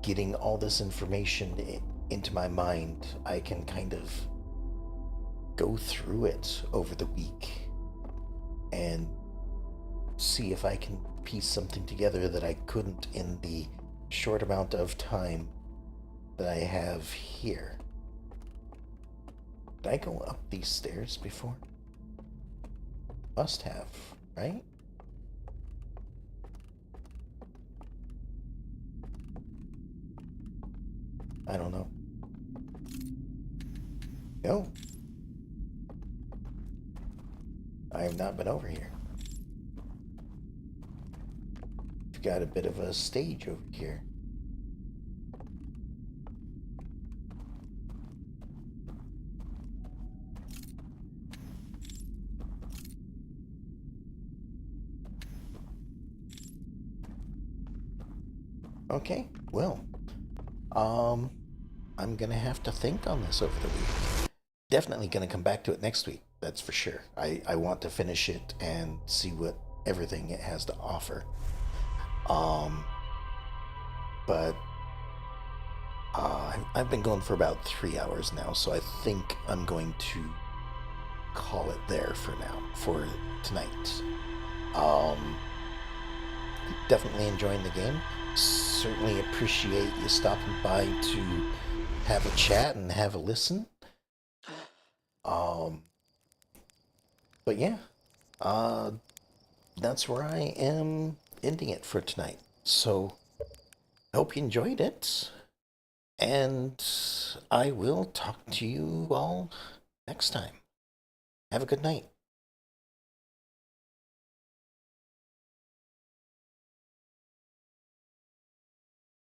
getting all this information into my mind, I can kind of go through it over the week and see if I can piece something together that I couldn't in the short amount of time that I have here. Did I go up these stairs before? Must have, right? I don't know. No. I have not been over here. We've got a bit of a stage over here. Okay, well, um, I'm gonna have to think on this over the week. Definitely gonna come back to it next week, that's for sure. I want to finish it and see what everything it has to offer. Um, but I've been going for about 3 hours now, so I think I'm going to call it there for now, for tonight. Um, Definitely enjoying the game. Certainly appreciate you stopping by to have a chat and have a listen. Um, but yeah, uh, that's where I am ending it for tonight. So, I hope you enjoyed it, and I will talk to you all next time. Have a good night.